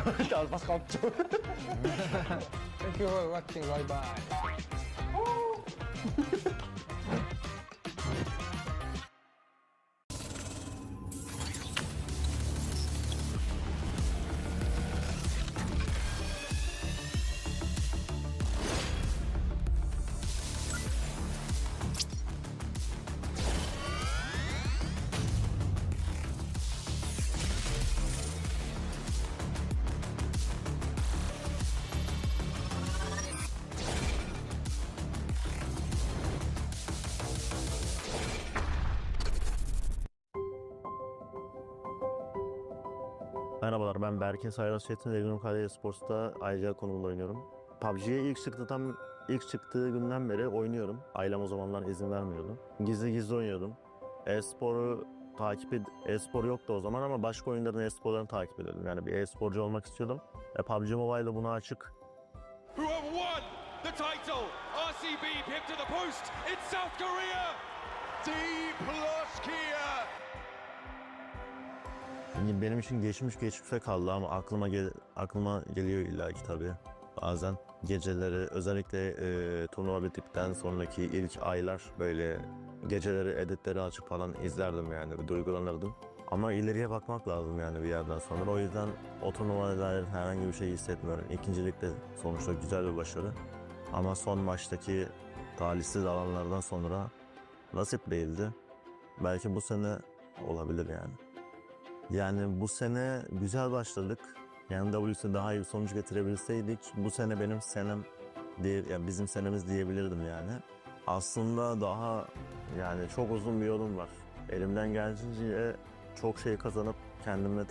Al pas kopcu. Thank you for watching. Bye bye. Merhabalar, ben Berke Sayras Çetin. Egnum Kaleye Sports'ta ayrıca konumda oynuyorum. PUBG'ye ilk çıktığı günden beri oynuyorum. Ailem o zamanlar izin vermiyordu. Gizli gizli oynuyordum. E-spor yoktu o zaman ama başka oyunların e-sporlarını takip ediyordum. Yani bir e-sporcu olmak istiyordum. PUBG Mobile'da buna açık. Who have won the title? RCB pipped to the post in South Korea. D plus Kia. Benim için geçmişte kaldı ama aklıma geliyor illaki tabii. Bazen geceleri özellikle turnuva bittikten sonraki ilk aylar böyle geceleri editleri açıp falan izlerdim yani bir duygulanırdım. Ama ileriye bakmak lazım yani bir yerden sonra. O yüzden o turnuvaya dair herhangi bir şey hissetmiyorum. İkincilikte sonuçta güzel bir başarı. Ama son maçtaki talihsiz alanlardan sonra nasip değildi. Belki bu sene olabilir yani. Yani bu sene güzel başladık. Yani WC daha iyi bir sonuç getirebilseydik bu sene benim senem değil, yani bizim senemiz diyebilirdim yani. Aslında daha yani çok uzun bir yolum var. Elimden geldiğince çok şey kazanıp kendime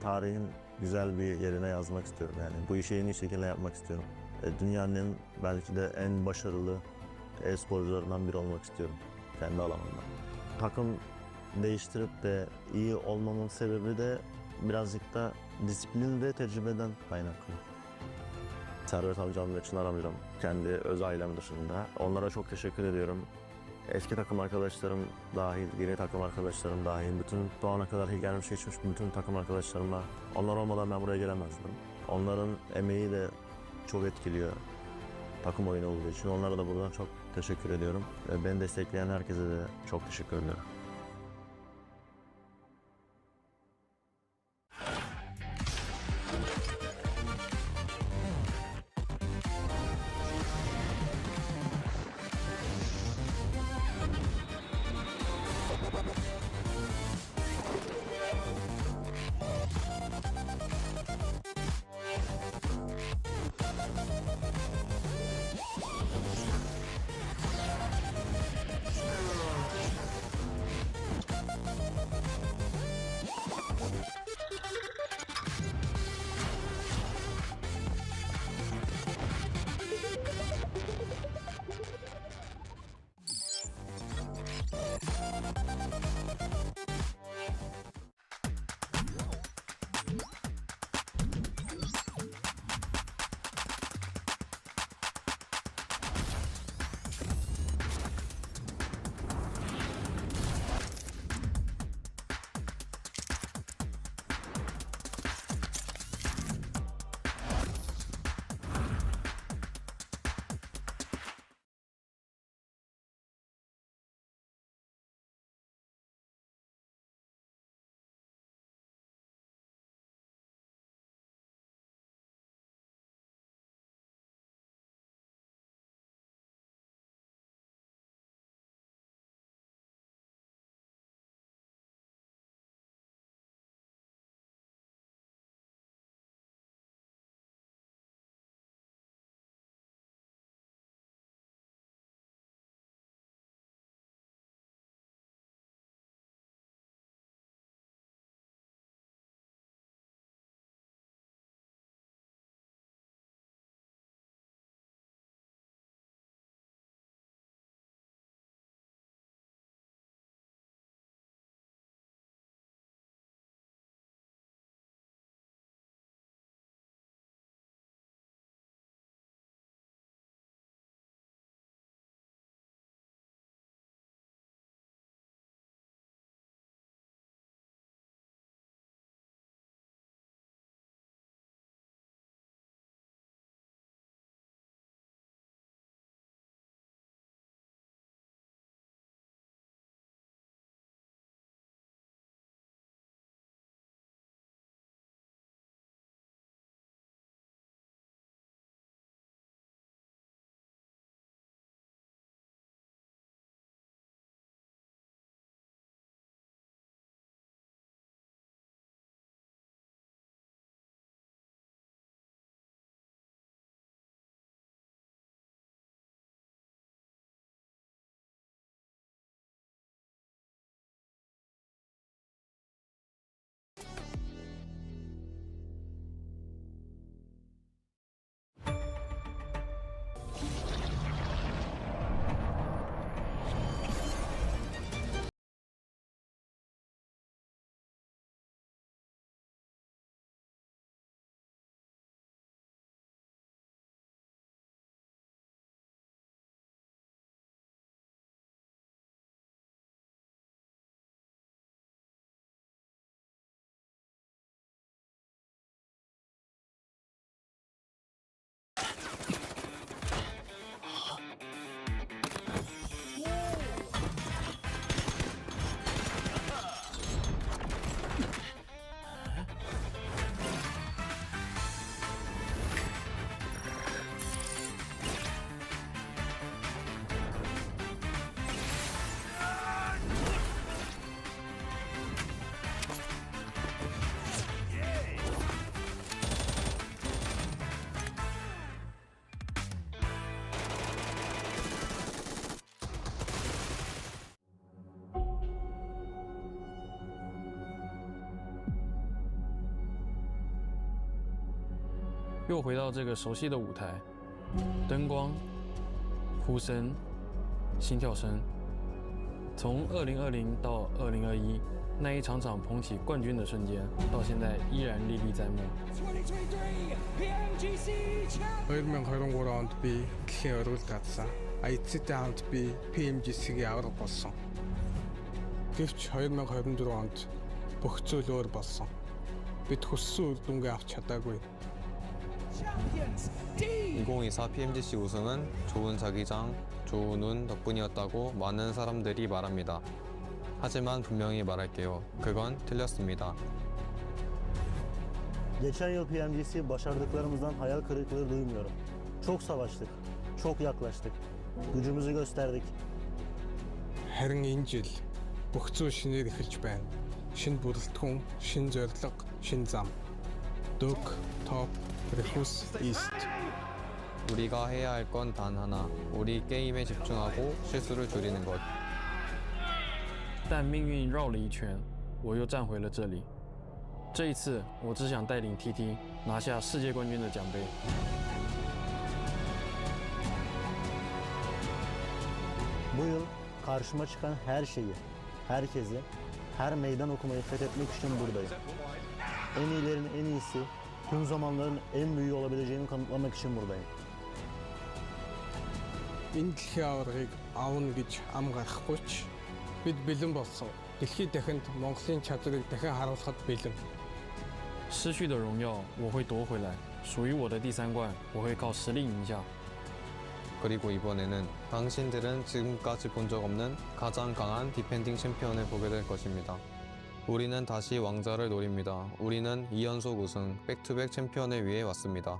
tarihin güzel bir yerine yazmak istiyorum yani. Bu işi en iyi şekilde yapmak istiyorum. Dünyanın belki de en başarılı e-sporcularından biri olmak istiyorum kendi alanımda. Takım değiştirip de iyi olmamın sebebi de birazcık da disiplin ve tecrübeden kaynaklı. Servet amcam ve Çınar amcam kendi öz ailem dışında. Onlara çok teşekkür ediyorum. Eski takım arkadaşlarım dahil, yeni takım arkadaşlarım dahil, bütün bu ana kadar gelmiş geçmiş bütün takım arkadaşlarımla, onlar olmadan ben buraya gelemezdim. Onların emeği de çok etkiliyor takım oyunu olduğu için. Onlara da buradan çok teşekkür ediyorum. Beni destekleyen herkese de çok teşekkür ediyorum. 又回到这个熟悉的舞台，灯光、呼声、心跳声，从2020到2021那一场场捧起冠军的瞬間，到現在依然歷歷在目。2023 PMGC champion. 2023 онд би дэлхийн өргөл татсан. Эцэдээ хамт би PMGC-гийн авраг болсон. Гэвч 2024 онд бүх зүйл өөр болсон. Бид хүссэн үр дүнгээ авч чадаагүй. Champions D. 2024 PMGC 우승은 좋은 자기장, 좋은 운 덕분이었다고 많은 사람들이 말합니다. 하지만 분명히 말할게요. 그건 틀렸습니다. Geçen yıl PMGC başardıklarımızdan hayal kırıklığı duymuyorum. Çok savaştık, çok yaklaştık, gücümüzü gösterdik. Харин энэ жил бүх зүйл шинээр эхэлж байна. Шинэ бүрэлдэхүүн, шинэ зорилго, шинэ зам. Dök, Top, Refus, East. 우리가 해야 할 건 단 하나. 우리 게임에 집중하고 실수를 줄이는 것. 但命运绕了一圈，我又站回了这里。这一次，我只想带领 TT 拿下世界冠军的奖杯。 Bu yıl karşıma çıkan her şeyi, herkesi, her meydan okumayı fethetmek için buradayım. En iyilerin en iyisi, tüm zamanların en büyüğü olabileceğimi kanıtlamak için buradayım. Энэ дэлхийн аваргыг авна гэж ам гарахгүй ч бид бэлэн болсон. Дэлхийд дахинд Монголын чадрыг дахин харуулахад бэлэн. 失去的荣耀我会夺回来，属于我的第三冠，我会靠实力赢下。 그리고 이번에는 당신들은 지금까지 본 적 없는 가장 강한 디펜딩 챔피언을 보게 될 것입니다. 우리는 다시 왕자를 노립니다. 우리는 2연속 우승, 백투백 챔피언을 위해 왔습니다.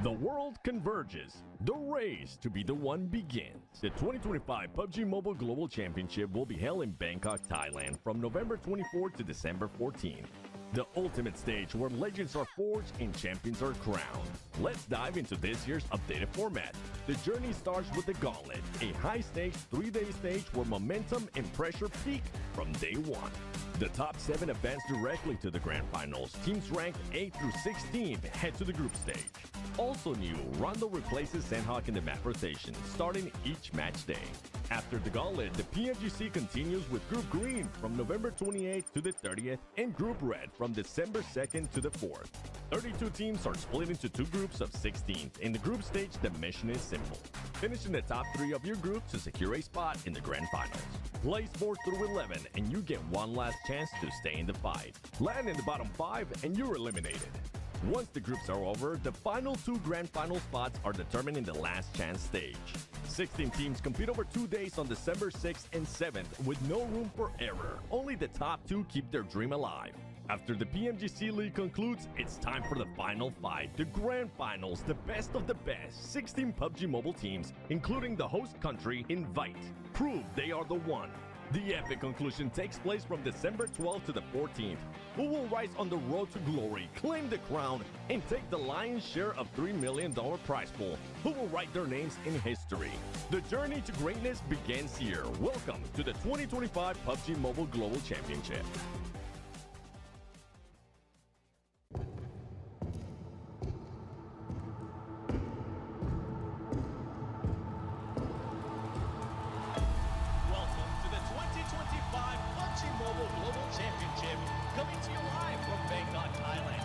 The world converges. The race to be the one begins. The 2025 PUBG Mobile Global Championship will be held in Bangkok, Thailand from November 24th to December 14th. The ultimate stage where legends are forged and champions are crowned. Let's dive into this year's updated format. The journey starts with the Gauntlet, a high-stakes 3-day stage where momentum and pressure peak from day one. The top 7 advance directly to the grand finals. Teams ranked 8 through 16 head to the group stage. Also new, Rondo replaces Sandhawk in the map rotation, starting each match day. After the Gauntlet, the PMGC continues with Group Green from November 28th to the 30th and Group Red from December 2nd to the 4th. 32 teams are split into 2 groups of 16. In the group stage, the mission is simple. Finish in the top 3 of your group to secure a spot in the grand finals. Place 4 through 11 and you get one last chance to stay in the fight. Land in the bottom 5 and you're eliminated. Once the groups are over, the final 2 grand final spots are determined in the last chance stage. 16 teams compete over 2 days on December 6th and 7th with no room for error. Only the top 2 keep their dream alive. After the PMGC League concludes, it's time for the final fight, the grand finals, the best of the best. 16 PUBG Mobile teams, including the host country, invite. Prove they are the one. The epic conclusion takes place from December 12th to the 14th. Who will rise on the road to glory, claim the crown, and take the lion's share of $3 million prize pool? Who will write their names in history? The journey to greatness begins here. Welcome to the 2025 PUBG Mobile Global Championship. Welcome to the 2025 PUBG Mobile Global Championship, coming to you live from Bangkok, Thailand.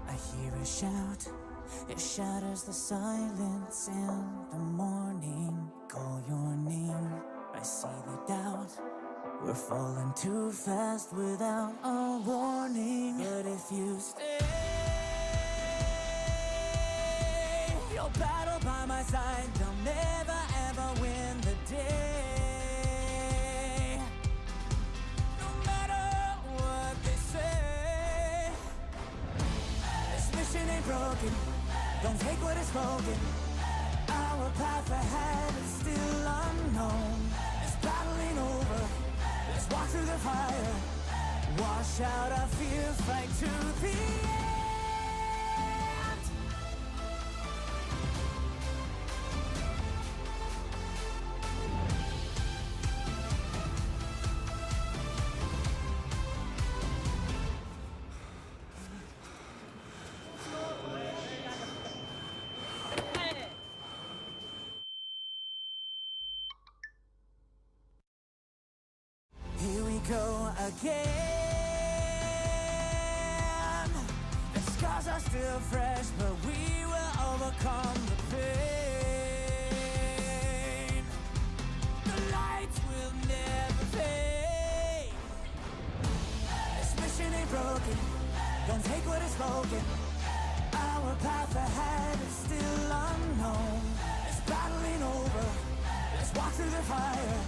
I hear a shout, it shatters the silence in the morning. Call your name, I see the doubt. We're falling too fast without a warning. But if you stay, you'll battle by my side. They'll never ever win the day. No matter what they say, this mission broken, don't take what is spoken. Our path ahead is still unknown. This battle ain't over, let's walk through the fire. Wash out our fear, fight to the end. Here we go again. The scars are still fresh, but we will overcome the pain. The lights will never fade. This mission ain't broken, don't take what is spoken. Our path ahead is still unknown. This battle ain't over, let's walk through the fire.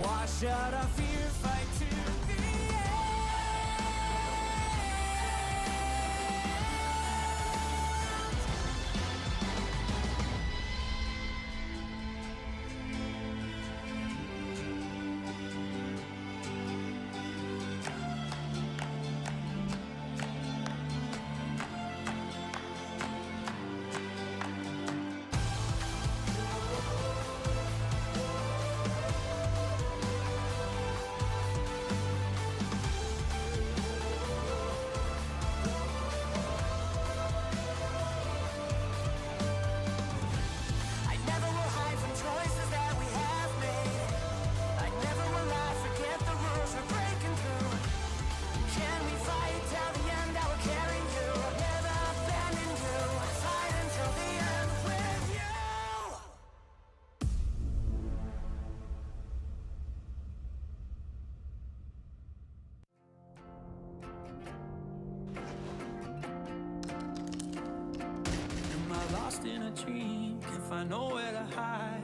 Wash out our fear, fight to the in a dream, can't find nowhere to hide.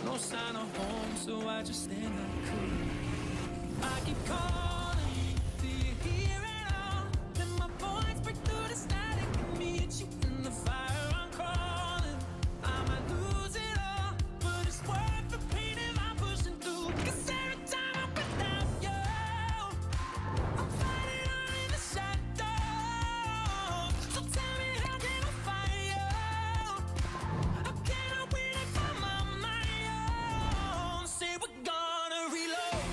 No sign of home, so I just stand up cool. I keep calling, do you hear it all? Let my voice break through the static and meet you in the fire. I'm crawling, I might lose it all, but it's worth the pain if I'm pushing through. 'Cause every time I'm without you, I'm fighting on in the shadows. So tell me, how can I fight you? How can I win if I'm on my own? Say we're gonna reload.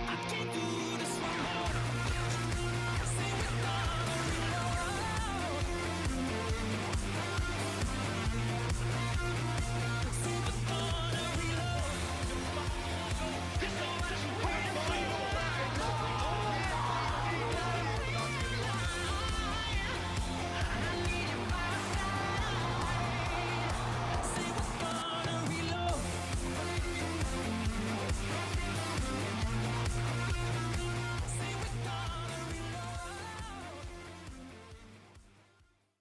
I can't do this one more. Say we're gonna reload. Say we're gonna reload. This the last word. I need you by my side. Say we're gonna reload. Say we're gonna reload.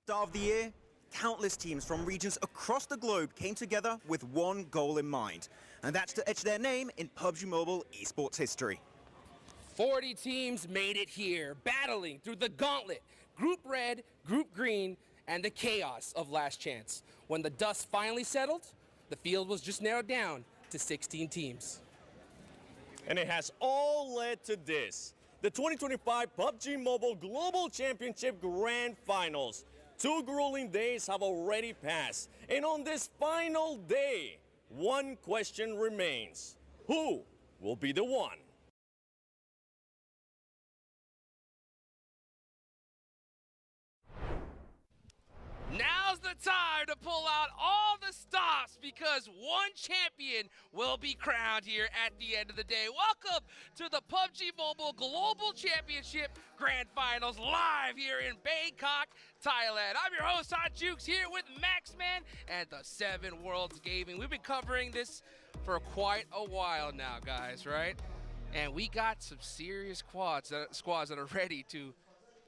Start of the year, countless teams from regions across the globe came together with one goal in mind, and that's to etch their name in PUBG Mobile esports history. 40 teams made it here, battling through the Gauntlet, Group Red, Group Green, and the chaos of Last Chance. When the dust finally settled, the field was just narrowed down to 16 teams. And it has all led to this. The 2025 PUBG Mobile Global Championship Grand Finals. 2 grueling days have already passed. And on this final day, one question remains. Who will be the one? Now's the time to pull out all the stops because one champion will be crowned here at the end of the day. Welcome to the PUBG Mobile Global Championship Grand Finals live here in Bangkok, Thailand. I'm your host, Hot Jukes, here with Maxman and the 7 Worlds Gaming. We've been covering this for quite a while now, guys, right? And we got some serious squads that are ready to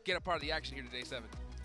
get a part of the action here today, 7.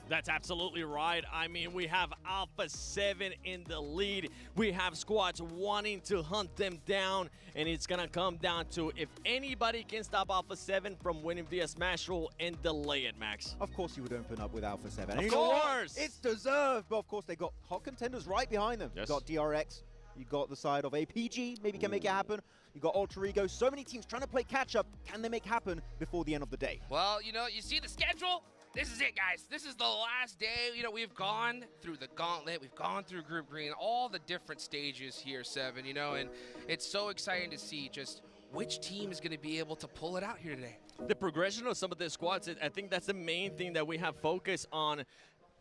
That's absolutely right. I mean, we have Alpha 7 in the lead. We have squads wanting to hunt them down, and it's going to come down to if anybody can stop Alpha 7 from winning via Smash Roll and delay it, Max. Of course you would open up with Alpha 7. Of You know what? course! It's deserved, but of course they got hot contenders right behind them. Yes. You got DRX, you got the side of APG, maybe can make it happen. You got Alter Ego, so many teams trying to play catch-up. Can they make it happen before the end of the day? Well, you know, you see the schedule? This is it, guys. This is the last day. You know, we've gone through the Gauntlet. We've gone through Group Green, all the different stages here, Seven, you know, and it's so exciting to see just which team is going to be able to pull it out here today. The progression of some of the squads, I think that's the main thing that we have focused on.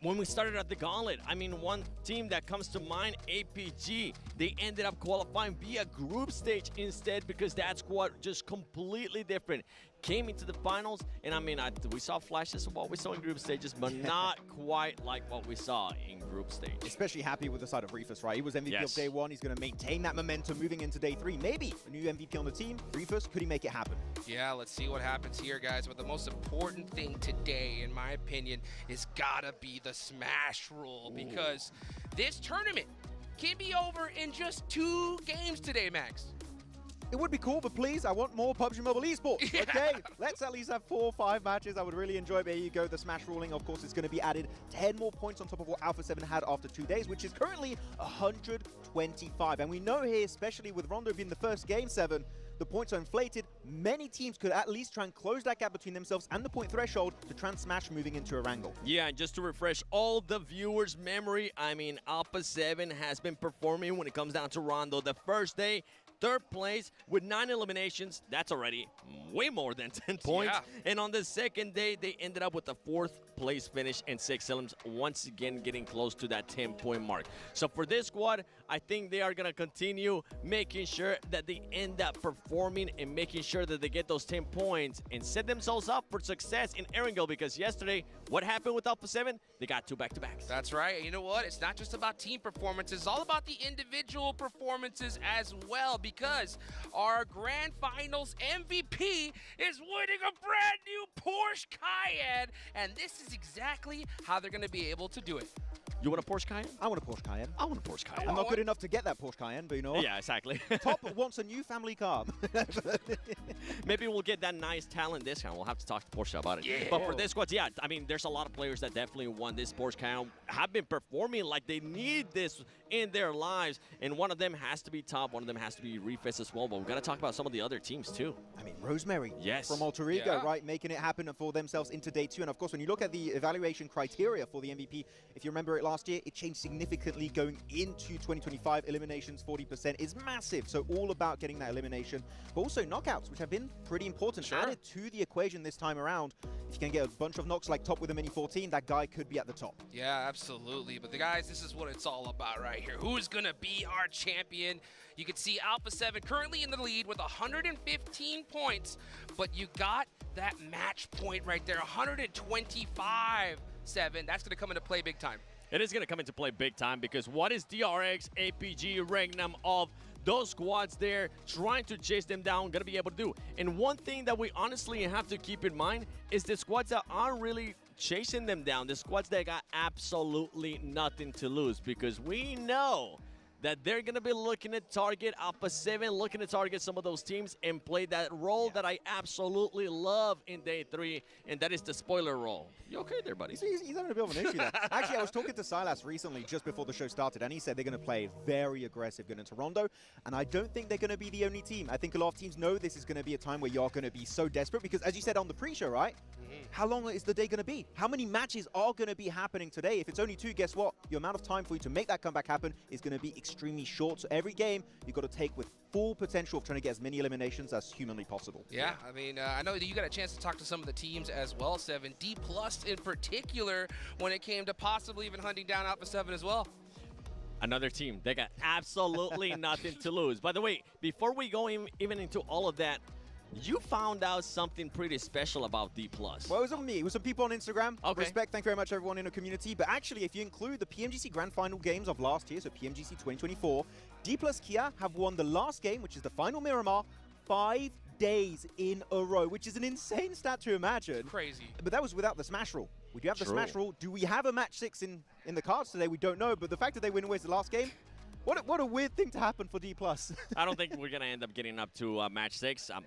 When we started at the Gauntlet, I mean, one team that comes to mind, APG, they ended up qualifying via group stage instead because that squad just completely different. Came into the finals, and I mean, we saw flashes of what we saw in group stages, but not quite like what we saw in group stage. Especially happy with the side of Reefus, right? He was MVP Yes. of day one. He's going to maintain that momentum moving into day three. Maybe a new MVP on the team. Reefus, could he make it happen? Yeah, let's see what happens here, guys. But the most important thing today, in my opinion, is gotta be the Smash Roll, because this tournament can be over in just 2 games today, Max. It would be cool, but please, I want more PUBG Mobile esports, okay? Let's at least have 4 or 5 matches. I would really enjoy it. There you go, the Smash ruling. Of course, it's going to be added 10 more points on top of what Alpha 7 had after 2 days, which is currently 125. And we know here, especially with Rondo being the first game, 7, the points are inflated. Many teams could at least try and close that gap between themselves and the point threshold to try and smash moving into a wrangle. Yeah, and just to refresh all the viewers' memory, I mean, Alpha 7 has been performing when it comes down to Rondo. The first day, 3rd place with 9 eliminations. That's already way more than 10 points. Yeah. And on the 2nd day, they ended up with a 4th place finish and 6 elims, once again getting close to that 10-point mark. So for this squad, I think they are going to continue making sure that they end up performing and making sure that they get those 10 points and set themselves up for success in Erangel, because yesterday, what happened with Alpha 7? They got 2 back-to-backs. That's right. And you know what? It's not just about team performance. It's all about the individual performances as well, because our Grand Finals MVP is winning a brand new Porsche Cayenne, and this is exactly how they're going to be able to do it. You want a Porsche Cayenne? I want a Porsche Cayenne. I want a Porsche Cayenne. I'm not good enough to get that Porsche Cayenne, but you know what? Yeah, exactly. Top wants a new family car. Maybe we'll get that nice talent discount. We'll have to talk to Porsche about it. Yeah. But for this squad, yeah, I mean, there's a lot of players that definitely won this Porsche Cayenne, have been performing like they need this in their lives, and one of them has to be top, one of them has to be Reefus as well, but we've got to talk about some of the other teams too. I mean, Rosemary Yes. from Alter Ego, Yeah. right, making it happen for themselves into day 2. And of course, when you look at the evaluation criteria for the MVP, if you remember it last year, it changed significantly going into 2025. Eliminations, 40% is massive. So all about getting that elimination, but also knockouts, which have been pretty important, Sure. added to the equation this time around. If you can get a bunch of knocks like top with a mini 14, that guy could be at the top. Yeah, absolutely. But the guys, this is what it's all about right here. Who's going to be our champion? You can see Alpha 7 currently in the lead with 115 points, but you got that match point right there, 125, 7. That's going to come into play big time. It is going to come into play big time, because what is DRX, APG, Regnum of those squads there trying to chase them down going to be able to do? And one thing that we honestly have to keep in mind is the squads that aren't really chasing them down, the squads that got absolutely nothing to lose, because we know that they're going to be looking at target Alpha 7, looking at target some of those teams and play that role that I absolutely love in day 3, and that is the spoiler role. You okay there, buddy? He's having a bit of an issue there. Actually, I was talking to Silas recently just before the show started, and he said they're going to play very aggressive going into Rondo, and I don't think they're going to be the only team. I think a lot of teams know this is going to be a time where you're going to be so desperate, because as you said on the pre-show, right? How long is the day going to be? How many matches are going to be happening today? If it's only 2, guess what? Your amount of time for you to make that comeback happen is going to be extremely short. So every game, you've got to take with full potential of trying to get as many eliminations as humanly possible. Yeah, I mean, I know that you got a chance to talk to some of the teams as well, 7. D+ in particular, when it came to possibly even hunting down Alpha 7 as well. Another team, they got absolutely nothing to lose. By the way, before we go even into all of that, you found out something pretty special about D+. Well, it wasn't me. It was some people on Instagram. Okay. Respect, thank you very much, everyone in the community. But actually, if you include the PMGC Grand Final games of last year, so PMGC 2024, D+ Kia have won the last game, which is the final Miramar, 5 days in a row, which is an insane stat to imagine. Crazy. But that was without the Smash rule. We do have the Smash rule. Do we have a match 6 in the cards today? We don't know, but the fact that they win away the last game, what a weird thing to happen for D+. I don't think we're going to end up getting up to match 6. I'm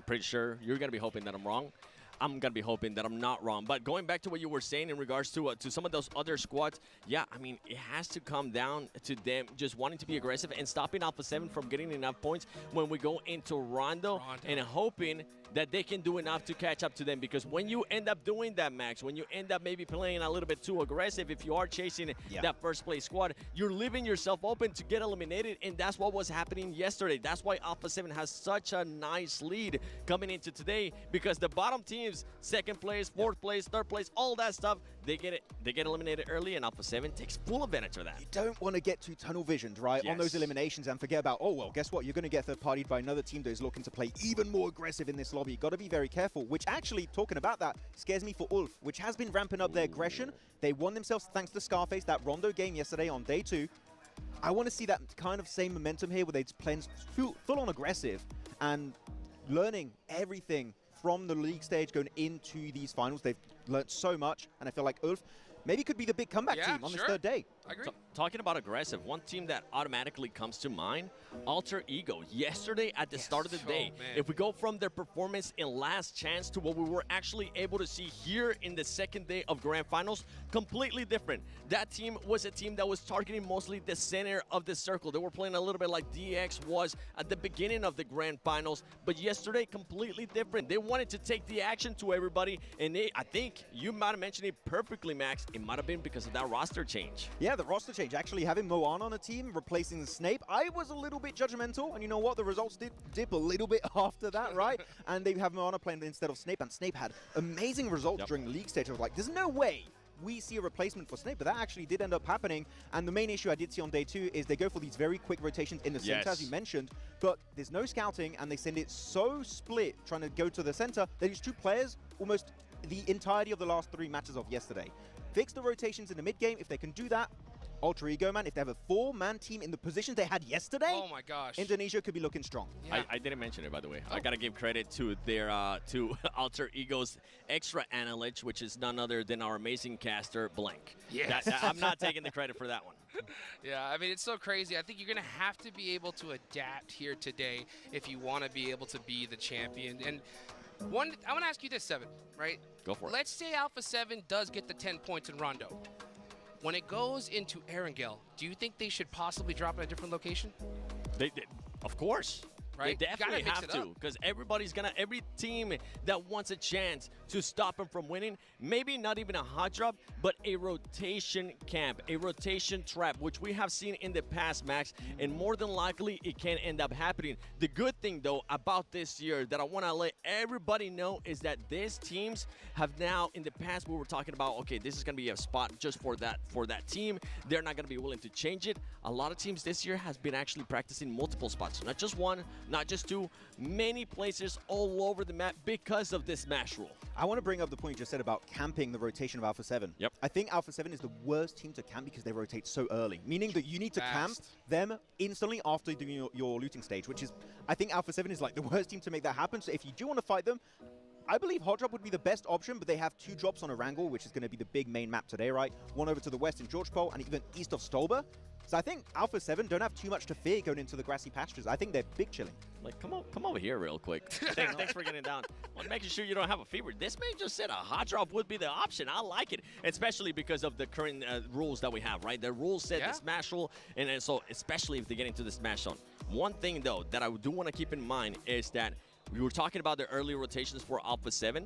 pretty sure you're going to be hoping that I'm wrong. I'm going to be hoping that I'm not wrong. But going back to what you were saying in regards to some of those other squads, yeah, I mean, it has to come down to them just wanting to be aggressive and stopping Alpha 7 from getting enough points when we go into Rondo. And hoping that they can do enough to catch up to them. Because when you end up doing that, Max, when you end up maybe playing a little bit too aggressive, if you are chasing that first place squad, you're leaving yourself open to get eliminated, and that's what was happening yesterday. That's why Alpha 7 has such a nice lead coming into today, because the bottom teams, second place, fourth place, third place, all that stuff, they get eliminated early, and Alpha 7 takes full advantage of that. You don't want to get too tunnel visioned, right, on those eliminations and forget about, oh, well, guess what? You're going to get third-partied by another team that is looking to play even more aggressive in this lobby. You've got to be very careful, which actually, talking about that, scares me for Ulf, which has been ramping up their aggression. They won themselves, thanks to Scarface, that Rondo game yesterday on day 2. I want to see that kind of same momentum here where they're playing full-on aggressive and learning everything from the league stage going into these finals. They've learned so much, and I feel like Ulf maybe could be the big comeback team on this third day. I agree. Talking about aggressive, one team that automatically comes to mind, Alter Ego. Yesterday at the start of the day, if we go from their performance in Last Chance to what we were actually able to see here in the second day of Grand Finals, completely different. That team was a team that was targeting mostly the center of the circle. They were playing a little bit like DX was at the beginning of the Grand Finals, but yesterday, completely different. They wanted to take the action to everybody, and I think you might have mentioned it perfectly, Max. It might have been because of that roster change. Yeah, the roster change. Actually having Moana on a team, replacing Snape. I was a little bit judgmental, and you know what? The results did dip a little bit after that, right? And they have Moana playing instead of Snape, and Snape had amazing results during the league stage. I was like, there's no way we see a replacement for Snape, but that actually did end up happening. And the main issue I did see on day 2 is they go for these very quick rotations in the center, as you mentioned, but there's no scouting, and they send it so split trying to go to the center. They use 2 players almost the entirety of the last 3 matches of yesterday. Fix the rotations in the mid game. If they can do that, Alter Ego, man, if they have a 4-man team in the positions they had yesterday, oh my gosh, Indonesia could be looking strong. I didn't mention it, by the way. I gotta give credit to their to Alter Ego's extra analyst, which is none other than our amazing caster, Blank. Yes. I'm not taking the credit for that one. Yeah, I mean, it's so crazy. I think you're going to have to be able to adapt here today if you want to be able to be the champion. And I want to ask you this, Seven, right? Go for it. Let's say Alpha 7 does get the 10 points in Rondo. When it goes into Erangel, do you think they should possibly drop at a different location? They of course. Right? They definitely have to, because every team that wants a chance to stop them from winning, maybe not even a hot drop, but a rotation camp, a rotation trap, which we have seen in the past, Max, and more than likely it can end up happening. The good thing, though, about this year that I want to let everybody know is that these teams have now, in the past, we were talking about, okay, this is going to be a spot just for that team. They're not going to be willing to change it. A lot of teams this year has been actually practicing multiple spots, not just one, not just 2, many places all over the map because of this Smash rule. I want to bring up the point you just said about camping the rotation of Alpha 7. Yep. I think Alpha 7 is the worst team to camp because they rotate so early, meaning that you need to camp them instantly after doing your looting stage, which is, I think Alpha 7 is like the worst team to make that happen. So if you do want to fight them, I believe Hot Drop would be the best option, but they have 2 drops on Erangel, which is going to be the big main map today, right? One over to the west in Georgepol and even east of Stolber. So I think Alpha 7 don't have too much to fear going into the grassy pastures. I think they're big chilling. Like, come over here real quick. Thanks for getting down. Well, making sure you don't have a fever. This man just said a hot drop would be the option. I like it, especially because of the current rules that we have, right? The rules said the Smash rule, and so especially if they get into the Smash zone. One thing, though, that I do want to keep in mind is that we were talking about the early rotations for Alpha 7.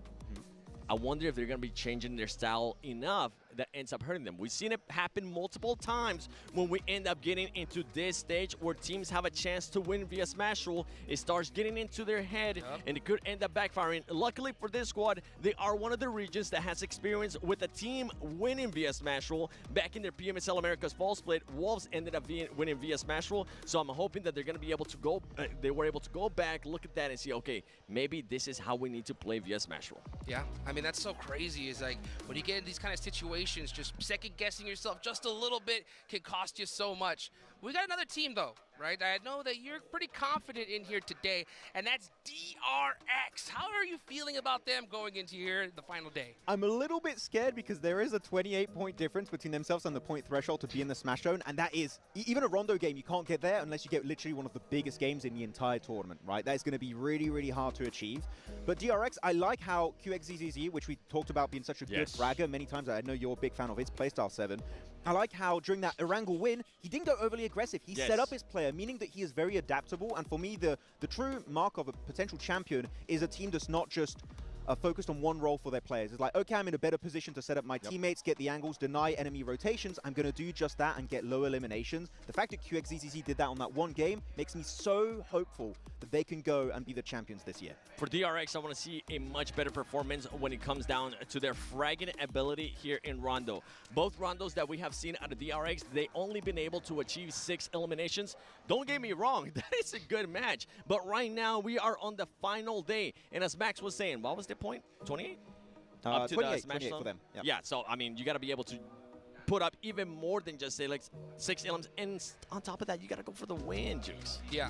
I wonder if they're going to be changing their style enough that ends up hurting them. We've seen it happen multiple times when we end up getting into this stage where teams have a chance to win via Smash rule. It starts getting into their head, and it could end up backfiring. Luckily for this squad, they are one of the regions that has experience with a team winning via Smash rule. Back in their PMSL America's Fall Split, Wolves ended up winning via Smash rule, so I'm hoping that they're going to be able to go, they were able to go back, look at that, and see, okay, maybe this is how we need to play via Smash rule. Yeah, I mean, that's so crazy. Is like, when you get in these kind of situations, just second-guessing yourself just a little bit can cost you so much. We got another team, though, right? I know that you're pretty confident in here today, and that's DRX. How are you feeling about them going into here the final day? I'm a little bit scared because there is a 28-point difference between themselves and the point threshold to be in the Smash Zone, and that is, even a Rondo game, you can't get there unless you get literally one of the biggest games in the entire tournament, right? That is going to be really, really hard to achieve. But DRX, I like how QXZZZ, which we talked about being such a good fragger many times, I know you're a big fan of his playstyle 7, I like how during that Erangel win, he didn't go overly aggressive. He set up his player, meaning that he is very adaptable. And for me, the true mark of a potential champion is a team that's not just focused on one role for their players. It's like, okay, I'm in a better position to set up my teammates, get the angles, deny enemy rotations. I'm going to do just that and get low eliminations. The fact that QXZZZ did that on that one game makes me so hopeful that they can go and be the champions this year. For DRX, I want to see a much better performance when it comes down to their fragging ability here in Rondo. Both Rondos that we have seen out of DRX, they only been able to achieve 6 eliminations. Don't get me wrong, that is a good match. But right now, we are on the final day. And as Max was saying, what was the point? 28? Up to 28, the Smash 28 Zone? for them. Yep. Yeah, so, I mean, you got to be able to put up even more than just say like 6 elims, and on top of that, you gotta go for the win, Jukes. Yeah,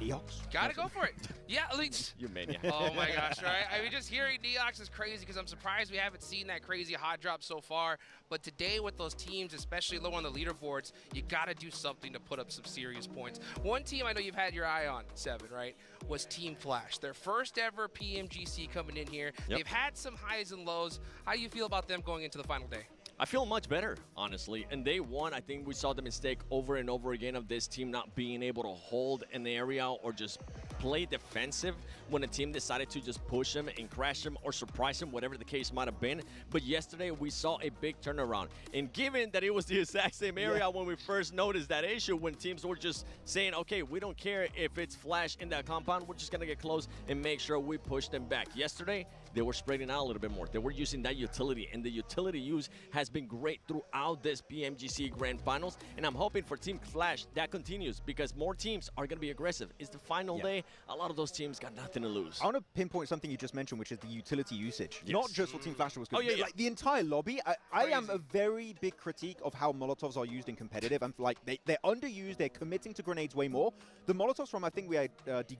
gotta go for it. Yeah, at least. You mania. Oh my gosh, right? I mean, just hearing Neox is crazy because I'm surprised we haven't seen that crazy hot drop so far. But today with those teams, especially low on the leaderboards, you gotta do something to put up some serious points. One team I know you've had your eye on, Seven, right, was Team Flash. Their first ever PMGC coming in here. Yep. They've had some highs and lows. How do you feel about them going into the final day? I feel much better, honestly. And day one, I think we saw the mistake over and over again of this team not being able to hold an area or just play defensive when a team decided to just push them and crash them or surprise them, whatever the case might have been. But yesterday, we saw a big turnaround. And given that it was the exact same area when we first noticed that issue, when teams were just saying, okay, we don't care if it's Flash in that compound, we're just going to get close and make sure we push them back. Yesterday, they were spreading out a little bit more. They were using that utility, and the utility use has been great throughout this PMGC Grand Finals, and I'm hoping for Team Flash that continues because more teams are going to be aggressive. It's the final day. A lot of those teams got nothing to lose. I want to pinpoint something you just mentioned, which is the utility usage. Not just for Team Flash was good. Oh, yeah, like the entire lobby. I am a very big critique of how Molotovs are used in competitive. I'm like, they're underused. They're committing to grenades way more. The Molotovs from, I think we had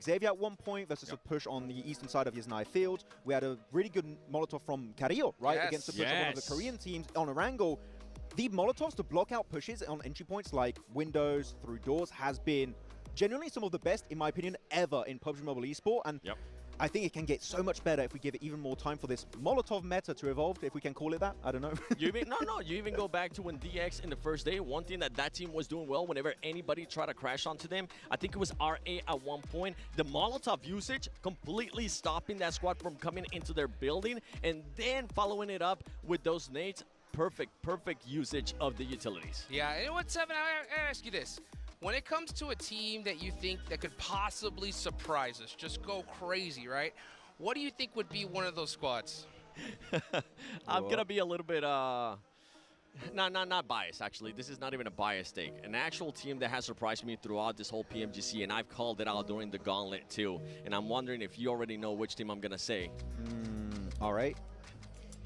Xavier at one point versus a push on the eastern side of Yasnaya Field. We had a really good Molotov from Carrillo, right? Against the push of one of the Korean teams on Erangel. The Molotovs to block out pushes on entry points like windows, through doors, has been genuinely some of the best, in my opinion, ever in PUBG Mobile Esport. And I think it can get so much better if we give it even more time for this Molotov meta to evolve, if we can call it that. I don't know. You even go back to when DX in the first day, one thing that team was doing well whenever anybody tried to crash onto them, I think it was RA at one point, the Molotov usage completely stopping that squad from coming into their building and then following it up with those nades. Perfect usage of the utilities. Yeah, and what, Seven, I ask you this. When it comes to a team that you think that could possibly surprise us, just go crazy, right? What do you think would be one of those squads? I'm going to be a little bit, not biased, actually. This is not even a biased take. An actual team that has surprised me throughout this whole PMGC, and I've called it out during the Gauntlet, too. And I'm wondering if you already know which team I'm going to say. All right.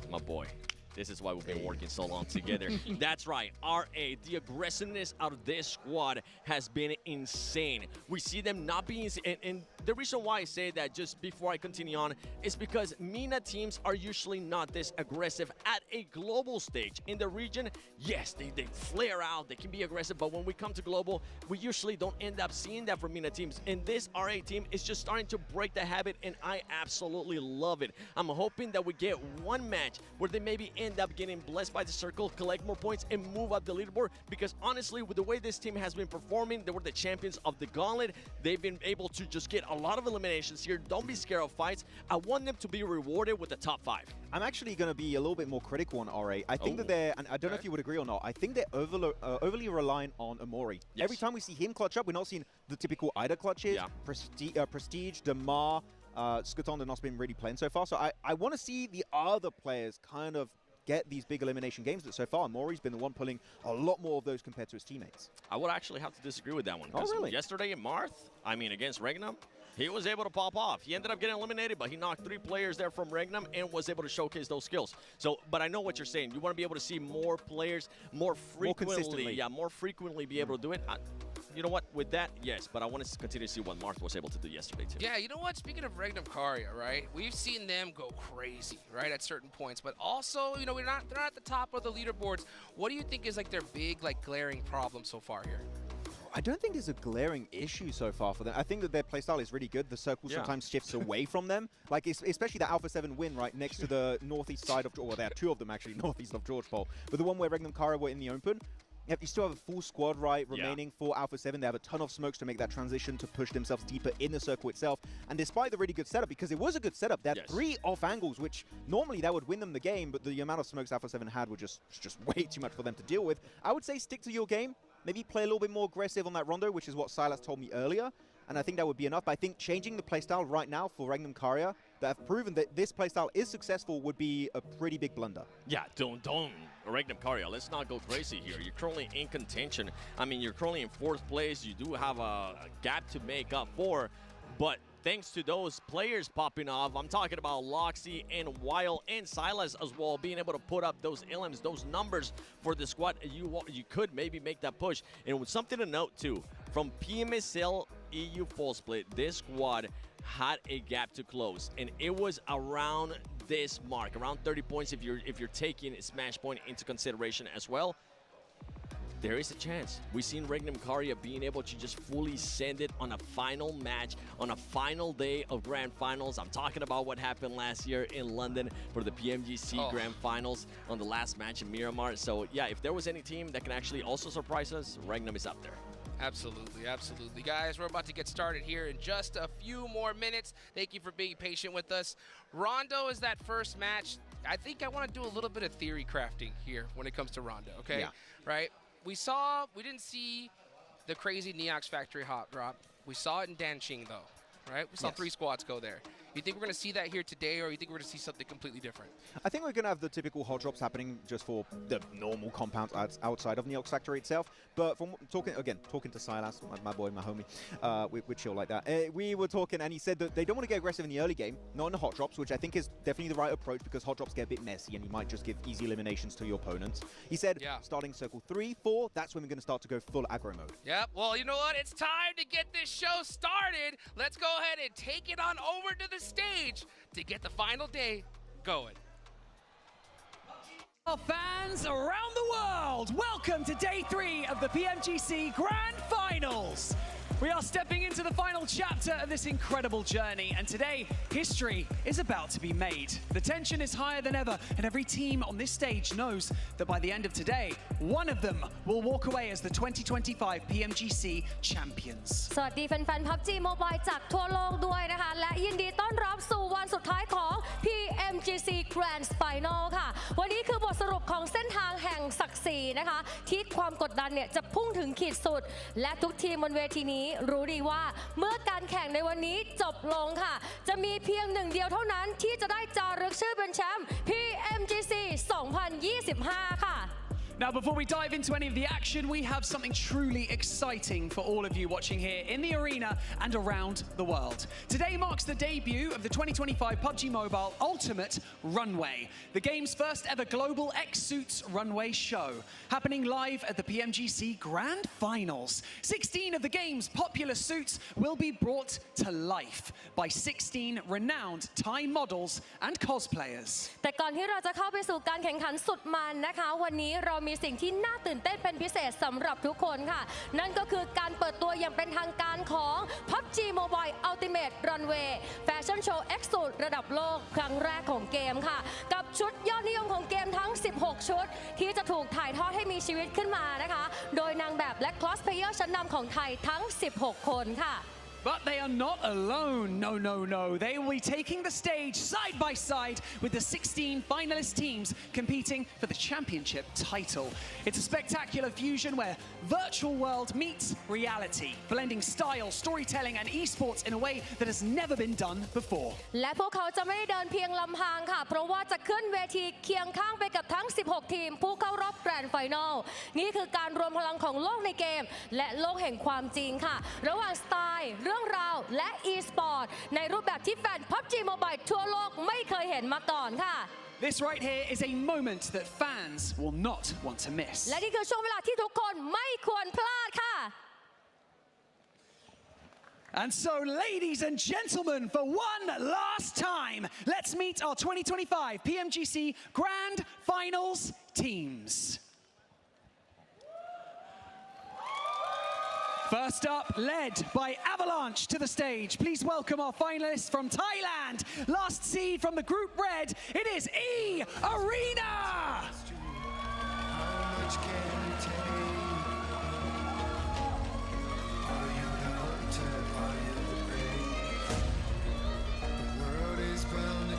My boy. This is why we've been working so long together. That's right, RA. The aggressiveness out of this squad has been insane. We see them not being, and the reason why I say that just before I continue on is because MENA teams are usually not this aggressive at a global stage. In the region, yes, they flare out, they can be aggressive, but when we come to global, we usually don't end up seeing that from MENA teams. And this RA team is just starting to break the habit, and I absolutely love it. I'm hoping that we get one match where they maybe end up getting blessed by the circle, collect more points, and move up the leaderboard, because honestly, with the way this team has been performing, they were the champions of the Gauntlet. They've been able to just get a lot of eliminations here. Don't be scared of fights. I want them to be rewarded with the top 5. I'm actually going to be a little bit more critical on RA. I think that they're, and I don't know if you would agree or not, I think they're overly reliant on Amori. Yes. Every time we see him clutch up, we're not seeing the typical Ida clutches, Prestige, Damar, Skuton have not been really playing so far. So I want to see the other players kind of get these big elimination games that so far Mori's been the one pulling a lot more of those compared to his teammates. I would actually have to disagree with that one. Oh, really? Yesterday in Marth, I mean against Regnum, he was able to pop off. He ended up getting eliminated, but he knocked 3 players there from Regnum and was able to showcase those skills. So, but I know what you're saying. You want to be able to see more players more frequently. More more frequently be able to do it. you know what? With that, yes, but I want to continue to see what Marth was able to do yesterday too. Yeah, you know what? Speaking of Regnum Karya, right? We've seen them go crazy, right, at certain points, but also, you know, they're not at the top of the leaderboards. What do you think is like their big, like, glaring problem so far here? I don't think there's a glaring issue so far for them. I think that their playstyle is really good. The circle sometimes shifts away from them. Like, especially the Alpha 7 win right next to the northeast side of, or there are two of them actually, northeast of George Pole. But the one where Regnum Karya were in the open, you still have a full squad, right, remaining for Alpha 7. They have a ton of smokes to make that transition to push themselves deeper in the circle itself. And despite the really good setup, because it was a good setup, they had 3 off angles, which normally that would win them the game, but the amount of smokes Alpha 7 had were just way too much for them to deal with. I would say stick to your game. Maybe play a little bit more aggressive on that rondo, which is what Silas told me earlier. And I think that would be enough. But I think changing the playstyle right now for Regnum Karya, that have proven that this playstyle is successful, would be a pretty big blunder. Yeah, don't. Regnum Karya, let's not go crazy here. You're currently in contention. I mean, you're currently in 4th place. You do have a gap to make up for. But thanks to those players popping off, I'm talking about Loxy and Wild and Silas as well, being able to put up those LMs, those numbers for the squad, you could maybe make that push. And with something to note too, from PMSL EU full split, this squad had a gap to close, and it was around this mark, around 30 points if you're taking Smash Point into consideration as well. There is a chance. We've seen Regnum Karya being able to just fully send it on a final match, on a final day of Grand Finals. I'm talking about what happened last year in London for the PMGC Grand Finals on the last match in Miramar. So yeah, if there was any team that can actually also surprise us, Regnum is up there. Absolutely, absolutely. Guys, we're about to get started here in just a few more minutes. Thank you for being patient with us. Rondo is that first match. I think I want to do a little bit of theory crafting here when it comes to Rondo, okay? Yeah. Right? We didn't see the crazy Neox Factory hot drop. We saw it in Danqing, though, right? We saw 3 squads go there. You think we're going to see that here today, or you think we're going to see something completely different? I think we're going to have the typical hot drops happening just for the normal compounds outside of Neox Factory itself. But from talking to Silas, my boy, my homie, we chill like that. We were talking, and he said that they don't want to get aggressive in the early game, not in the hot drops, which I think is definitely the right approach, because hot drops get a bit messy, and you might just give easy eliminations to your opponents. He said, starting circle 3, 4, that's when we're going to start to go full aggro mode. Yep. Well, you know what? It's time to get this show started. Let's go ahead and take it on over to the stage to get the final day going. Fans around the world, welcome to day 3 of the PMGC Grand Finals. We are stepping into the final chapter of this incredible journey, and today, history is about to be made. The tension is higher than ever, and every team on this stage knows that by the end of today, one of them will walk away as the 2025 PMGC champions. สวัสดีแฟนๆ PUBG Mobile จากทั่วโลกด้วยนะคะและยินดีต้อนรับสู่วันสุดท้ายของ PMGC Grand Final ค่ะวันนี้คือบทสรุปของเส้นทางแห่งศักดิ์ศรีนะคะที่ความกดดันเนี่ยจะพุ่งถึงขีดสุดและทุกทีมบนเวทีนี้รู้ดีว่าเมื่อการแข่งในวันนี้จบลงค่ะจะมีเพียงหนึ่งเดียวเท่านั้นที่จะได้จารึกชื่อเป็นแชมป์ PMGC 2025 ค่ะ Now, before we dive into any of the action, we have something truly exciting for all of you watching here in the arena and around the world. Today marks the debut of the 2025 PUBG Mobile Ultimate Runway, the game's first ever global X-Suits runway show, happening live at the PMGC Grand Finals. 16 of the game's popular suits will be brought to life by 16 renowned Thai models and cosplayers. แต่ก่อนที่เราจะเข้าไปสู่การแข่งขันสุดมันนะคะวันนี้เรามีสิ่งที่น่าตื่นเต้นเป็นพิเศษสำหรับทุกคนค่ะนั่นก็คือการเปิดตัวอย่างเป็นทางการของ PUBG Mobile Ultimate Runway แฟชั่นโชว์ X-Suit ระดับโลกครั้งแรกของเกมค่ะกับชุดยอดนิยมของเกมทั้ง16ชุดที่จะถูกถ่ายทอดให้มีชีวิตขึ้นมานะคะโดยนางแบบและคลอสเพลเยอร์ชั้นนำของไทยทั้ง16คนค่ะ But they are not alone. No. They will be taking the stage side by side with the 16 finalist teams competing for the championship title. It's a spectacular fusion where virtual world meets reality, blending style, storytelling, and esports in a way that has never been done before. และพวกเขาจะไม่ได้เดินเพียงลำพังค่ะเพราะว่าจะขึ้นเวทีเคียงข้างไปกับทั้ง16ทีมผู้เข้ารอบแกรนด์ไฟนอลนี่คือการรวมพลังของโลกในเกมและโลกแห่งความจริงค่ะระหว่างสไตล์เรื่องราวและ e-sport ในรูปแบบที่แฟน PUBG Mobile ทั่วโลกไม่เคยเห็นมาก่อนค่ะ This right here is a moment that fans will not want to miss. และนี่คือช่วงเวลาที่ทุกคนไม่ควรพลาดค่ะ And so, ladies and gentlemen, for one last time, let's meet our 2025 PMGC Grand Finals teams. First up, led by Avalanche to the stage. Please welcome our finalists from Thailand. Last seed from the group red, it is E-Arena!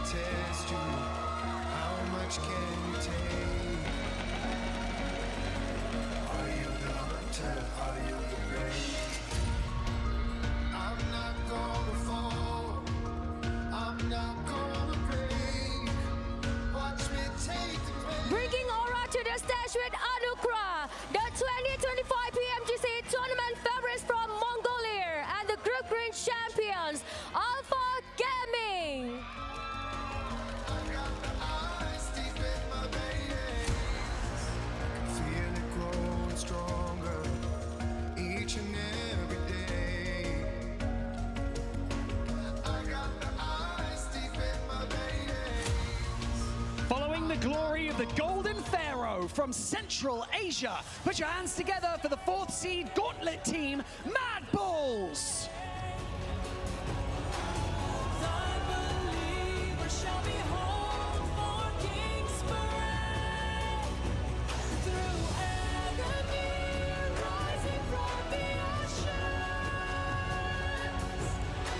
Test you, how much can you take? Are you the hunter? Are you the prey? I'm not gonna fall, I'm not gonna break. Watch me take the pain. Bringing aura to the stage with Anukra, the 2025 PMGC tournament favorites from Mongolia and the group green champions, Alpha Gaming. Following the glory of the Golden Pharaoh from Central Asia, put your hands together for the 4th seed Gauntlet team, Mad Bulls!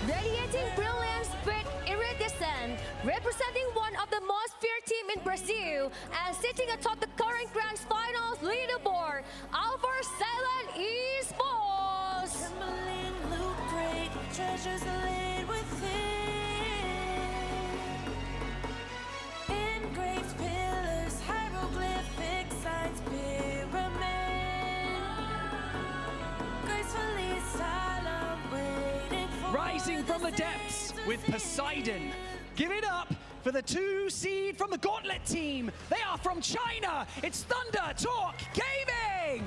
Radiating brilliance with iridescent, representing one of the most feared team in Brazil and sitting atop the current Grand Finals leaderboard, Alpha 7 Esports. Trembling loot crate, treasures laid within. Engraved pillars, hieroglyphic signs, pyramid. Gracefully silent, waiting for Rising from the depths with Poseidon. Give it up for the 2 seed from the Gauntlet team. They are from China. It's Thunder Talk Gaming.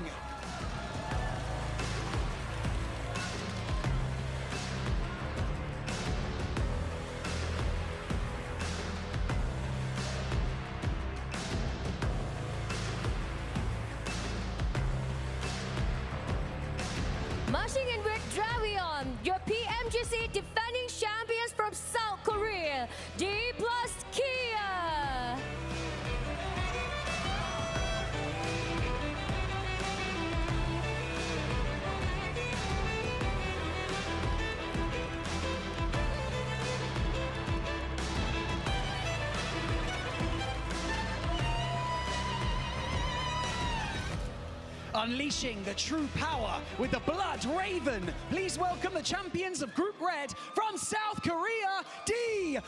Marching in with Dravion, your PMGC defending champions from South Korea, D+ Kia. Unleashing the true power with the Blood Raven. Please welcome the champions of Group Red from South Korea, DRX.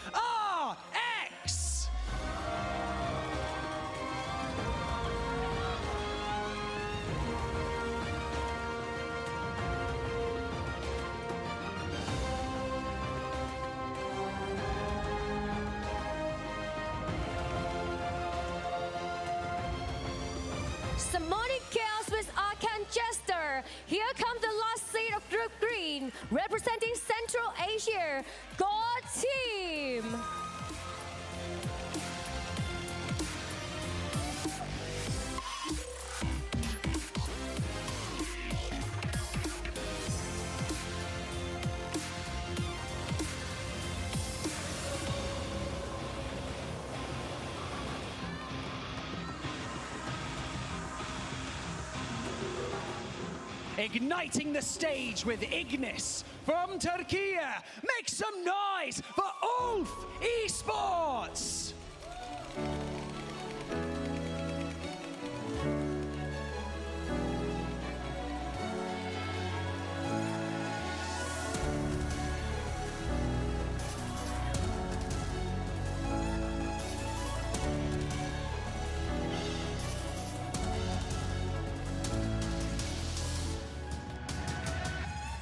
Summoning Chaos with Arcan Jester. Here comes the last seed of Group Green, representing Central Asia, God Team. Igniting the stage with Ignis from Turkey. Make some noise for Ulf Esports.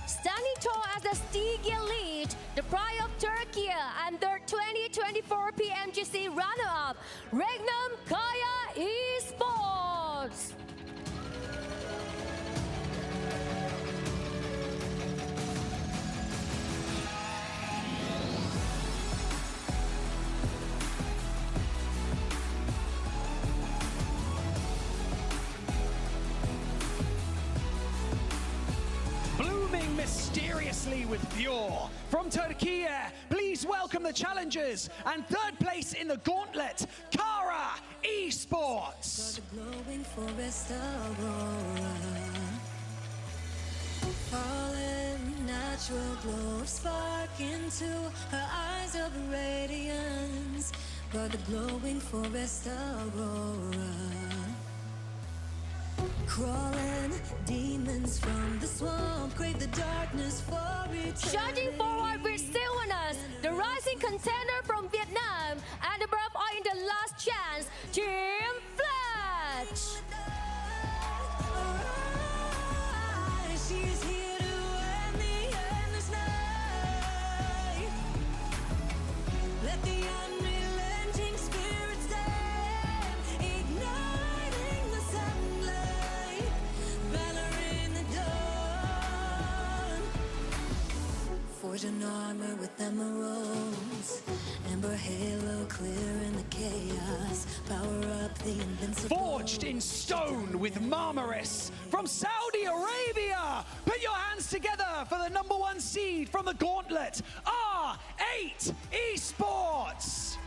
Standing tall as the Stigia lead, the pride of Turkey and their 2024 PMGC runner-up, Regnum Kaya Esports. mysteriously with pure. From Turkey, please welcome the challengers and third place in the Gauntlet, Kara Esports. Glowing forest aurora, fallen natural glow, spark into her eyes of radiance. But the glowing forest aurora, crawling demons from the swamp, crave the darkness for eternity. Charging forward with Sylvanas, the rising contender from Vietnam, and above are in the last chance, Team Fletch. She is here to end the endless night. Let the unrelenting spirit stand, igniting the sunlight, valor in the dawn. Forge an armor with emeralds, ember halo clear in the chaos, power up the invincible. Forged in stone with Marmaris from Saudi Arabia. Put your hands together for the #1 seed from the Gauntlet, R8 Esports.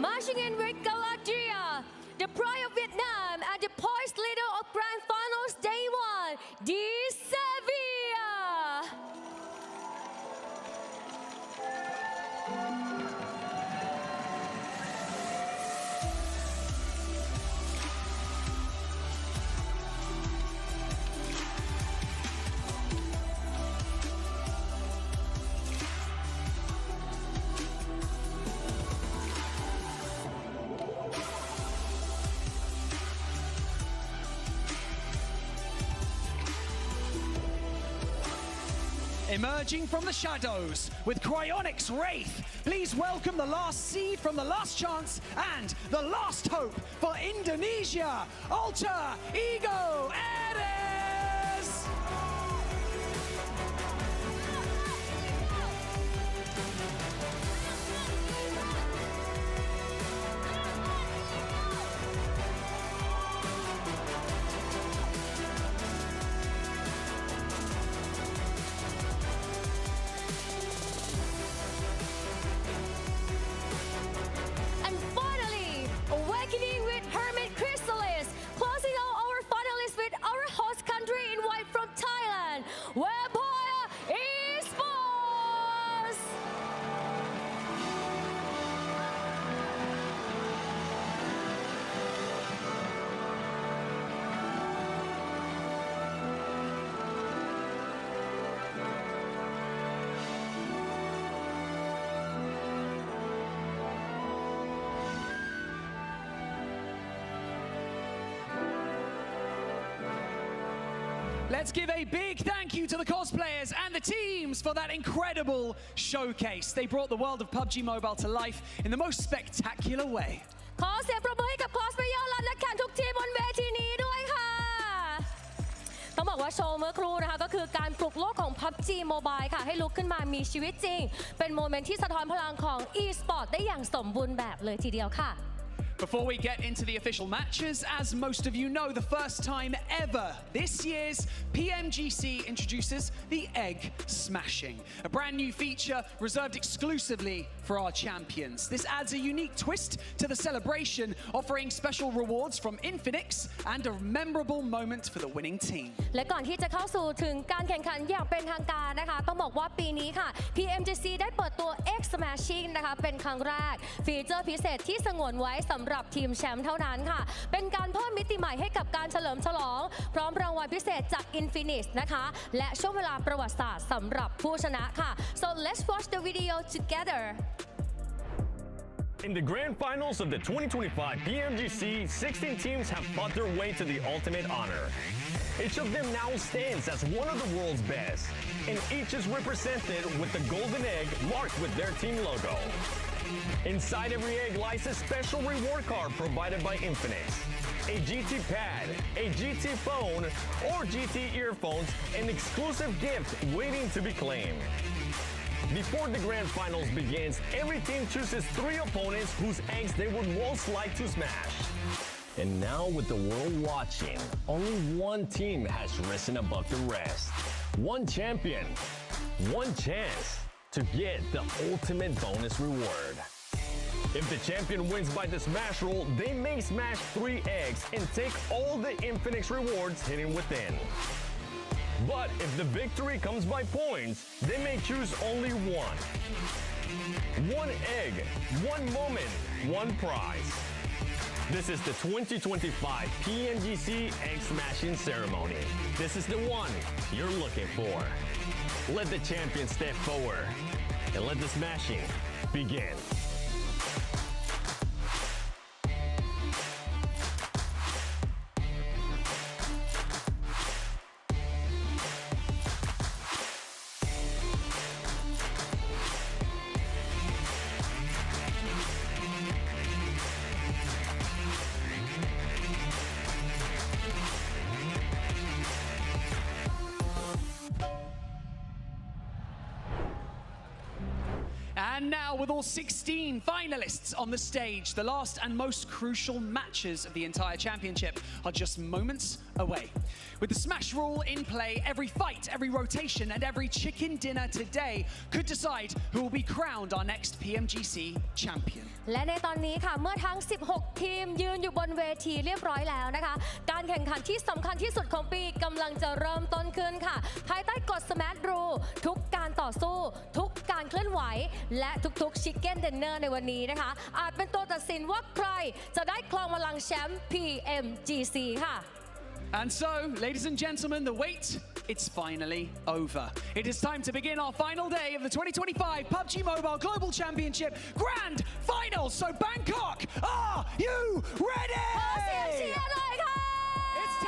Marching in with Galadria, the pride of Vietnam and the poised leader of Grand Finals Day 1, D. Sevilla. Emerging from the shadows with Cryonics Wraith, please welcome the last seed from the last chance and the last hope for Indonesia, Alter Ego Ares! And finally, awakening with Hermit Chrysalis, closing out our finalists with our host country in white from Thailand, Vampire Esports. Let's give a big thank you to the cosplayers and the teams for that incredible showcase. They brought the world of PUBG Mobile to life in the most spectacular way. ขอเสียงปรบมือให้กับคอสเพลเยอร์และนักแข่งทุกทีมบนเวทีนี้ด้วยค่ะ ต้องบอกว่าโชว์เมื่อครู่นะคะก็คือการปลุกโลกของ PUBG Mobile ค่ะให้ลุกขึ้นมามีชีวิตจริง เป็นโมเมนต์ที่สะท้อนพลังของ e-sport ได้อย่างสมบูรณ์แบบเลยทีเดียวค่ะ Before we get into the official matches, as most of you know, the first time ever, this year's PMGC introduces the Egg Smashing, a brand new feature reserved exclusively for our champions. This adds a unique twist to the celebration, offering special rewards from Infinix and a memorable moment for the winning team. และก่อนที่จะเข้าสู่ถึงการแข่งขันอย่างเป็นทางการนะคะต้องบอกว่าปีนี้ค่ะ PMGC ได้เปิดตัว Egg Smashing นะคะเป็นครั้งแรกฟีเจอร์พิเศษที่สงวนไว้สำหรับทีมแชมป์เท่านั้นค่ะเป็นการเพิ่มมิติใหม่ให้กับการเฉลิมฉลองพร้อมรางวัลพิเศษจาก Infinix นะคะและช่วงเวลาประวัติศาสตร์สำหรับผู้ชนะค่ะ so let's watch the video together In the grand finals of the 2025 PMGC, 16 teams have fought their way to the ultimate honor. Each of them now stands as one of the world's best, and each is represented with the golden egg marked with their team logo. Inside every egg lies a special reward card provided by Infinix. A GT pad, a GT phone, or GT earphones, an exclusive gift waiting to be claimed. Before the grand finals begins, every team chooses 3 opponents whose eggs they would most like to smash. And now with the world watching, only one team has risen above the rest. One champion, one chance to get the ultimate bonus reward. If the champion wins by the smash roll, they may smash 3 eggs and take all the Infinix rewards hidden within. But if the victory comes by points, they may choose only one. One egg, one moment, one prize. This is the 2025 PMGC Egg Smashing Ceremony. This is the one you're looking for. Let the champion step forward and let the smashing begin. And now, with all 16 finalists on the stage, the last and most crucial matches of the entire championship are just moments away. With the smash rule in play, every fight, every rotation, and every chicken dinner today could decide who will be crowned our next PMGC champion. และในตอนนี้ค่ะเมื่อทั้ง 16 ทีมยืนอยู่บนเวทีเรียบร้อยแล้วนะคะการแข่งขันที่สำคัญที่สุดของปีกำลังจะเริ่มต้นขึ้นค่ะภายใต้กฎ Smash Rule ทุกการต่อสู้ทุกการเคลื่อนไหวและทุกๆ Chicken Dinner ในวันนี้นะคะอาจเป็นตัวตัดสินว่าใครจะได้ครองบัลลังก์แชมป์ PMGC ค่ะ And so, ladies and gentlemen, the wait, it's finally over. It is time to begin our final day of the 2025 PUBG Mobile Global Championship Grand Finals. So Bangkok, are you ready? It's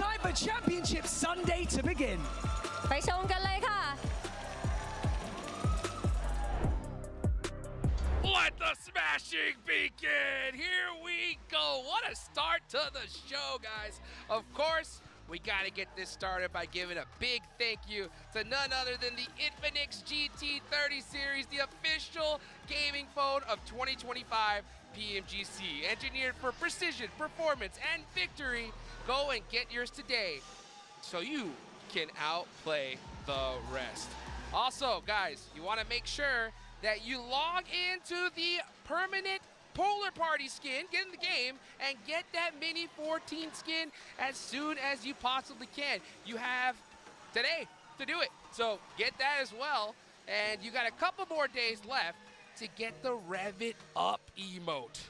time for Championship Sunday to begin. ไปชมกันเลยค่ะ Let the smashing begin! Here we go! What a start to the show, guys! Of course, we gotta get this started by giving a big thank you to none other than the Infinix GT30 series, the official gaming phone of 2025 PMGC. Engineered for precision, performance, and victory. Go and get yours today so you can outplay the rest. Also, guys, you wanna make sure that you log into the permanent Polar Party skin, get in the game, and get that Mini 14 skin as soon as you possibly can. You have today to do it, so get that as well. And you got a couple more days left to get the Rev It Up emote.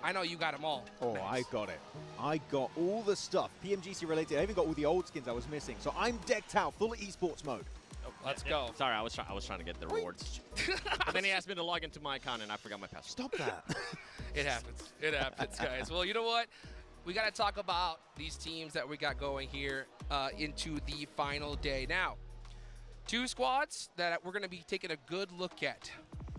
I know you got them all. Oh, nice. I got it. I got all the stuff PMGC related. I even got all the old skins I was missing. So I'm decked out, full of esports mode. Let's go. Sorry, I was trying to get the rewards. But then he asked me to log into my account and I forgot my password. Stop that. It happens. It happens, guys. Well, you know what? We got to talk about these teams that we got going here into the final day. Now, 2 squads that we're going to be taking a good look at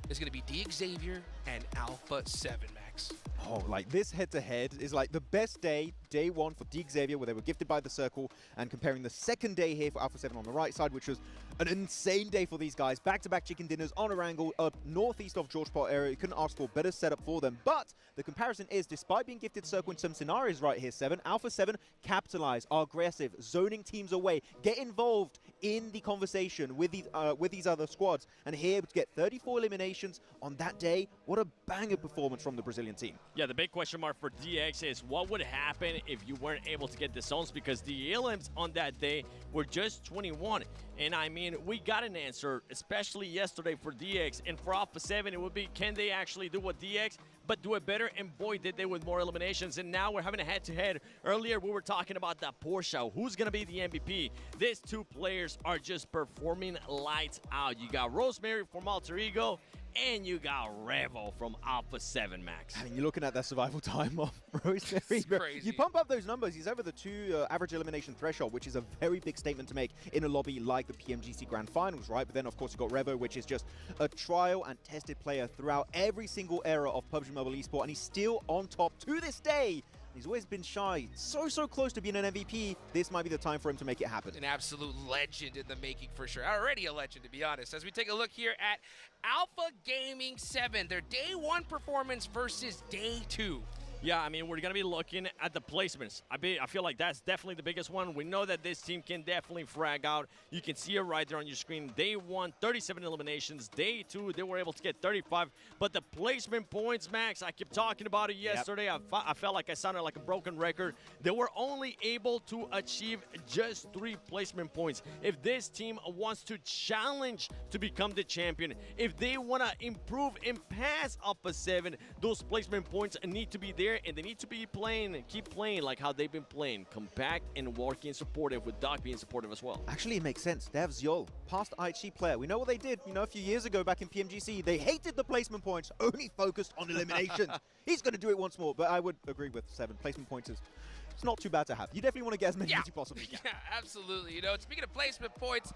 is going to be Xavier and Alpha 7, Max. Oh, like this head-to-head is like the best day 1 for Xavier, where they were gifted by the circle, and comparing the second day here for Alpha 7 on the right side, which was an insane day for these guys. Back-to-back chicken dinners on a angle up northeast of George Park area. You couldn't ask for a better setup for them. But the comparison is, despite being gifted circle in some scenarios right here, 7, Alpha 7 capitalize, are aggressive, zoning teams away, get involved in the conversation with these other squads, and here to get 34 eliminations on that day. What a banger performance from the Brazilian team. Yeah, the big question mark for DX is what would happen if you weren't able to get the zones, because the elims on that day were just 21. And I mean, we got an answer, especially yesterday for DX. And for Alpha 7, it would be, can they actually do what DX, but do it better? And boy, did they with more eliminations. And now we're having a head-to-head. Earlier, we were talking about that Porsche. Who's going to be the MVP? These 2 players are just performing lights out. You got Rosemary from Alter Ego and you got Revo from Alpha 7, Max. I mean, you're looking at that survival time of Rosemary. crazy. You pump up those numbers, he's over the 2 average elimination threshold, which is a very big statement to make in a lobby like the PMGC Grand Finals, right? But then, of course, you've got Revo, which is just a trial and tested player throughout every single era of PUBG Mobile Esport, and he's still on top to this day. He's always been shy, so close to being an MVP. This might be the time for him to make it happen. An absolute legend in the making for sure. Already a legend, to be honest. As we take a look here at Alpha Gaming 7, their day 1 performance versus day 2. Yeah, I mean, we're going to be looking at the placements. I feel like that's definitely the biggest one. We know that this team can definitely frag out. You can see it right there on your screen. Day 1, 37 eliminations. Day 2, they were able to get 35. But the placement points, Max, I kept talking about it yesterday. I felt like I sounded like a broken record. They were only able to achieve just 3 placement points. If this team wants to challenge to become the champion, if they want to improve and pass Alpha 7, those placement points need to be there. And they need to be playing, keep playing like how they've been playing, compact and working supportive, with Doc being supportive as well. Actually, it makes sense. They have Zyol, past IHC player. We know what they did, you know, a few years ago back in PMGC. They hated the placement points, only focused on eliminations. He's going to do it once more, but I would agree with 7. Placement points is it's not too bad to have. You definitely want to get as many as you possibly can. Yeah, absolutely. You know, speaking of placement points,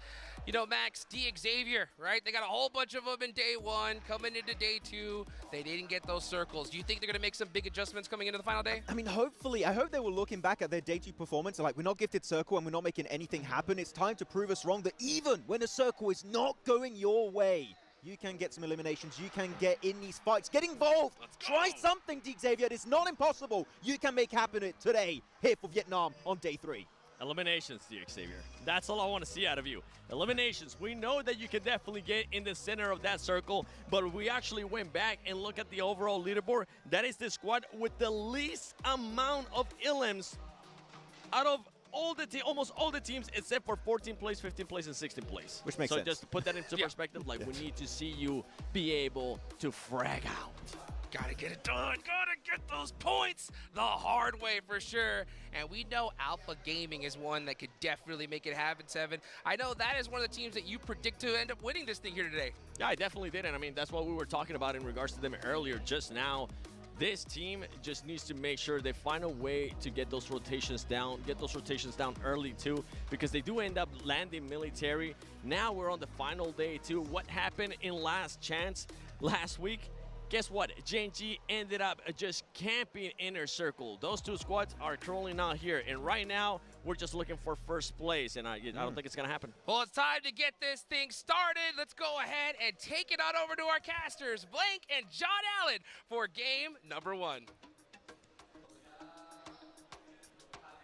you know, Max, D Xavier, right? They got a whole bunch of them in day 1, coming into day 2. They didn't get those circles. Do you think they're going to make some big adjustments coming into the final day? I mean, hopefully. I hope they were looking back at their day 2 performance. Like, we're not gifted circle and we're not making anything happen. It's time to prove us wrong that even when a circle is not going your way, you can get some eliminations. You can get in these fights. Get involved. Try something, D Xavier. It's not impossible. You can make happen today here for Vietnam on day 3. Eliminations, D Xavier. That's all I want to see out of you. Eliminations. We know that you can definitely get in the center of that circle, but we actually went back and looked at the overall leaderboard. That is the squad with the least amount of elims out of almost all the teams except for 14th place, 15th place, and 16th place. Which makes sense. sense. So just to put that into perspective, like we need to see you be able to frag out. Gotta get it done. Gotta get those points the hard way for sure. And we know Alpha Gaming is one that could definitely make it happen, 7. I know that is one of the teams that you predict to end up winning this thing here today. Yeah, I definitely did. And I mean, that's what we were talking about in regards to them earlier just now. This team just needs to make sure they find a way to get those rotations down, early too, because they do end up landing military. Now we're on the final day too. What happened in Last Chance last week? Guess what? J&G ended up just camping inner circle. Those 2 squads are currently not here, and right now we're just looking for first place, and I don't think it's gonna happen. Well, it's time to get this thing started. Let's go ahead and take it on over to our casters, Blank and John Allen, for game number 1.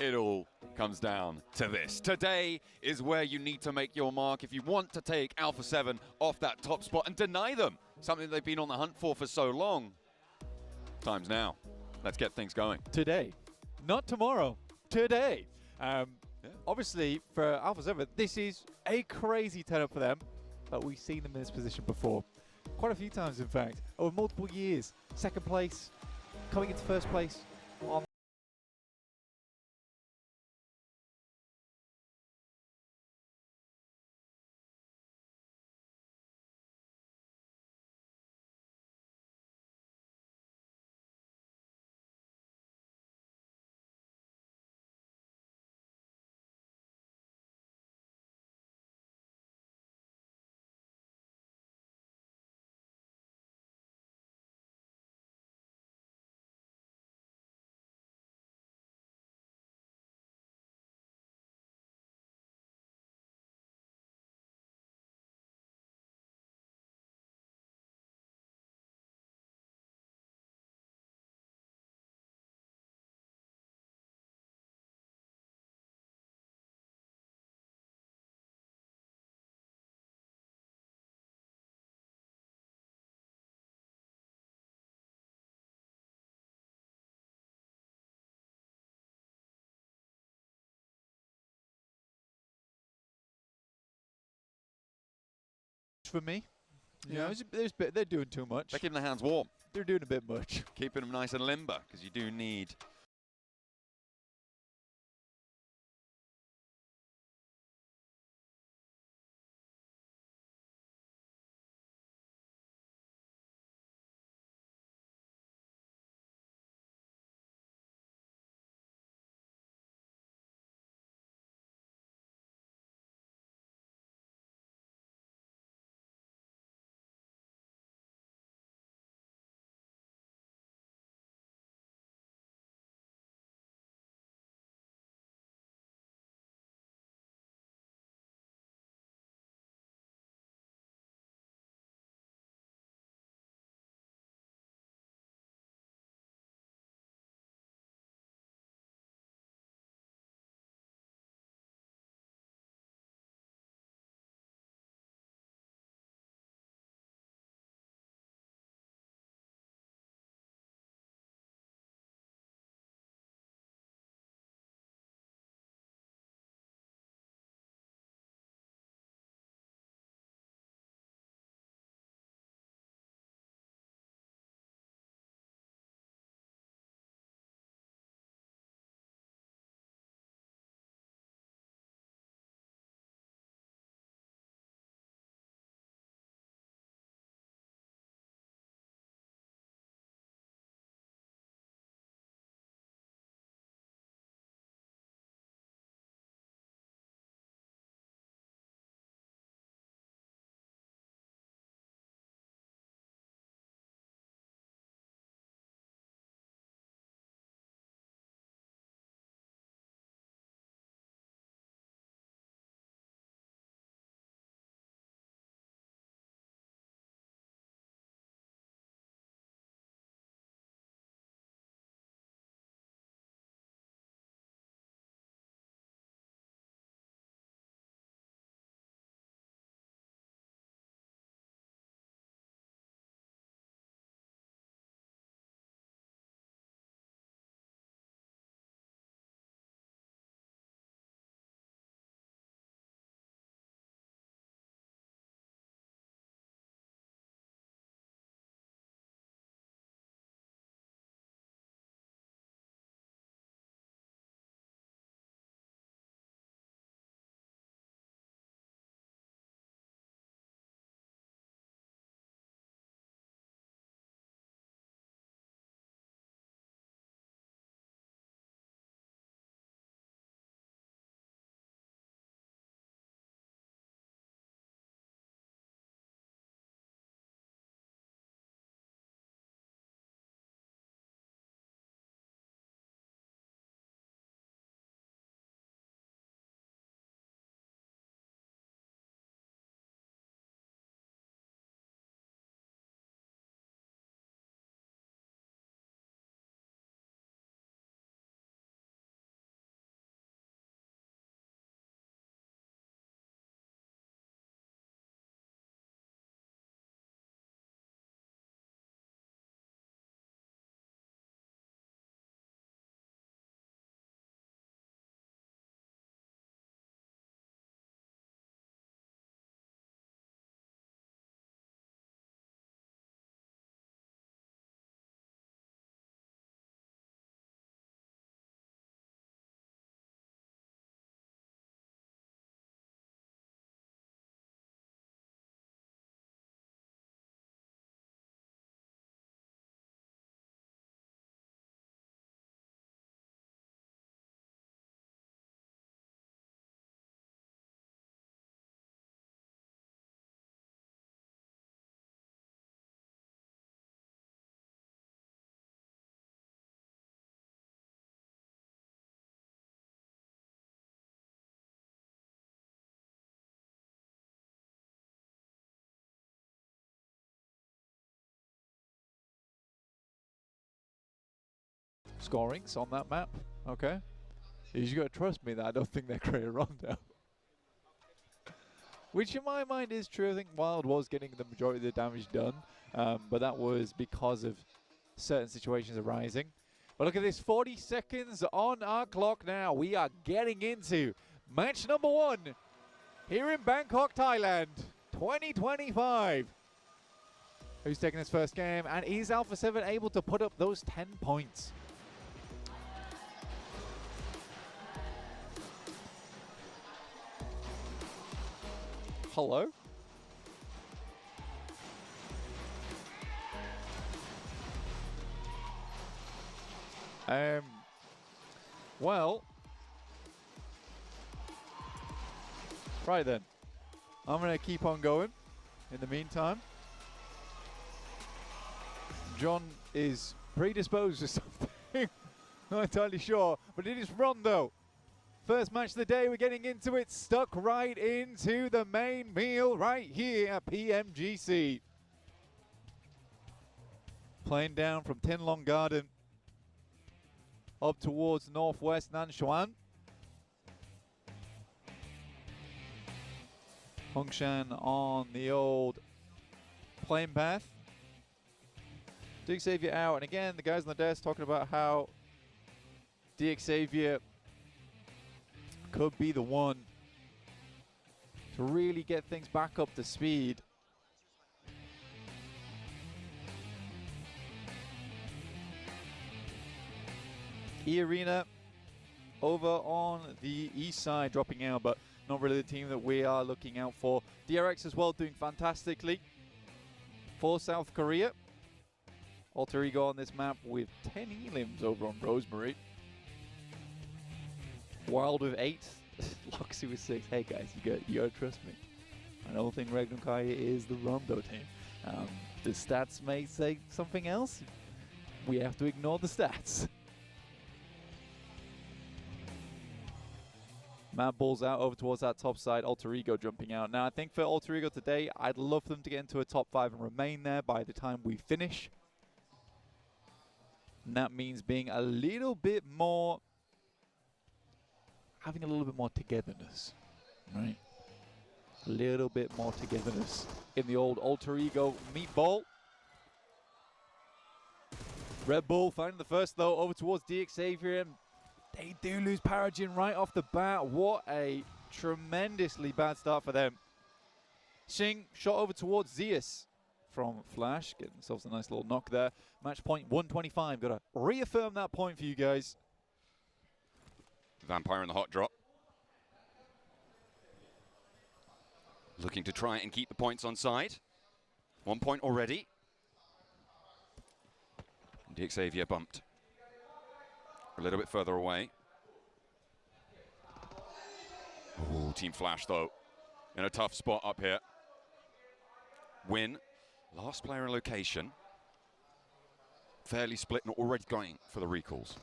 It all comes down to this. Today is where you need to make your mark if you want to take Alpha 7 off that top spot and deny them something they've been on the hunt for so long. Time's now. Let's get things going. Today, not tomorrow, today. Obviously, for Alpha 7, this is a crazy turn-up for them, but we've seen them in this position before. Quite a few times, in fact, over multiple years. Second place, coming into first place on for me. You know, they're doing too much. They're keeping their hands warm. They're doing a bit much. Keeping them nice and limber, because you do need scorings on that map. Okay. You got to trust me that I don't think they're great at Rondo. Which in my mind is true. I think Wild was getting the majority of the damage done, but that was because of certain situations arising. But look at this, 40 seconds on our clock now. We are getting into match number 1 here in Bangkok, Thailand, 2025. Who's taking this first game? And is Alpha 7 able to put up those 10 points? Hello? Well, right then. I'm going to keep on going in the meantime. John is predisposed to something. Not entirely sure, but it is Rondo. First match of the day, we're getting into it, stuck right into the main meal right here at PMGC. Playing down from Tin Long Garden up towards northwest Nanshan. Hongshan on the old plane path. DXavier out, and again, the guys on the desk talking about how DXavier could be the one to really get things back up to speed. E-Arena over on the east side dropping out, but not really the team that we are looking out for. DRX as well doing fantastically for South Korea. Alter Ego on this map with 10 elims over on Rosemary. Wild with 8. Loxy with 6. Hey guys, you gotta trust me. I don't think Regnum Kaya is the Rondo team. The stats may say something else. We have to ignore the stats. Mad balls out over towards that top side. Alter Ego jumping out. Now I think for Alter Ego today, I'd love for them to get into a top 5 and remain there by the time we finish. And that means being a little bit more, having a little bit more togetherness, right? A little bit more togetherness in the old Alter Ego meatball. Red Bull finding the first though over towards DXavier, and they do lose Paragin right off the bat. What a tremendously bad start for them. Xing shot over towards Zeus from Flash, getting themselves a nice little knock there. Match point 125. Got to reaffirm that point for you guys. Vampire in the hot drop. Looking to try and keep the points on side. 1 point already. DXavier bumped a little bit further away. Ooh, Team Flash though, in a tough spot up here. Win, last player in location. Fairly split and already going for the recalls.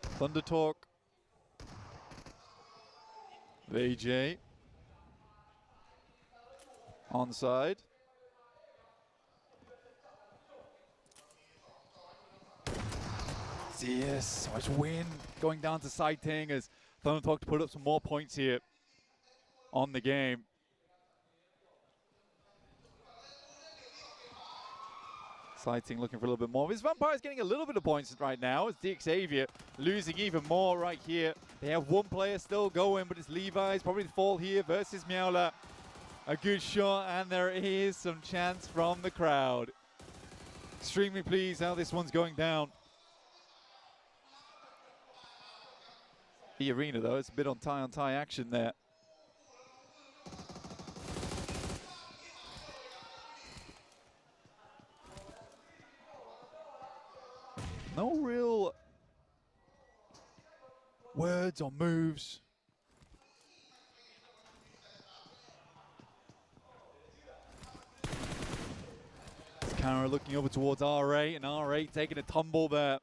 Thunder Talk. VJ. Onside. Yes, so much win going down to Sighting as Thunder Talk to put up some more points here on the game. Sighting looking for a little bit more. His Vampire's getting a little bit of points right now as DXavier losing even more right here. They have one player still going, but it's Levi's probably the fall here versus Meowla. A good shot, and there is some chance from the crowd. Extremely pleased how this one's going down. The arena though, it's a bit on tie action there. No real words or moves. Kara looking over towards R8, and R8 taking a tumble there.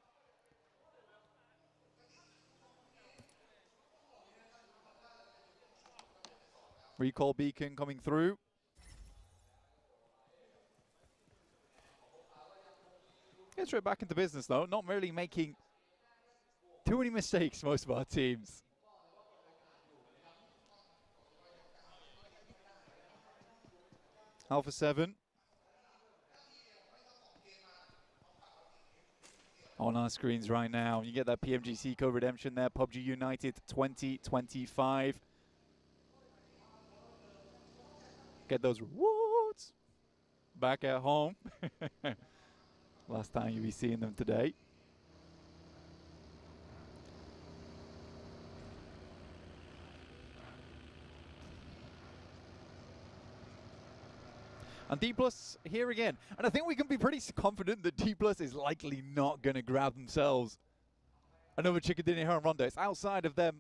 Recall beacon coming through. Get straight back into business, though. Not really making too many mistakes, most of our teams. Alpha 7. On our screens right now. You get that PMGC code redemption there. PUBG United 2025. Get those rewards back at home. Last time you'll be seeing them today. And D Plus here again. And I think we can be pretty confident that D Plus is likely not going to grab themselves another chicken dinner here on Rondo. It's outside of them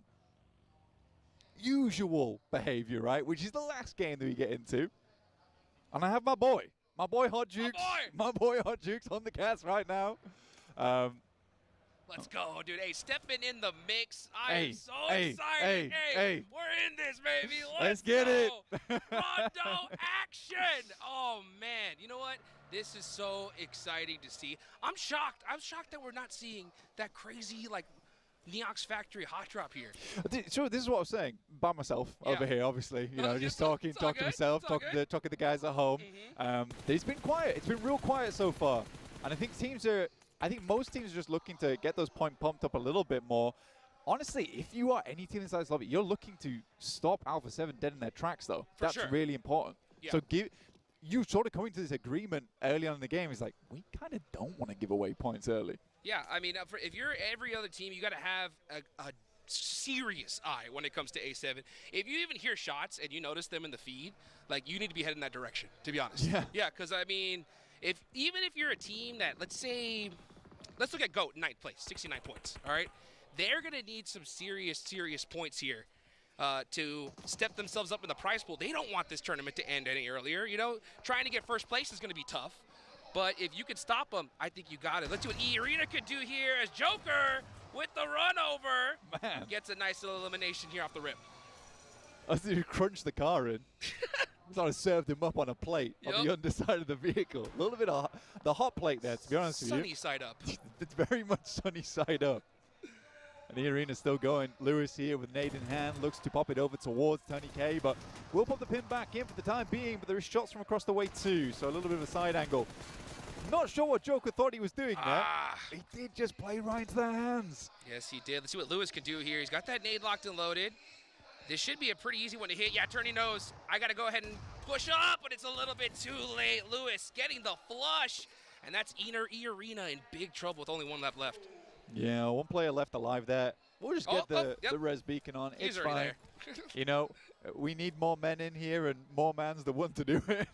usual behavior, right? Which is the last game that we get into. And I have my boy Hot Jukes. My boy Hot Jukes on the cast right now. Let's go, dude. Hey, stepping in the mix. I am so excited. Hey, we're in this, baby. Let's get it. Rondo action. Oh, man. You know what? This is so exciting to see. I'm shocked. I'm shocked that we're not seeing that crazy, like, Neox Factory hot drop here. So this is what I was saying by myself over here, obviously. You know, just talking to myself, talking to the guys at home. It's been quiet. It's been real quiet so far. And I think most teams are just looking to get those points pumped up a little bit more. Honestly, if you are any team inside this lobby, you're looking to stop Alpha 7 dead in their tracks, though. That's really important. Yeah. So you sort of coming to this agreement early on in the game is like, we kind of don't want to give away points early. Yeah, I mean, if you're every other team, you got to have a serious eye when it comes to A7. If you even hear shots and you notice them in the feed, like, you need to be heading that direction, to be honest. Yeah, because, I mean, even if you're a team that, let's look at GOAT, 9th place, 69 points, all right? They're going to need some serious points here to step themselves up in the prize pool. They don't want this tournament to end any earlier. You know, trying to get first place is going to be tough. But if you could stop them, I think you got it. Let's see what E-Arena could do here as Joker with the run over gets a nice little elimination here off the rip. I think he crunched the car in. Sort of served him up on a plate on the underside of the vehicle. A little bit of the hot plate there, to be honest with you. Sunny side up. It's very much sunny side up. And the arena's still going. Lewis here with nade in hand, looks to pop it over towards Tony K, but we'll pop the pin back in for the time being, but there is shots from across the way too, so a little bit of a side angle. Not sure what Joker thought he was doing there. He did just play right into their hands. Yes, he did. Let's see what Lewis can do here. He's got that nade locked and loaded. This should be a pretty easy one to hit. Yeah, Turney knows. I got to go ahead and push up, but it's a little bit too late. Lewis getting the flush, and that's E-Arena in big trouble with only one left. Yeah, one player left alive there. We'll just get the res beacon on. He's it's fine. there. You know, we need more men in here, and more man's the one to do it.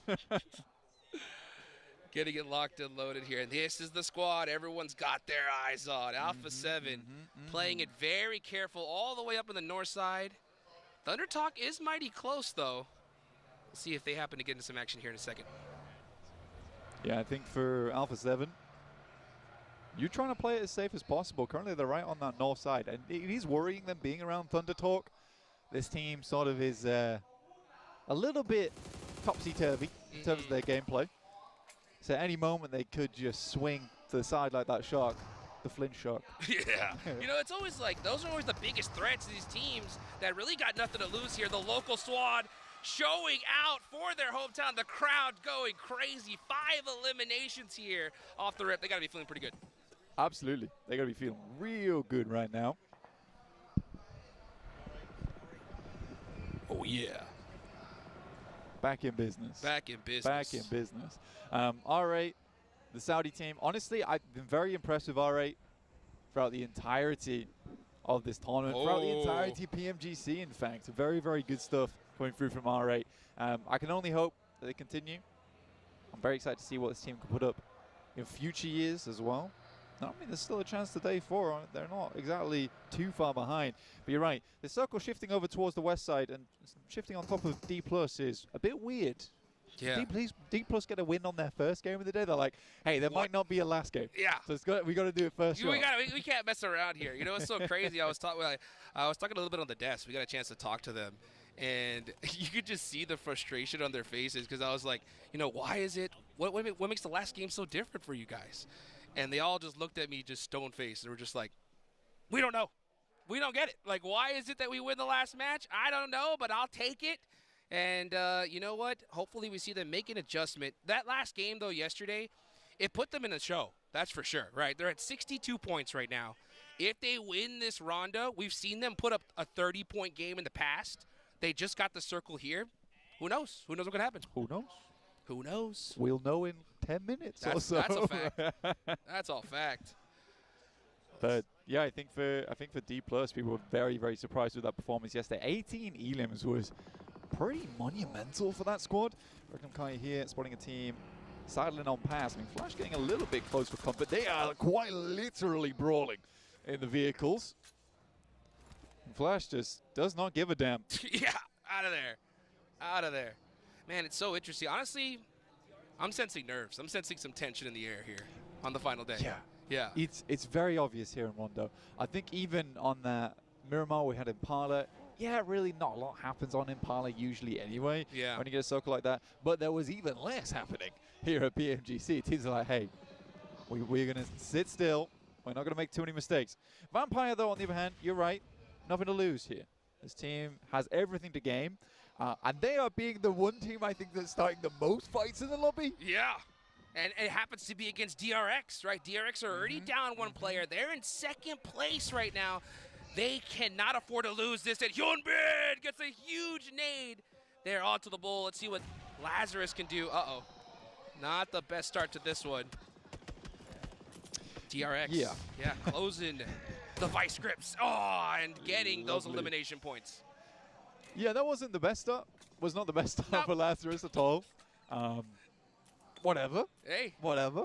Getting it locked and loaded here. And this is the squad everyone's got their eyes on. Alpha 7 playing it very careful all the way up in the north side. Thunder Talk is mighty close, though. We'll see if they happen to get into some action here in a second. Yeah, I think for Alpha 7, you're trying to play it as safe as possible. Currently, they're right on that north side. And it is worrying them being around Thunder Talk. This team sort of is a little bit topsy-turvy in terms of their gameplay. So at any moment, they could just swing to the side like that shark. The Flint Shark. Yeah. You know, it's always like, those are always the biggest threats to these teams that really got nothing to lose here. The local squad showing out for their hometown. The crowd going crazy. 5 eliminations here off the rip. They got to be feeling pretty good. Absolutely. They got to be feeling real good right now. Oh, yeah. Back in business. Back in business. Back in business. R8. The Saudi team, honestly, I've been very impressed with R8 throughout the entirety of this tournament, throughout the entirety of PMGC, in fact. Very, very good stuff coming through from R8. I can only hope that they continue. I'm very excited to see what this team can put up in future years as well. I mean, there's still a chance to day 4. They're not exactly too far behind. But you're right. The circle shifting over towards the west side and shifting on top of D+ is a bit weird. Yeah. D+ get a win on their first game of the day. They're like, hey, there might not be a last game. Yeah. So we got to do it first. We can't mess around here. You know, it's so crazy. I was talking a little bit on the desk. We got a chance to talk to them, and you could just see the frustration on their faces because I was like, you know, why is it? What makes the last game so different for you guys? And they all just looked at me just stone-faced. They were just like, we don't know. We don't get it. Like, why is it that we win the last match? I don't know, but I'll take it. And you know what? Hopefully we see them make an adjustment. That last game, though, yesterday, it put them in a show. That's for sure, right? They're at 62 points right now. If they win this rondo, we've seen them put up a 30-point game in the past. They just got the circle here. Who knows? Who knows what's going to happen? Who knows? Who knows? We'll know in 10 minutes or so. That's a fact. That's all fact. But yeah, I think for D+, people were very, very surprised with that performance yesterday. 18 elims was pretty monumental for that squad. Reckon Kai here spotting a team sidling on pass. I mean, Flash getting a little bit close for comfort. They are quite literally brawling in the vehicles. And Flash just does not give a damn. Yeah, out of there. Out of there. Man, it's so interesting. Honestly, I'm sensing nerves. I'm sensing some tension in the air here on the final day. Yeah. Yeah. It's very obvious here in Rondo. I think even on that Miramar we had Impala, yeah, really not a lot happens on Impala usually anyway. Yeah. When you get a circle like that. But there was even less happening here at PMGC. Teams are like, hey, we're going to sit still. We're not going to make too many mistakes. Vampire, though, on the other hand, you're right. Nothing to lose here. This team has everything to gain. And they are being the one team, I think, that's starting the most fights in the lobby. Yeah. And it happens to be against DRX, right? DRX are already down one player. They're in second place right now. They cannot afford to lose this. And Hyunbin gets a huge nade. They're onto the bowl. Let's see what Lazarus can do. Uh-oh. Not the best start to this one. DRX. Yeah. Yeah, closing the vice grips. Oh, and getting those Lovely. elimination points. Yeah, that wasn't the best start. Was not the best start for Lazarus at all. Whatever. Hey. Whatever.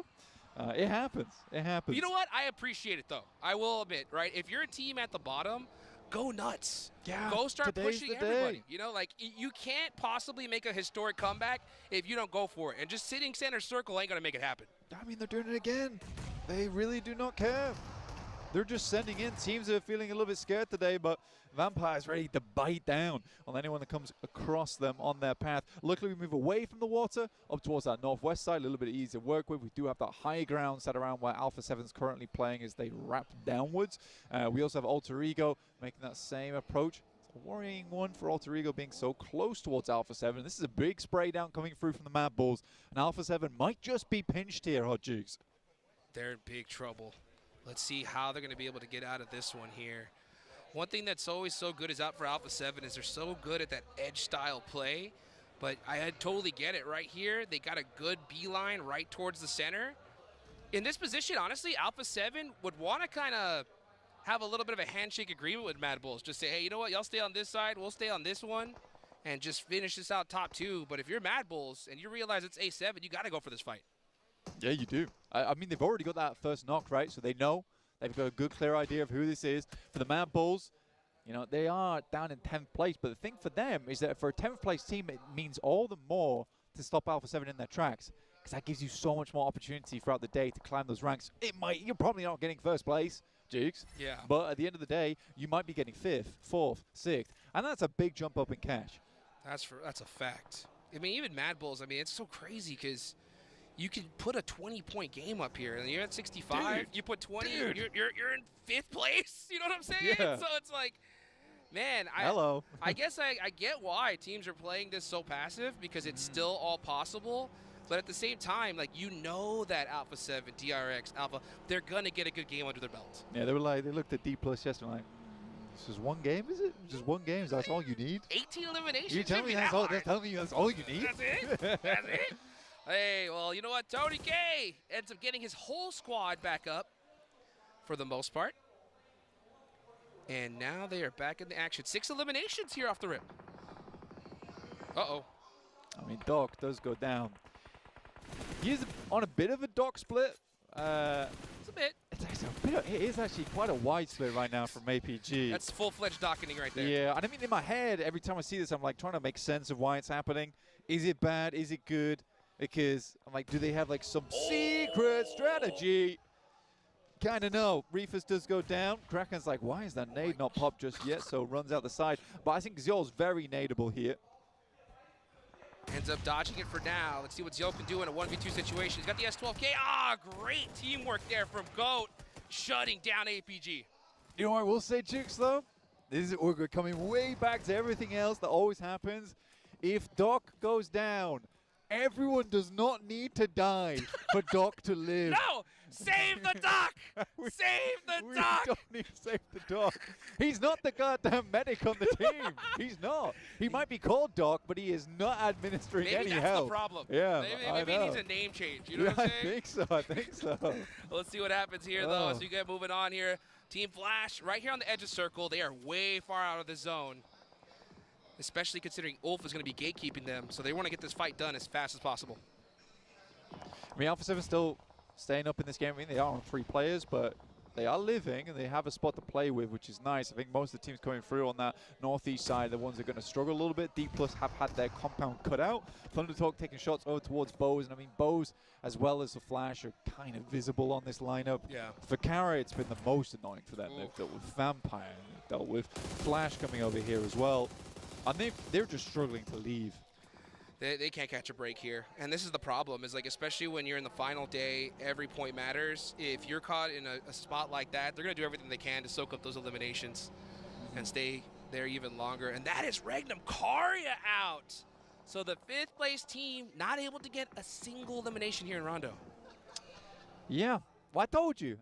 It happens. It happens. You know what? I appreciate it, though. I will admit, right? If you're a team at the bottom, go nuts. Yeah, go start today's pushing the day. everybody. You know, like, you can't possibly make a historic comeback if you don't go for it. And just sitting center circle ain't going to make it happen. I mean, they're doing it again. They really do not care. They're just sending in teams that are feeling a little bit scared today, but Vampire's ready to bite down on anyone that comes across them on their path. Luckily, we move away from the water, up towards that northwest side, a little bit easier to work with. We do have that high ground set around where Alpha 7's currently playing as they wrap downwards. We also have Alter Ego making that same approach. It's a worrying one for Alter Ego being so close towards Alpha 7. This is a big spray down coming through from the Mad Bulls, and Alpha 7 might just be pinched here, Hot Jukes. They're in big trouble. Let's see how they're going to be able to get out of this one here. One thing that's always so good is out for Alpha 7 is they're so good at that edge style play. But I totally get it right here. They got a good beeline right towards the center. In this position, honestly, Alpha 7 would want to kind of have a little bit of a handshake agreement with Mad Bulls. Just say, hey, you know what? Y'all stay on this side. We'll stay on this one and just finish this out top two. But if you're Mad Bulls and you realize it's A7, you got to go for this fight. Yeah, you do. I mean, they've already got that first knock, right? So they know. They've got a good, clear idea of who this is. For the Mad Bulls, you know, they are down in 10th place. But the thing for them is that for a 10th place team, it means all the more to stop Alpha 7 in their tracks. Because that gives you so much more opportunity throughout the day to climb those ranks. You're probably not getting first place, Jukes. Yeah. But at the end of the day, you might be getting 5th, 4th, 6th. And that's a big jump up in cash. That's a fact. I mean, even Mad Bulls, I mean, it's so crazy because you can put a 20-point game up here, and you're at 65. Dude, you put 20, dude. you're in 5th place. You know what I'm saying? Yeah. So it's like, man, Hello. I guess I get why teams are playing this so passive because it's still all possible. But at the same time, like, you know that Alpha 7, DRX, Alpha, they're going to get a good game under their belt. Yeah, they looked at D+ yesterday like, this is one game, is it? Just one game, that's all you need? 18 eliminations. You tell me that's all you need? That's it? That's it? Hey, well, you know what? Tony K ends up getting his whole squad back up for the most part. And now they are back in the action. 6 eliminations here off the rip. Uh-oh. I mean, Doc does go down. He's on a bit of a Doc split. It's a bit. It is actually quite a wide split right now from APG. That's full-fledged docketing right there. Yeah, and I mean, in my head, every time I see this, I'm like trying to make sense of why it's happening. Is it bad? Is it good? Because I'm like, do they have like some secret strategy? Kind of no. Reefus does go down. Kraken's like, why is that nade not popped just yet? So runs out the side. But I think Xiol's very nadeable here. Ends up dodging it for now. Let's see what Zio can do in a 1v2 situation. He's got the S12K. Ah, great teamwork there from GOAT, shutting down APG. You know what I will say, Jukes, though? We're coming way back to everything else that always happens. If Doc goes down, everyone does not need to die for Doc to live. No! Save the Doc! Save the We Doc! don't need to save the Doc. He's not the goddamn medic on the team. He's not. He might be called Doc, but he is not administering Maybe any that's help. the problem. Yeah, Maybe he needs a name change. You know what I'm saying? I think so. Let's see what happens here, though. Oh. So you get moving on here. Team Flash, right here on the edge of circle. They are way far out of the zone, especially considering Ulf is going to be gatekeeping them. So they want to get this fight done as fast as possible. I mean, Alpha 7 still staying up in this game. I mean, they are on 3 players, but they are living and they have a spot to play with, which is nice. I think most of the teams coming through on that northeast side, the ones that are going to struggle a little bit. D Plus have had their compound cut out. Thundertalk taking shots over towards Bose, and I mean, Bose as well as the Flash are kind of visible on this lineup. Yeah. For Kara, it's been the most annoying for them. They've dealt with Vampire, they've dealt with Flash coming over here as well, and they're just struggling to leave. They can't catch a break here. And this is the problem, is like, especially when you're in the final day, every point matters. If you're caught in a spot like that, they're going to do everything they can to soak up those eliminations and stay there even longer. And that is Regnum Karya out. So the 5th place team not able to get a single elimination here in Rondo. Yeah, well, I told you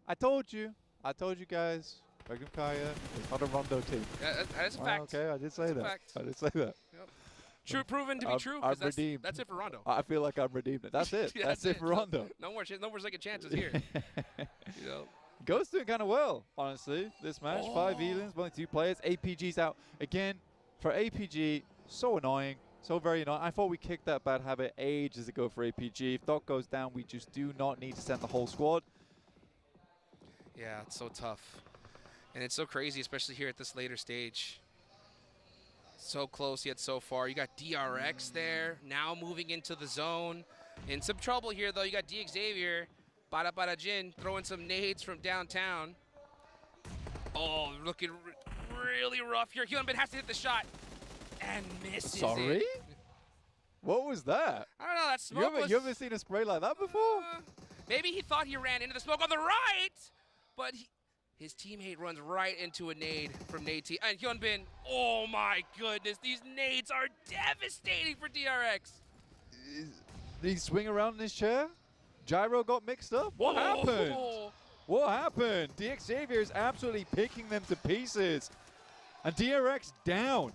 guys. Regnum Karya is not a Rondo team. That is a fact. Okay, I did say that. Fact. I did say that. Yep. True, proven to be true. 'Cause I'm redeemed. That's it for Rondo. I feel like I'm redeemed. That's it. Yeah, that's it for Rondo. No more second chances here. You know. Ghost doing kind of well, honestly, this match. 5 Elins, only 2 players. APG's out. Again, for APG, so annoying. So very annoying. I thought we kicked that bad habit ages ago for APG. If Doc goes down, we just do not need to send the whole squad. Yeah, it's so tough. And it's so crazy, especially here at this later stage. So close yet so far. You got DRX there, now moving into the zone. In some trouble here, though. You got D Xavier, Bada Bada Jin, throwing some nades from downtown. Oh, looking really rough here. Hyunbin has to hit the shot and misses Sorry? it. What was that? I don't know, that smoke was... You haven't seen a spray like that before? Maybe he thought he ran into the smoke on the right, but his teammate runs right into a nade from Nade T. And Hyunbin, oh my goodness, these nades are devastating for DRX. Did he swing around in his chair? Gyro got mixed up? What happened? What happened? D Xavier is absolutely picking them to pieces. And DRX down.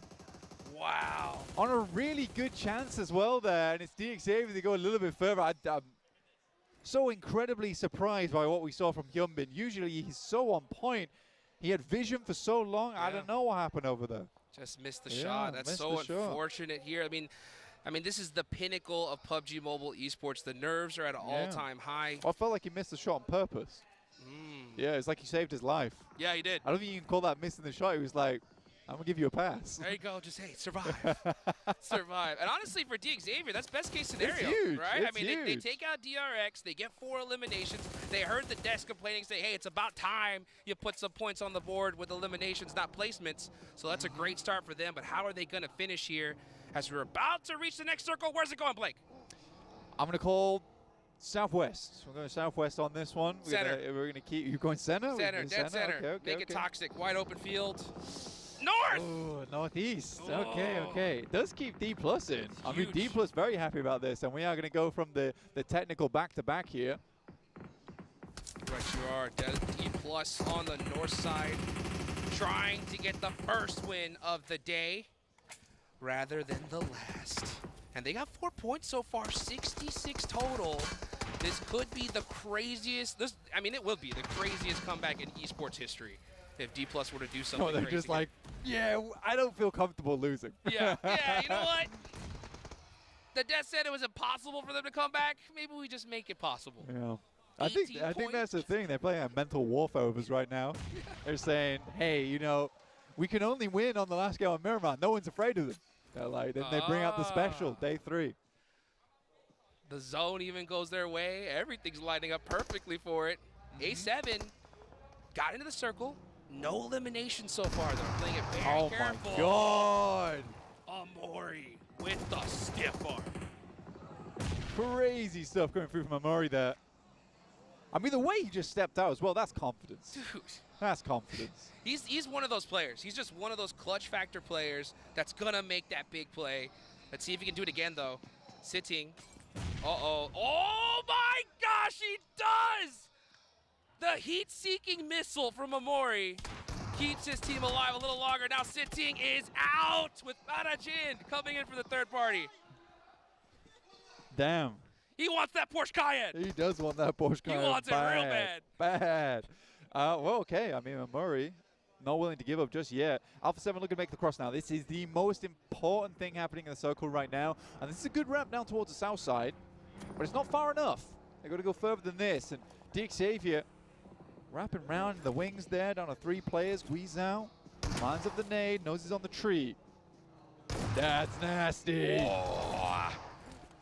Wow. On a really good chance as well there. And it's D Xavier to go a little bit further. I'm so incredibly surprised by what we saw from Hyunbin. Usually he's so on point. He had vision for so long. Yeah. I don't know what happened over there. Just missed the shot. That's so unfortunate here. I mean, this is the pinnacle of PUBG Mobile esports. The nerves are at an all-time high. I felt like he missed the shot on purpose. Yeah, it's like he saved his life. Yeah, he did. I don't think you can call that missing the shot. He was like, I'm going to give you a pass. There you go. Just, hey, survive. Survive. And honestly, for D Xavier, that's best case scenario. It's huge. Right? It's I mean, they huge. take out DRX. They get 4 eliminations. They heard the desk complaining, say, hey, it's about time you put some points on the board with eliminations, not placements. So that's a great start for them. But how are they going to finish here as we're about to reach the next circle? Where's it going, Blake? I'm going to call Southwest. We're going Southwest on this one. Center. We're going to keep you going center? Center, dead center. Okay, Make it toxic. Wide open field. North! Oh, northeast. Okay. It does keep D Plus in. I mean, D Plus very happy about this, and we are going to go from the technical back-to-back here. Right you are. D Plus on the north side, trying to get the first win of the day rather than the last. And they got 4 points so far, 66 total. This could be the craziest, it will be the craziest comeback in esports history if D Plus were to do something they're crazy. just like, yeah, I don't feel comfortable losing. Yeah, you know what? The Death said it was impossible for them to come back. Maybe we just make it possible. Yeah. I think that's the thing. They're playing a mental warfare with us right now. They're saying, hey, you know, we can only win on the last game on Miramar. No one's afraid of them. They're like, then they bring out the special, day 3. The zone even goes their way. Everything's lining up perfectly for it. A7 got into the circle. No elimination so far. They're playing it very careful. Oh, my God. Amori with the stiff arm. Crazy stuff going through from Amori there. I mean, the way he just stepped out as well, that's confidence. Dude. That's confidence. He's one of those players. He's just one of those clutch factor players that's gonna make that big play. Let's see if he can do it again though. Sitting. Uh-oh. Oh my gosh, he does! The heat-seeking missile from Amori keeps his team alive a little longer. Now Sitting is out with Barajin coming in for the third party. Damn. He wants that Porsche Cayenne. He does want that Porsche Cayenne. He wants it real bad. Bad. Well, okay. I mean, Murray not willing to give up just yet. Alpha 7 looking to make the cross now. This is the most important thing happening in the circle right now. And this is a good ramp down towards the south side. But it's not far enough. They've got to go further than this. And Xavier wrapping around the wings there, down to 3 players. Guizhou lines up the nade, knows he's on the tree. That's nasty. Oh.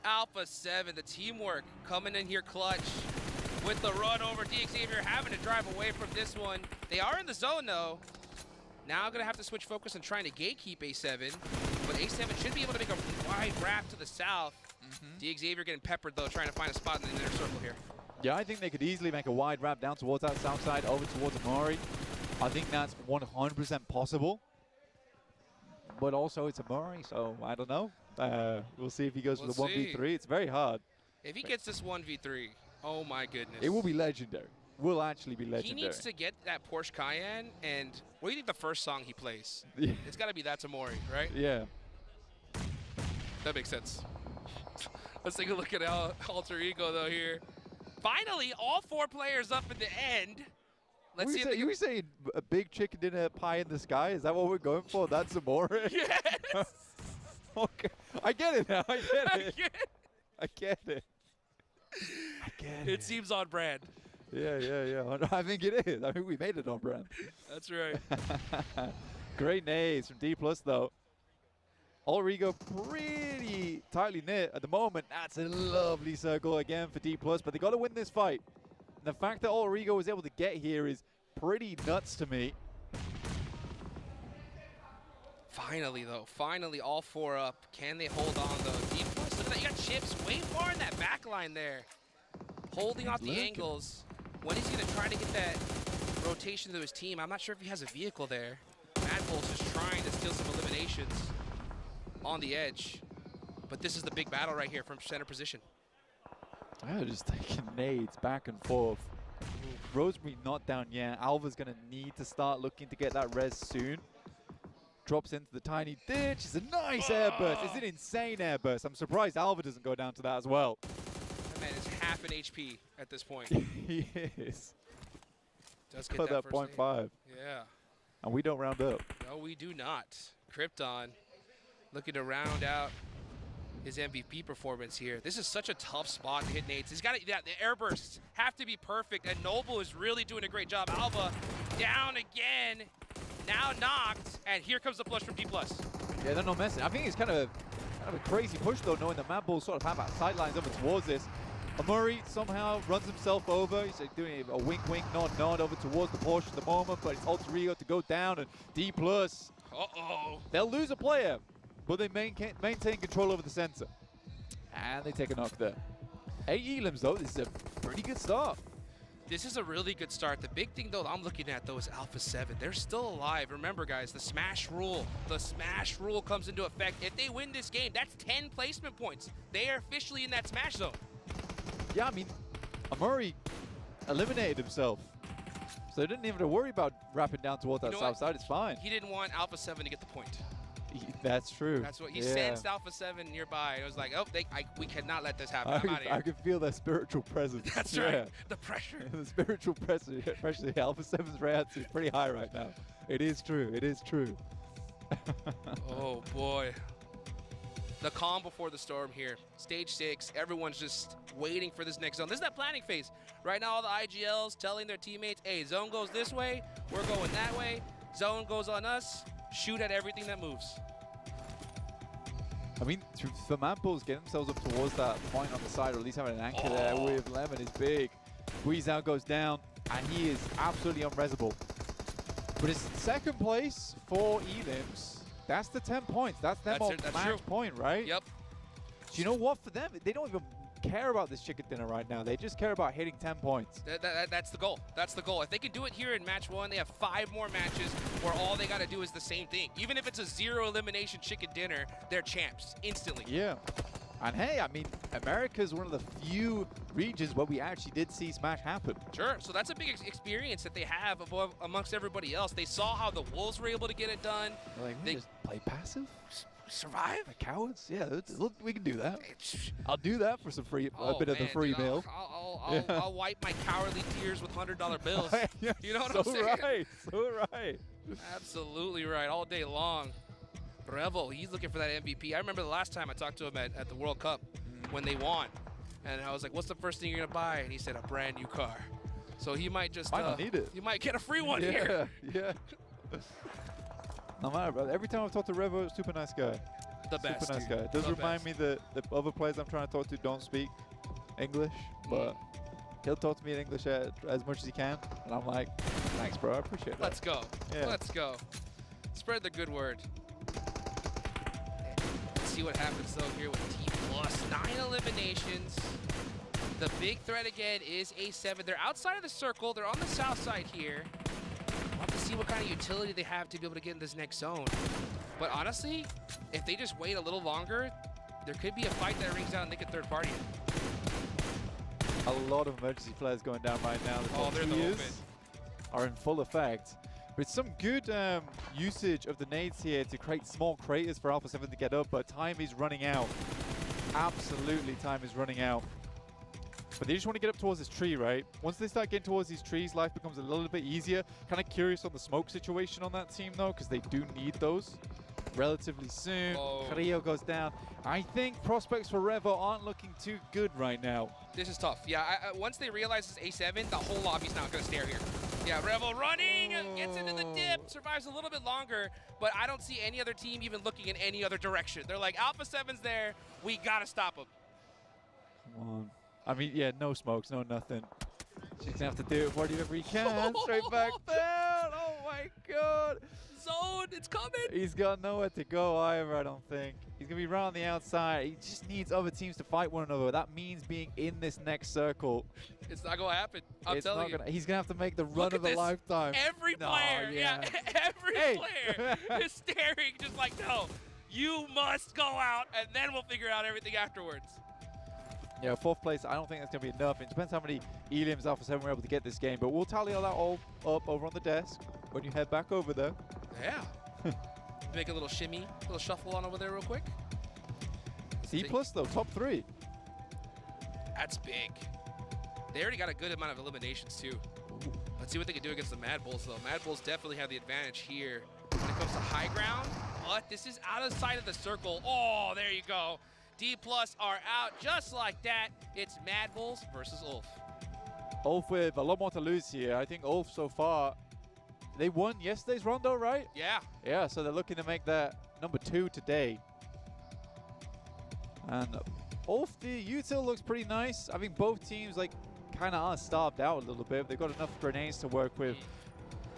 Alpha 7, the teamwork coming in here clutch with the run over. Xavier having to drive away from this one. They are in the zone though. Now gonna have to switch focus and trying to gatekeep A7, but A7 should be able to make a wide wrap to the south. Xavier getting peppered though, trying to find a spot in the inner circle here. Yeah, I think they could easily make a wide wrap down towards that south side, over towards Amori. I think that's 100% possible. But also it's Amori, so I don't know. We'll see if he goes for the 1v3. It's very hard. If he gets this 1v3, oh my goodness. It will be legendary. Will actually be legendary. He needs to get that Porsche Cayenne, and what do you think the first song he plays? It's got to be That's Amori, right? Yeah. That makes sense. Let's take a look at Alter Ego though here. Finally, all 4 players up in the end. Let's see. You were saying a big chicken dinner pie in the sky? Is that what we're going for? That's Amori? Yes. Okay. I get it now. I get it. I get it. I get it. It seems on brand. Yeah. I think it is. I think we made it on brand. That's right. Great nades from D+ though. Ulrigo pretty tightly knit at the moment. That's a lovely circle again for D+, but they got to win this fight. And the fact that Ulrigo was able to get here is pretty nuts to me. Finally though, finally all 4 up. Can they hold on though? D+, look at that, you got Chips way far in that back line there. Holding off the angles. When he's gonna try to get that rotation to his team, I'm not sure if he has a vehicle there. Mad Bull's just trying to steal some eliminations on the edge. But this is the big battle right here from center position. Yeah, just taking nades back and forth. Rosemary not down yet. Alva's gonna need to start looking to get that res soon. Drops into the tiny ditch. It's a nice airburst. It's an insane airburst. I'm surprised Alva doesn't go down to that as well. That man is half an HP at this point. He is. Does got that 0.5. Yeah. And we don't round up. No, we do not. Krypton looking to round out his MVP performance here. This is such a tough spot to hit nades. He's got the airbursts have to be perfect, and Noble is really doing a great job. Alva down again, now knocked, and here comes the push from D+. Yeah, they're not messing. I think it's kind of a crazy push though, knowing that Mad Bull sort of have that sidelines over towards this. Amuri somehow runs himself over. He's like doing a wink, wink, nod, nod over towards the Porsche at the moment, but it's Alter Ego to go down, and D+. Uh-oh. They'll lose a player, but they maintain control over the center. And they take a knock there. 8 elims though, this is a pretty good start. This is a really good start. The big thing though I'm looking at though is Alpha 7. They're still alive. Remember guys, the smash rule. The smash rule comes into effect. If they win this game, that's 10 placement points. They are officially in that smash zone. Yeah, I mean, Amuri eliminated himself. So they didn't even have to worry about wrapping down towards that south side. It's fine. He didn't want Alpha 7 to get the point. That's true. That's what he sensed. Alpha 7 nearby. It was like, oh, we cannot let this happen. I'm out of here. I can feel that spiritual presence. That's right. The pressure. The spiritual pressure. Alpha 7's reaction is pretty high right now. It is true. It is true. Oh boy. The calm before the storm here. Stage 6. Everyone's just waiting for this next zone. This is that planning phase. Right now, all the IGLs telling their teammates, hey, zone goes this way. We're going that way. Zone goes on us. Shoot at everything that moves. I mean, for Mad Bulls getting themselves up towards that point on the side, or at least having an anchor there with Lemon is big. Guizhou goes down, and he is absolutely unresable. But it's second place for elims. That's the 10 points. That's their That's match true. point, right? Yep. Do you know what? For them, they don't even care about this chicken dinner right now. They just care about hitting 10 points. That's the goal. That's the goal. If they can do it here in match 1, they have 5 more matches where all they got to do is the same thing. Even if it's a 0 elimination chicken dinner, they're champs instantly. Yeah. And hey, I mean, America is one of the few regions where we actually did see Smash happen. Sure. So that's a big experience that they have amongst everybody else. They saw how the Wolves were able to get it done. Like, they just play passive? Survive? Like cowards? Yeah, look, we can do that. I'll do that for some free, a bit of the free dude, meal. I'll wipe my cowardly tears with $100 bills. Yeah, you know what so I'm saying? Right, so right. Absolutely right, all day long. Revel, he's looking for that MVP. I remember the last time I talked to him at the World Cup when they won. And I was like, what's the first thing you're going to buy? And he said, a brand new car. So he might just... Might not need it. You might get a free one here. Yeah. No matter, brother. Every time I've talked to Revo, super nice guy. The best, Super nice dude. guy. It does The remind me that the other players I'm trying to talk to don't speak English, but he'll talk to me in English as much as he can. And I'm like, thanks, bro. I appreciate that. Let's go. Yeah. Let's go. Spread the good word. Let's see what happens, though, here with Team Plus. 9 eliminations. The big threat again is A7. They're outside of the circle. They're on the south side here. We'll have to see what kind of utility they have to be able to get in this next zone. But honestly, if they just wait a little longer, there could be a fight that rings out and they get third party. A lot of emergency flares going down right now. They're in the open. Are in full effect. With some good usage of the nades here to create small craters for Alpha 7 to get up, but time is running out. Absolutely, time is running out. But they just want to get up towards this tree, right? Once they start getting towards these trees, life becomes a little bit easier. Kind of curious on the smoke situation on that team, though, because they do need those relatively soon. Carrillo goes down. I think prospects for Revo aren't looking too good right now. This is tough. Yeah, once they realize it's A7, the whole lobby's not going to stare here. Yeah, Revel running, gets into the dip, survives a little bit longer, but I don't see any other team even looking in any other direction. They're like, Alpha 7's there, we got to stop them. Come on. I mean, yeah, no smokes, no nothing. She's going to have to do it whatever he can. Straight back down. Oh, my God. Zone, it's coming. He's got nowhere to go either, I don't think. He's going to be right on the outside. He just needs other teams to fight one another. That means being in this next circle. It's not going to happen. I'm telling you. He's going to have to make the run of a lifetime. Every player, every player is staring just like, no, you must go out, and then we'll figure out everything afterwards. Yeah, 4th place, I don't think that's going to be enough. It depends how many Elims Alpha 7 were able to get this game, but we'll tally all that all up over on the desk when you head back over there. Yeah. Make a little shimmy, a little shuffle on over there real quick. C+ though, top 3. That's big. They already got a good amount of eliminations too. Let's see what they can do against the Mad Bulls though. Mad Bulls definitely have the advantage here when it comes to high ground, but this is out of sight of the circle. Oh, there you go. D+ are out just like that. It's Mad Bulls versus Ulf. Ulf with a lot more to lose here. I think Ulf so far, they won yesterday's rondo, right? Yeah. Yeah, so they're looking to make that number 2 today. And Ulf, the util looks pretty nice. I think both teams like kind of are starved out a little bit. They've got enough grenades to work with.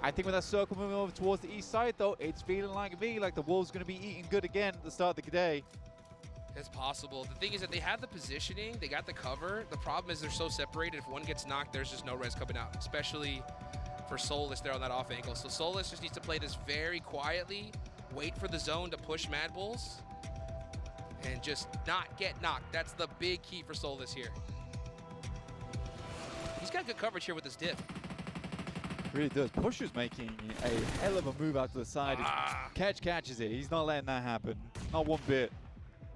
I think with that circle moving over towards the east side though, it's feeling like the Wolves going to be eating good again at the start of the day. It's possible. The thing is that they have the positioning, they got the cover. The problem is they're so separated. If one gets knocked, there's just no res coming out, especially for Solus there on that off angle. So Solus just needs to play this very quietly, wait for the zone to push Mad Bulls, and just not get knocked. That's the big key for Solus here. He's got good coverage here with his dip. Really does. Pusher's making a hell of a move out to the side. Catch catches it. He's not letting that happen. Not one bit.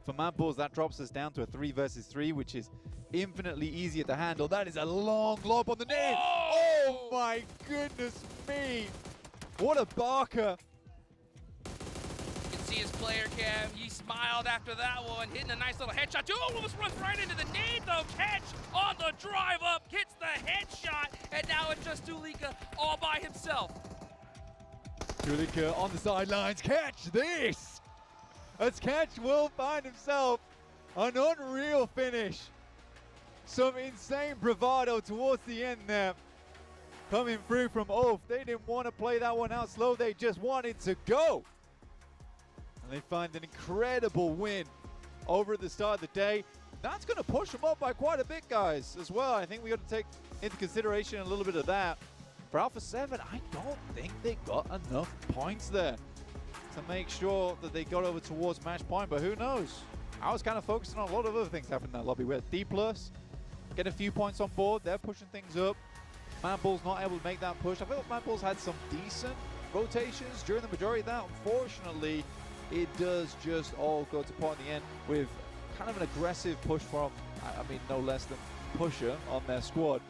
For Mad Bulls, that drops us down to a 3 versus 3, which is infinitely easier to handle. That is a long lob on the net. Oh my goodness me. What a barker. You can see his player cam. He smiled after that one, hitting a nice little headshot. Oh, almost runs right into the nade though. Catch on the drive up, gets the headshot, and now it's just Tulika all by himself. Tulika on the sidelines. Catch this. As Catch will find himself an unreal finish. Some insane bravado towards the end there. Coming through from Ulf. They didn't want to play that one out slow. They just wanted to go. and they find an incredible win over at the start of the day. That's going to push them up by quite a bit, guys, as well. I think we got to take into consideration a little bit of that. For Alpha 7, I don't think they got enough points there to make sure that they got over towards match point, but who knows? I was kind of focusing on a lot of other things happening in that lobby. We had D+, get a few points on board. They're pushing things up. Mad Bull's not able to make that push. I feel like Mad Bull's had some decent rotations during the majority of that. Unfortunately, it does just all go to pot in the end with kind of an aggressive push from, I mean, no less than Pusher on their squad.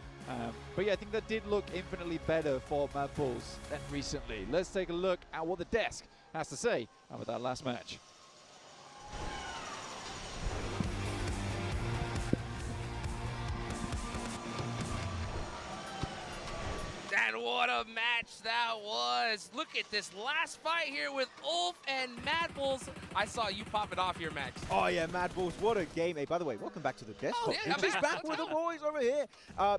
But yeah, I think that did look infinitely better for Mad Bulls than recently. Let's take a look at what the desk has to say about that last match. And what a match that was. Look at this last fight here with Ulf and Mad Bulls. I saw you pop it off here, Max. Oh, yeah, Mad Bulls. What a game. Hey, by the way, welcome back to the desk. Oh, yeah, We're just back with the boys over here.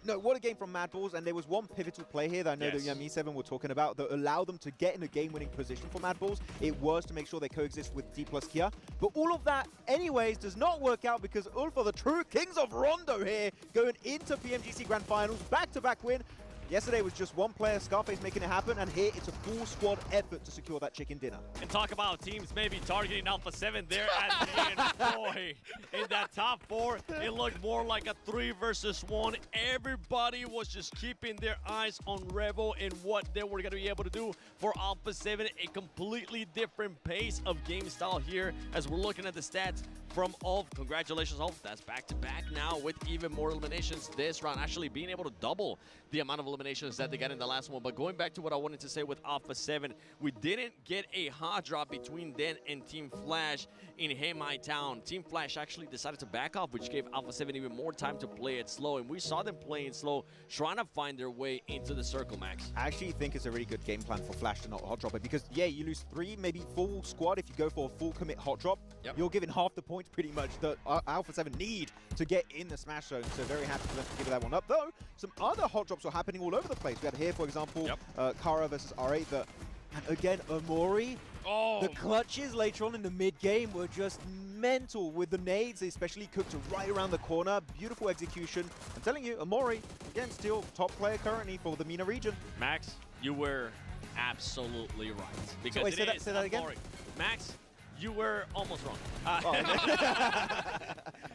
No, what a game from Mad Bulls. And there was one pivotal play here that I know that Me7 were talking about that allowed them to get in a game-winning position for Mad Bulls. It was to make sure they coexist with D+ Kia. But all of that, anyways, does not work out because Ulf are the true kings of Rondo here, going into PMGC Grand Finals, back-to-back win. Yesterday was just one player, Scarface, making it happen, and here it's a full squad effort to secure that chicken dinner. And talk about teams maybe targeting Alpha 7 there at the end. Boy, in that top 4, it looked more like a 3 versus 1. Everybody was just keeping their eyes on Revo and what they were going to be able to do for Alpha 7. A completely different pace of game style here as we're looking at the stats from Ulf. Congratulations, Ulf. That's back-to-back now with even more eliminations this round, actually being able to double the amount of eliminations that they got in the last one. But going back to what I wanted to say with Alpha 7, we didn't get a hot drop between them and Team Flash in Hey My Town. Team Flash actually decided to back off, which gave Alpha 7 even more time to play it slow. And we saw them playing slow, trying to find their way into the circle, Max. I actually think it's a really good game plan for Flash to not hot drop it because, yeah, you lose 3, maybe full squad if you go for a full commit hot drop. Yep. You're giving half the points pretty much that Alpha 7 need to get in the Smash Zone. So very happy for them to give that one up. Though, some other hot drops were happening all over the place. We had here, for example, Kara versus R8. And again, Omori. The clutches later on in the mid-game were just mental with the nades, especially cooked right around the corner. Beautiful execution. I'm telling you, Omori, again, still top player currently for the MENA region. Max, you were absolutely right. Because so wait, say that again? Max, you were almost wrong.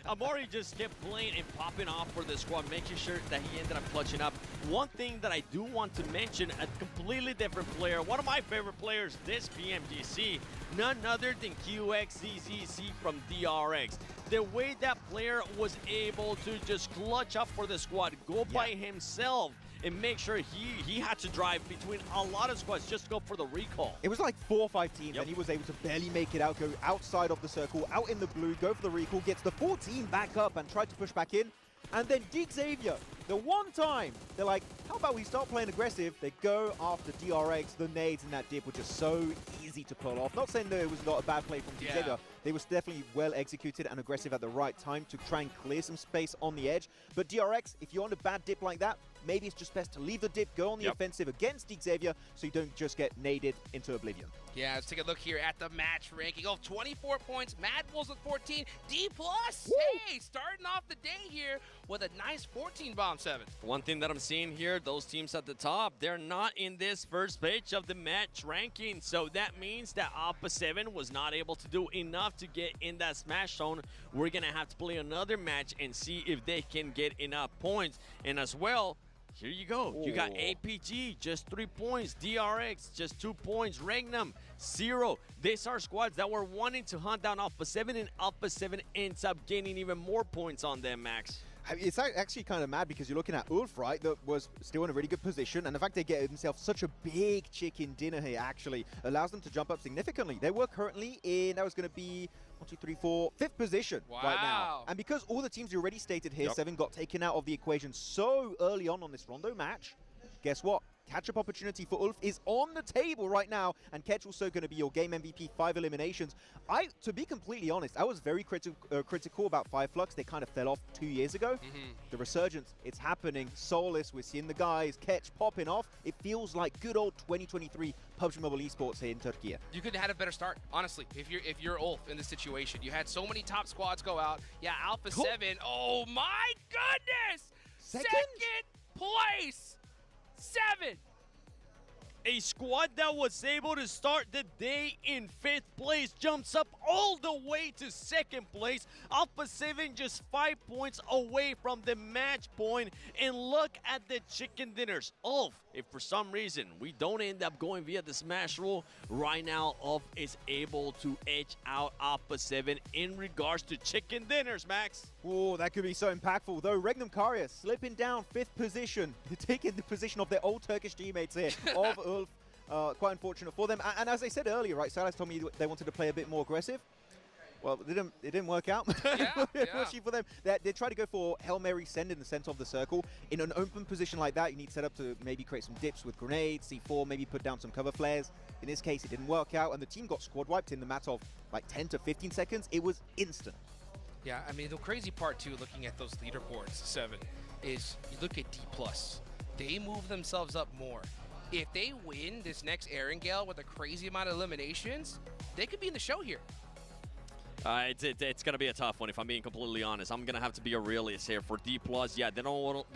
Amori just kept playing and popping off for the squad, making sure that he ended up clutching up. One thing that I do want to mention, a completely different player, one of my favorite players this PMGC, none other than QXZZC from DRX. The way that player was able to just clutch up for the squad, go by himself, and make sure he had to drive between a lot of squads just to go for the recall. It was like 4 or 5 teams, and he was able to barely make it out, go outside of the circle, out in the blue, go for the recall, gets the 14 back up and tried to push back in. And then Xavier, the one time, they're like, how about we start playing aggressive? They go after DRX. The nades in that dip were just so easy to pull off. Not saying that it was not a bad play from Xavier. They was definitely well executed and aggressive at the right time to try and clear some space on the edge. But DRX, if you're on a bad dip like that, maybe it's just best to leave the dip, go on the offensive against Xavier so you don't just get naded into oblivion. Yeah, let's take a look here at the match ranking. 24 points, Mad Bulls with 14, D+. Hey, starting off the day here with a nice 14 bomb 7. One thing that I'm seeing here, those teams at the top, they're not in this first page of the match ranking. So that means that Alpha 7 was not able to do enough to get in that Smash Zone. We're going to have to play another match and see if they can get enough points. And as well, here you go. You got APG, just 3 points. DRX, just 2 points. Regnum, 0. These are squads that were wanting to hunt down Alpha 7, and Alpha 7 ends up gaining even more points on them, Max. It's actually kind of mad because you're looking at Ulf, right, that was still in a really good position, and the fact they get themselves such a big chicken dinner here actually allows them to jump up significantly. They were currently in, that was going to be 1, 2, 3, 4, 5th position right now. And because all the teams you already stated here, 7 got taken out of the equation so early on this Rondo match, guess what? catch-up opportunity for Ulf is on the table right now, and Ketch also going to be your game MVP, 5 eliminations. To be completely honest, I was very critical about Five Flux. They kind of fell off 2 years ago. The resurgence, it's happening. Solus, we're seeing the guys, Ketch popping off. It feels like good old 2023 PUBG Mobile Esports here in Turkey. You could have had a better start, honestly, if you're Ulf in this situation. You had so many top squads go out. Yeah, Alpha 7. Oh my goodness! Second place! 7! A squad that was able to start the day in 5th place jumps up all the way to 2nd place. Alpha 7 just 5 points away from the match point. And look at the chicken dinners. Ulf, if for some reason we don't end up going via the smash rule, right now Ulf is able to edge out Alpha 7 in regards to chicken dinners, Max. Oh, that could be so impactful, though. Regnum Karya slipping down 5th position, taking the position of their old Turkish teammates here of Ulf. Quite unfortunate for them. And as I said earlier, right, Silas told me they wanted to play a bit more aggressive. Well, it didn't work out. Unfortunately for them. They tried to go for Hail Mary send in the center of the circle. In an open position like that, you need setup to maybe create some dips with grenades, C4, maybe put down some cover flares. In this case, it didn't work out, and the team got squad wiped in the matter of like 10 to 15 seconds. It was instant. Yeah, I mean, the crazy part, too, looking at those leaderboards, 7, is you look at D+. They move themselves up more. If they win this next Erangel with a crazy amount of eliminations, they could be in the show here. It's going to be a tough one, if I'm being completely honest. I'm going to have to be a realist here for D+. Yeah, they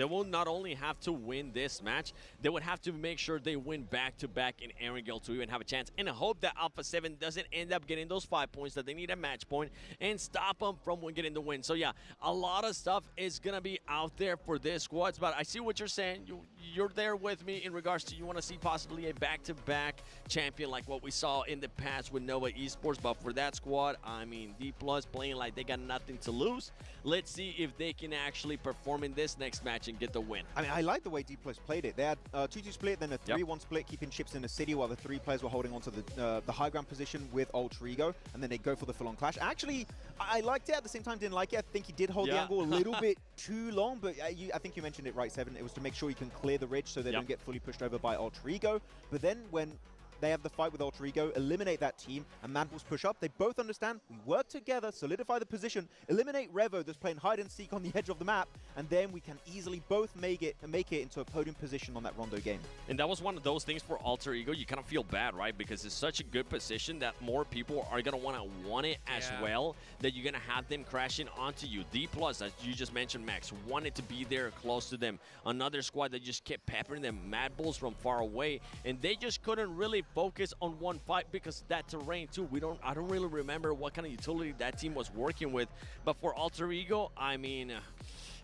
will not only have to win this match, they would have to make sure they win back-to-back in Erangel to even have a chance. And I hope that Alpha 7 doesn't end up getting those 5 points that they need at match point and stop them from getting the win. So yeah, a lot of stuff is going to be out there for this squads. But I see what you're saying. You're there with me in regards to you want to see possibly a back-to-back champion like what we saw in the past with Nova Esports. But for that squad, I mean, D+ playing like they got nothing to lose. Let's see if they can actually perform in this next match and get the win. I mean, I like the way D+ played it. They had 2-2 split, then a 3-1 split, keeping chips in the city while the 3 players were holding onto the high ground position with Alter Ego, and then they go for the full-on clash. Actually, I liked it. At the same time, didn't like it. I think he did hold the angle a little bit too long, but I think you mentioned it right, 7. It was to make sure you can clear the ridge so they don't get fully pushed over by Alter Ego. But then when they have the fight with Alter Ego, eliminate that team, and Mad Bulls push up. They both understand we work together, solidify the position, eliminate Revo that's playing hide and seek on the edge of the map, and then we can easily both make it into a podium position on that Rondo game. And that was one of those things for Alter Ego. You kind of feel bad, right? Because it's such a good position that more people are going to want it as well, that you're going to have them crashing onto you. D+, as you just mentioned, Max, wanted to be there close to them. Another squad that just kept peppering them, Mad Bulls from far away, and they just couldn't really focus on one fight because that terrain too. I don't really remember what kind of utility that team was working with, but for Alter Ego, I mean,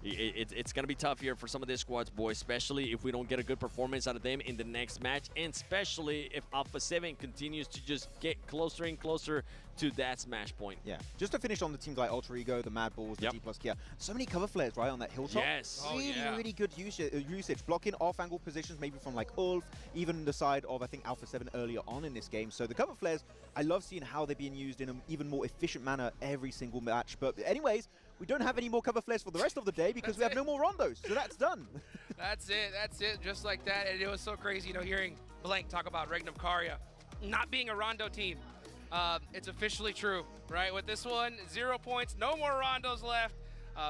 it's going to be tough here for some of these squads, boys, especially if we don't get a good performance out of them in the next match, and especially if Alpha 7 continues to just get closer and closer to that smash point. Yeah. Just to finish on the teams like Alter Ego, the Mad Bulls, the D+ Kia. So many cover flares, right, on that hilltop. Yes. Really good usage. Blocking off-angle positions, maybe from like Ulf, even the side of, I think, Alpha 7 earlier on in this game. So the cover flares, I love seeing how they're being used in an even more efficient manner every single match. But anyways, we don't have any more cover flares for the rest of the day because we have no more rondos. So that's done. That's it, just like that. And it was so crazy, hearing Blank talk about Regnum Karya not being a rondo team. It's officially true, right? With this one, 0 points, no more rondos left.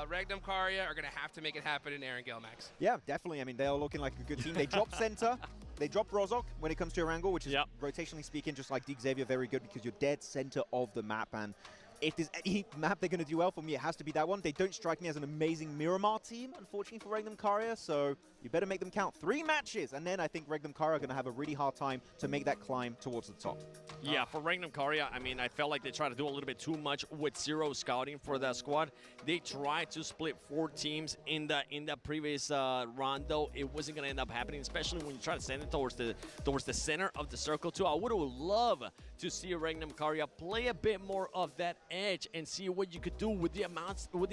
Regnum Karya are going to have to make it happen in Erangel, Max. Yeah, definitely. I mean, they are looking like a good team. They drop center. They drop Rozok when it comes to Erangel, which is, rotationally speaking, just like Xavier, very good because you're dead center of the map. And if there's any map they're going to do well for me, it has to be that one. They don't strike me as an amazing Miramar team, unfortunately, for Regnum Karya, so you better make them count. 3 matches, and then I think Regnum Karya are going to have a really hard time to make that climb towards the top. Yeah, for Regnum Karya, I mean, I felt like they tried to do a little bit too much with zero scouting for that squad. They tried to split 4 teams in the previous rondo. It wasn't going to end up happening, especially when you try to send it towards the center of the circle too. I would have loved to see Regnum Karya play a bit more of that edge and see what you could do with the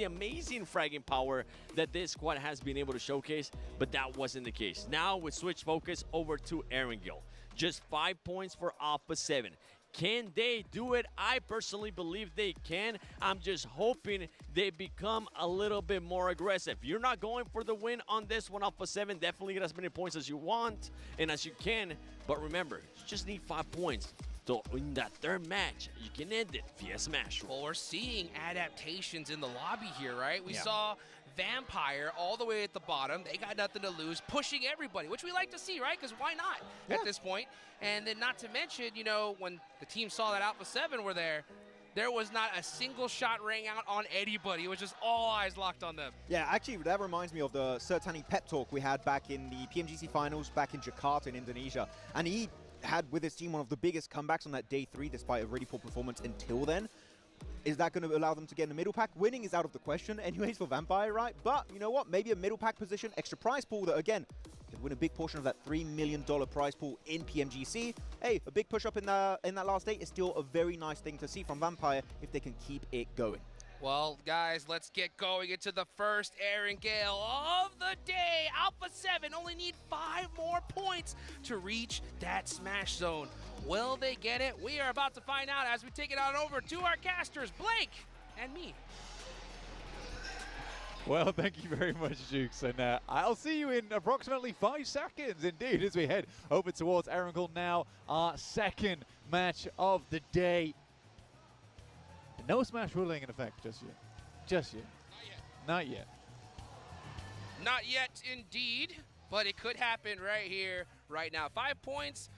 amazing fragging power that this squad has been able to showcase, but that wasn't the case. Now we switch focus over to Erangel. Just 5 points for Alpha 7. Can they do it? I personally believe they can. I'm just hoping they become a little bit more aggressive. You're not going for the win on this one, Alpha 7. Definitely get as many points as you want and as you can. But remember, you just need 5 points. So in that third match, you can end it via Smash. Well, we're seeing adaptations in the lobby here, right? We saw Vampire all the way at the bottom. They got nothing to lose, pushing everybody, which we like to see, right? Because why not at this point? And then not to mention, you know, when the team saw that Alpha 7 were there was not a single shot rang out on anybody. It was just all eyes locked on them. Yeah, actually, that reminds me of the Sertani pep talk we had back in the PMGC finals back in Jakarta in Indonesia. And he had with his team one of the biggest comebacks on that day 3 despite a really poor performance until then. Is that going to allow them to get in the middle pack? Winning is out of the question anyways for Vampire, right? But you know what? Maybe a middle pack position, extra prize pool that, again, could win a big portion of that $3 million prize pool in PMGC. Hey, a big push up in that last day is still a very nice thing to see from Vampire if they can keep it going. Well, guys, let's get going into the first Aaron Gale of the day. Alpha 7 only need 5 more points to reach that Smash Zone. Will they get it? We are about to find out as we take it on over to our casters, Blake and me. Well, thank you very much, Jukes, and I'll see you in approximately 5 seconds, indeed, as we head over towards Erangel now, our second match of the day. No Smash ruling in effect just yet. Just yet. Not yet. Not yet, indeed, but it could happen right here, right now. 5 points,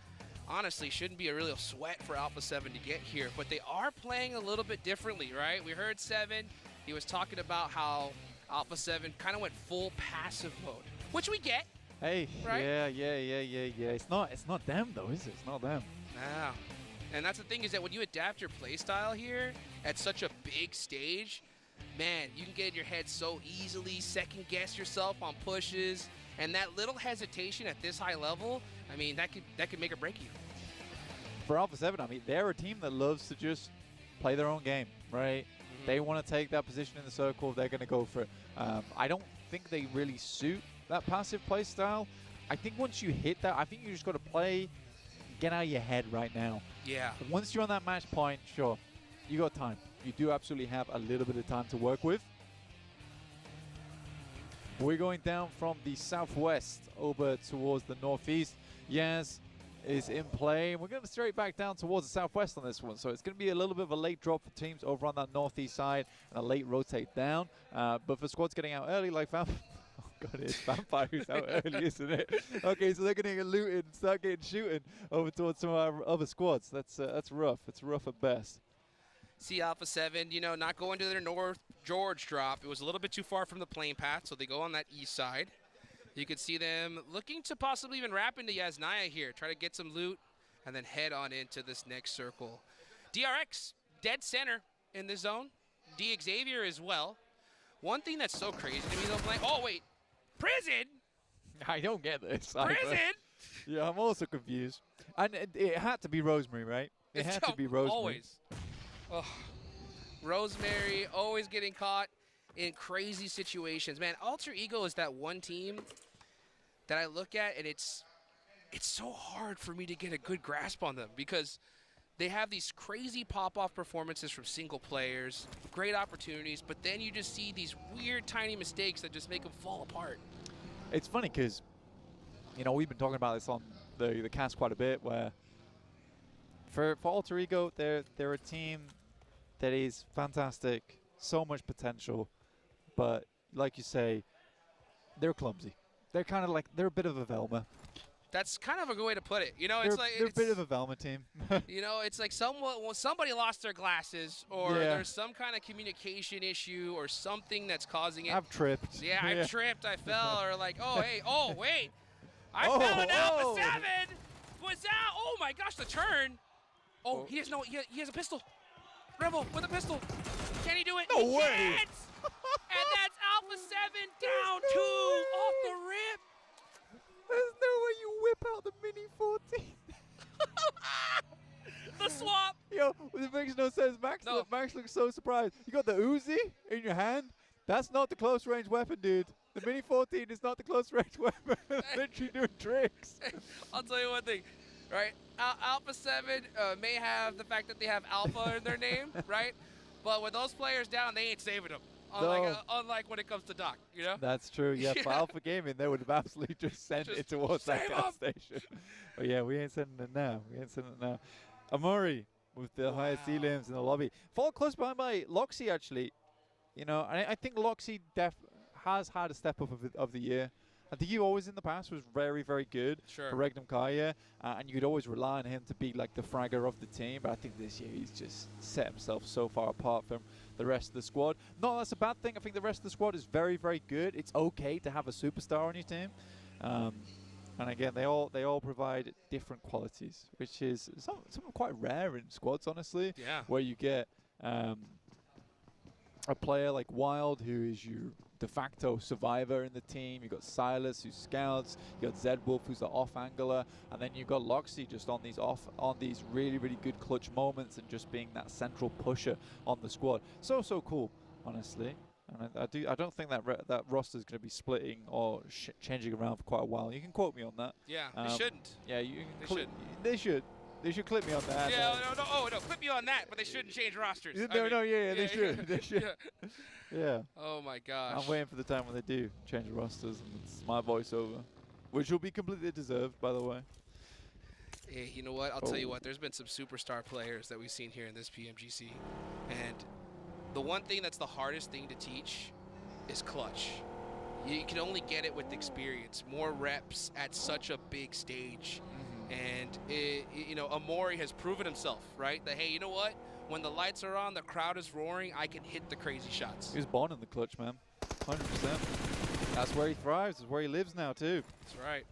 honestly, shouldn't be a real sweat for Alpha 7 to get here, but they are playing a little bit differently, right? We heard 7, he was talking about how Alpha 7 kind of went full passive mode, which we get. Hey, right? Yeah. It's not them though, is it? It's not them. Nah. And that's the thing is that when you adapt your playstyle here at such a big stage, man, you can get in your head so easily, second guess yourself on pushes, and that little hesitation at this high level, I mean, that could make or break you. For Alpha 7, I mean, they're a team that loves to just play their own game, right? They want to take that position in the circle. They're going to go for it. I don't think they really suit that passive play style. I think once you hit that, I think you just got to play, get out of your head right now. Yeah. Once you're on that match point, sure, you got time. You do absolutely have a little bit of time to work with. We're going down from the southwest over towards the northeast. Yaz is in play. We're going to straight back down towards the southwest on this one. So it's going to be a little bit of a late drop for teams over on that northeast side and a late rotate down. But for squads getting out early like Vampire, oh god, it's Vampire who's out early, isn't it? Okay, so they're going to get looted and start getting shooting over towards some of our other squads. That's rough. It's rough at best. See Alpha 7, you know, not going to their North George drop. It was a little bit too far from the plane path, so they go on that east side. You can see them looking to possibly even wrap into Yasnaya here, try to get some loot, and then head on into this next circle. DRX, dead center in the zone. D Xavier as well. One thing that's so crazy to me though, playing. Oh wait, prison. I don't get this. Prison. Yeah, I'm also confused. And it had to be Rosemary, right? It had to be Rosemary. Always. Oh, Rosemary always getting caught in crazy situations. Man, Alter Ego is that one team that I look at, and it's so hard for me to get a good grasp on them because they have these crazy pop-off performances from single players, great opportunities, but then you just see these weird tiny mistakes that just make them fall apart. It's funny because, you know, we've been talking about this on the cast quite a bit, where for Alter Ego, they're a team that is fantastic, so much potential, but like you say, they're clumsy. They're kind of like, they're a bit of a Velma. That's kind of a good way to put it. You know, they're, it's like they're a bit of a Velma team. You know, it's like somebody lost their glasses, or there's some kind of communication issue, or something that's causing it. I've tripped. Yeah, I've tripped. I fell, or like, oh hey, oh wait, I fell in Alpha 7. Was that? Oh my gosh, the turn. Oh, he has no. He has a pistol. Rebel with a pistol. Can he do it? No he way. Can't. And that's Alpha 7 down 2 off the rip. There's no way you whip out the Mini 14. The swap. Yo, it makes no sense. Max looks so surprised. You got the Uzi in your hand. That's not the close range weapon, dude. The Mini 14 is not the close range weapon. It's literally doing tricks. I'll tell you one thing. right? Alpha 7 may have the fact that they have Alpha in their name, right? But with those players down, they ain't saving them. Unlike when it comes to Doc, you know? That's true, yeah. For Alpha Gaming, they would have absolutely just sent it towards that gas station. But yeah, we ain't sending it now. Amori with the highest elims in the lobby. Followed close behind by Loxy, actually. You know, I think Loxy has had a step up of the year. I think he always in the past was very, very good for Regnum Kaya, and you'd always rely on him to be like the fragger of the team. But I think this year he's just set himself so far apart from the rest of the squad. No, that's a bad thing. I think the rest of the squad is very, very good. It's okay to have a superstar on your team. And again, they all provide different qualities, which is something quite rare in squads, honestly. Yeah. Where you get a player like Wild, who is your de facto survivor in the team. You've got Silas, who scouts. You got Zedwolf, who's the off-angler, and then you've got Loxy just on these really, really good clutch moments and just being that central pusher on the squad. So cool, honestly. And I don't think that roster is going to be splitting or changing around for quite a while. You can quote me on that. Yeah, they shouldn't. Yeah, They should. They should clip me on that. Yeah, no, clip me on that, but they shouldn't change rosters. They should. They should. Yeah. Oh my gosh. I'm waiting for the time when they do change the rosters, and it's my voiceover, which will be completely deserved, by the way. Hey, you know what? I'll tell you what. There's been some superstar players that we've seen here in this PMGC, and the one thing that's the hardest thing to teach is clutch. You can only get it with experience, more reps at such a big stage. And, you know, Amori has proven himself, right? That, hey, you know what? When the lights are on, the crowd is roaring, I can hit the crazy shots. He was born in the clutch, man. 100%. That's where he thrives. That's where he lives now, too. That's right.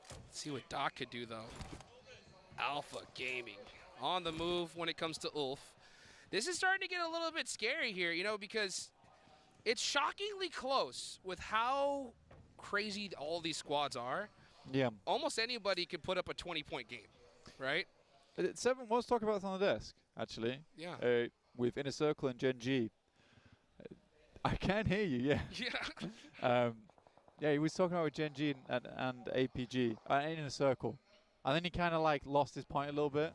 Let's see what Doc could do, though. Alpha Gaming on the move when it comes to Ulf. This is starting to get a little bit scary here, you know, because it's shockingly close with how crazy all these squads are. Yeah. Almost anybody could put up a 20-point game, right? 7 was talking about this on the desk, actually. Yeah. With Inner Circle and Gen G. I can hear you, yeah. Yeah. Yeah, he was talking about with Gen G and APG, in Inner Circle. And then he kind of like lost his point a little bit.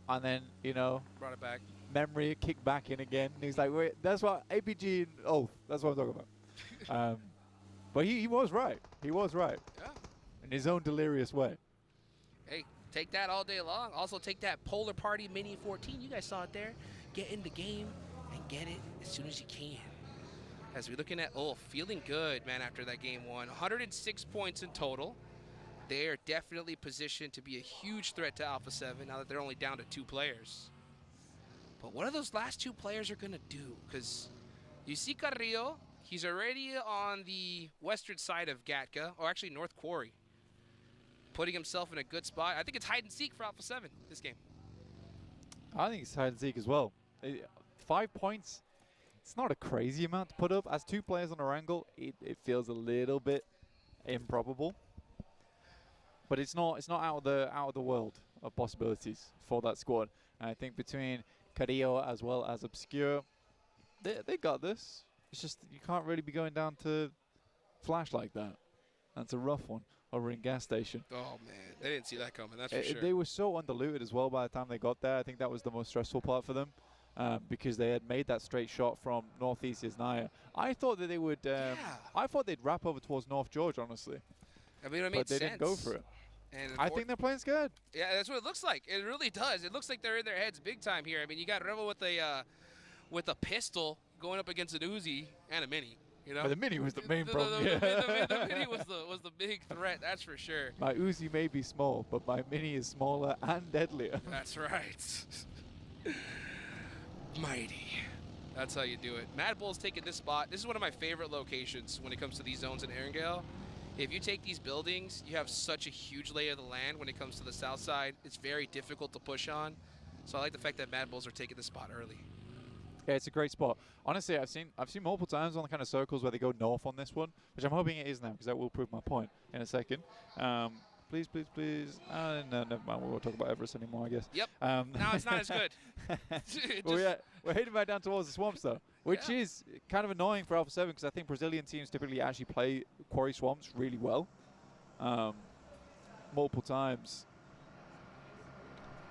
And then, you know, brought it back. Memory kicked back in again. And he's like, wait, that's what APG and that's what I'm talking about. But he was right. He was right. Yeah. In his own delirious way. Hey, take that all day long. Also take that Polar Party Mini 14. You guys saw it there. Get in the game and get it as soon as you can. As we're looking at Ulf, feeling good, man, after that game one. 106 points in total. They are definitely positioned to be a huge threat to Alpha 7 now that they're only down to 2 players. But what are those last 2 players are going to do? Because you see Carrillo, he's already on the western side of Gatka, or actually North Quarry. Putting himself in a good spot. I think it's hide and seek for Alpha 7 this game. I think it's hide and seek as well. 5 points, it's not a crazy amount to put up. As 2 players on a wrangle, it feels a little bit improbable. But it's not out of the world of possibilities for that squad. And I think between Carrillo as well as Obscure, they got this. It's just you can't really be going down to Flash like that. That's a rough one over in gas station. Oh man, they didn't see that coming. That's for sure. They were so undiluted as well by the time they got there. I think that was the most stressful part for them because they had made that straight shot from Northeast Isnaya. I thought that they would. I thought they'd wrap over towards North George, honestly. I mean, it made but they sense. didn't go for it. And I think they're playing scared. Yeah, that's what it looks like. It really does. It looks like they're in their heads big time here. I mean, you got Rebel with a pistol going up against an Uzi and a Mini. You know, but the Mini was the main problem. The Mini was the big threat. That's for sure. My Uzi may be small, but my Mini is smaller and deadlier. That's right. Mighty. That's how you do it. Mad Bull's taking this spot. This is one of my favorite locations when it comes to these zones in Erangel. If you take these buildings, you have such a huge lay of the land when it comes to the south side. It's very difficult to push on. So I like the fact that Mad Bulls are taking this spot early. Yeah, it's a great spot. Honestly, I've seen multiple times on the kind of circles where they go north on this one, which I'm hoping it is now because that will prove my point in a second. Please, please, please. No, never mind. We won't talk about Everest anymore, I guess. Yep. Now it's not as good. Well, yeah, we're heading back down towards the swamps, though, which is kind of annoying for Alpha 7 because I think Brazilian teams typically actually play quarry swamps really well. multiple times.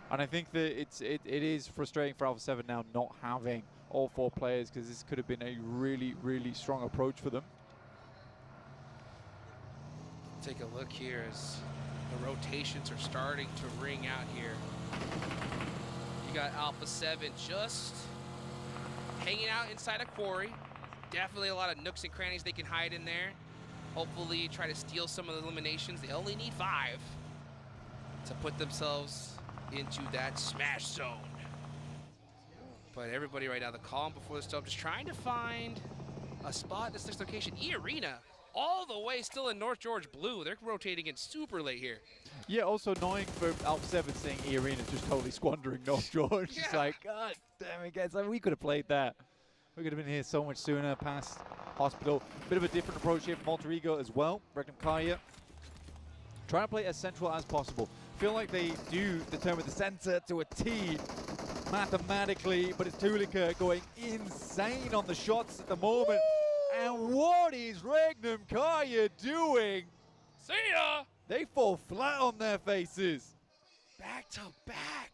And I think that it is frustrating for Alpha 7 now not having all 4 players, because this could have been a really, really strong approach for them. Take a look here as the rotations are starting to ring out here. You got Alpha 7 just hanging out inside a quarry. Definitely a lot of nooks and crannies they can hide in there. Hopefully try to steal some of the eliminations. They only need 5 to put themselves into that smash zone. But everybody right now, the calm before the storm, just trying to find a spot in this next location. E-Arena, all the way still in North George blue. They're rotating in super late here. Yeah, also annoying for Alpha 7 seeing E-Arena just totally squandering North George. It's like, God damn it, guys. Like, we could have played that. We could have been here so much sooner, past Hospital. Bit of a different approach here from Alter Ego as well. Regnum Kaya trying to play as central as possible. Feel like they do determine the center to a T mathematically, but it's Tulika going insane on the shots at the moment. And what is Regnum Kaya doing? See ya! They fall flat on their faces. Back to back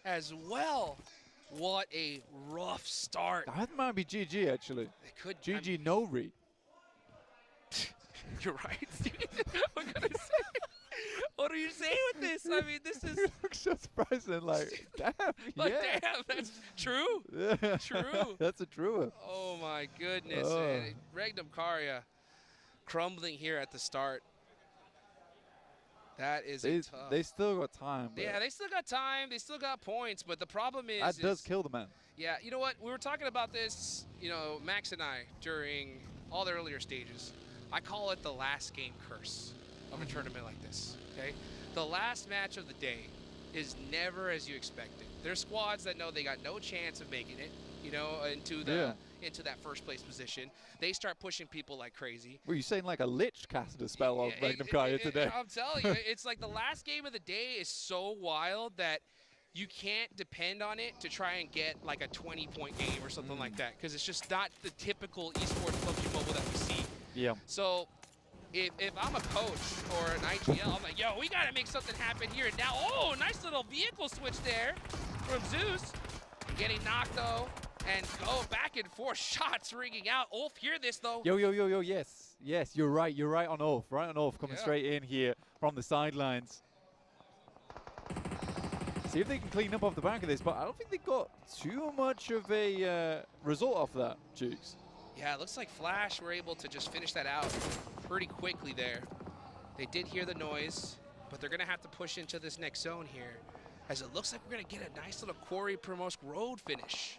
as well. What a rough start. That might be GG, actually. It could. GG no read. You're right, Steve. What can I say? What are you saying with this? I mean, this is... It looks so surprising, like, damn, like, yeah. damn, that's true. Yeah. True. That's a true one. Oh, my goodness. And Regnum Kaya crumbling here at the start. That is tough. They still got time. Yeah, they still got time. They still got points. But the problem is... That does kill the man. Yeah, you know what? We were talking about this, you know, Max and I, during all the earlier stages. I call it the last game curse of a tournament like this, okay? The last match of the day is never as you expected. There's squads that know they got no chance of making it, you know, into that first place position. They start pushing people like crazy. Were you saying like a Lich casted a spell on Regnum Kaya today? I'm telling you, it's like the last game of the day is so wild that you can't depend on it to try and get like a 20-point game or something like that, because it's just not the typical esports PUBG Mobile that we see. Yeah. So if I'm a coach or an IGL, I'm like, yo, we got to make something happen here. And now, oh, nice little vehicle switch there from Zeus. Getting knocked, though, and go back and forth shots ringing out. Ulf, hear this, though. Yo, yes. Yes, you're right. You're right on Ulf. Right on Ulf coming straight in here from the sidelines. See if they can clean up off the back of this, but I don't think they got too much of a result off that, Jukes. Yeah, it looks like Flash were able to just finish that out pretty quickly there. They did hear the noise, but they're going to have to push into this next zone here, as it looks like we're going to get a nice little Quarry Promosk Road finish.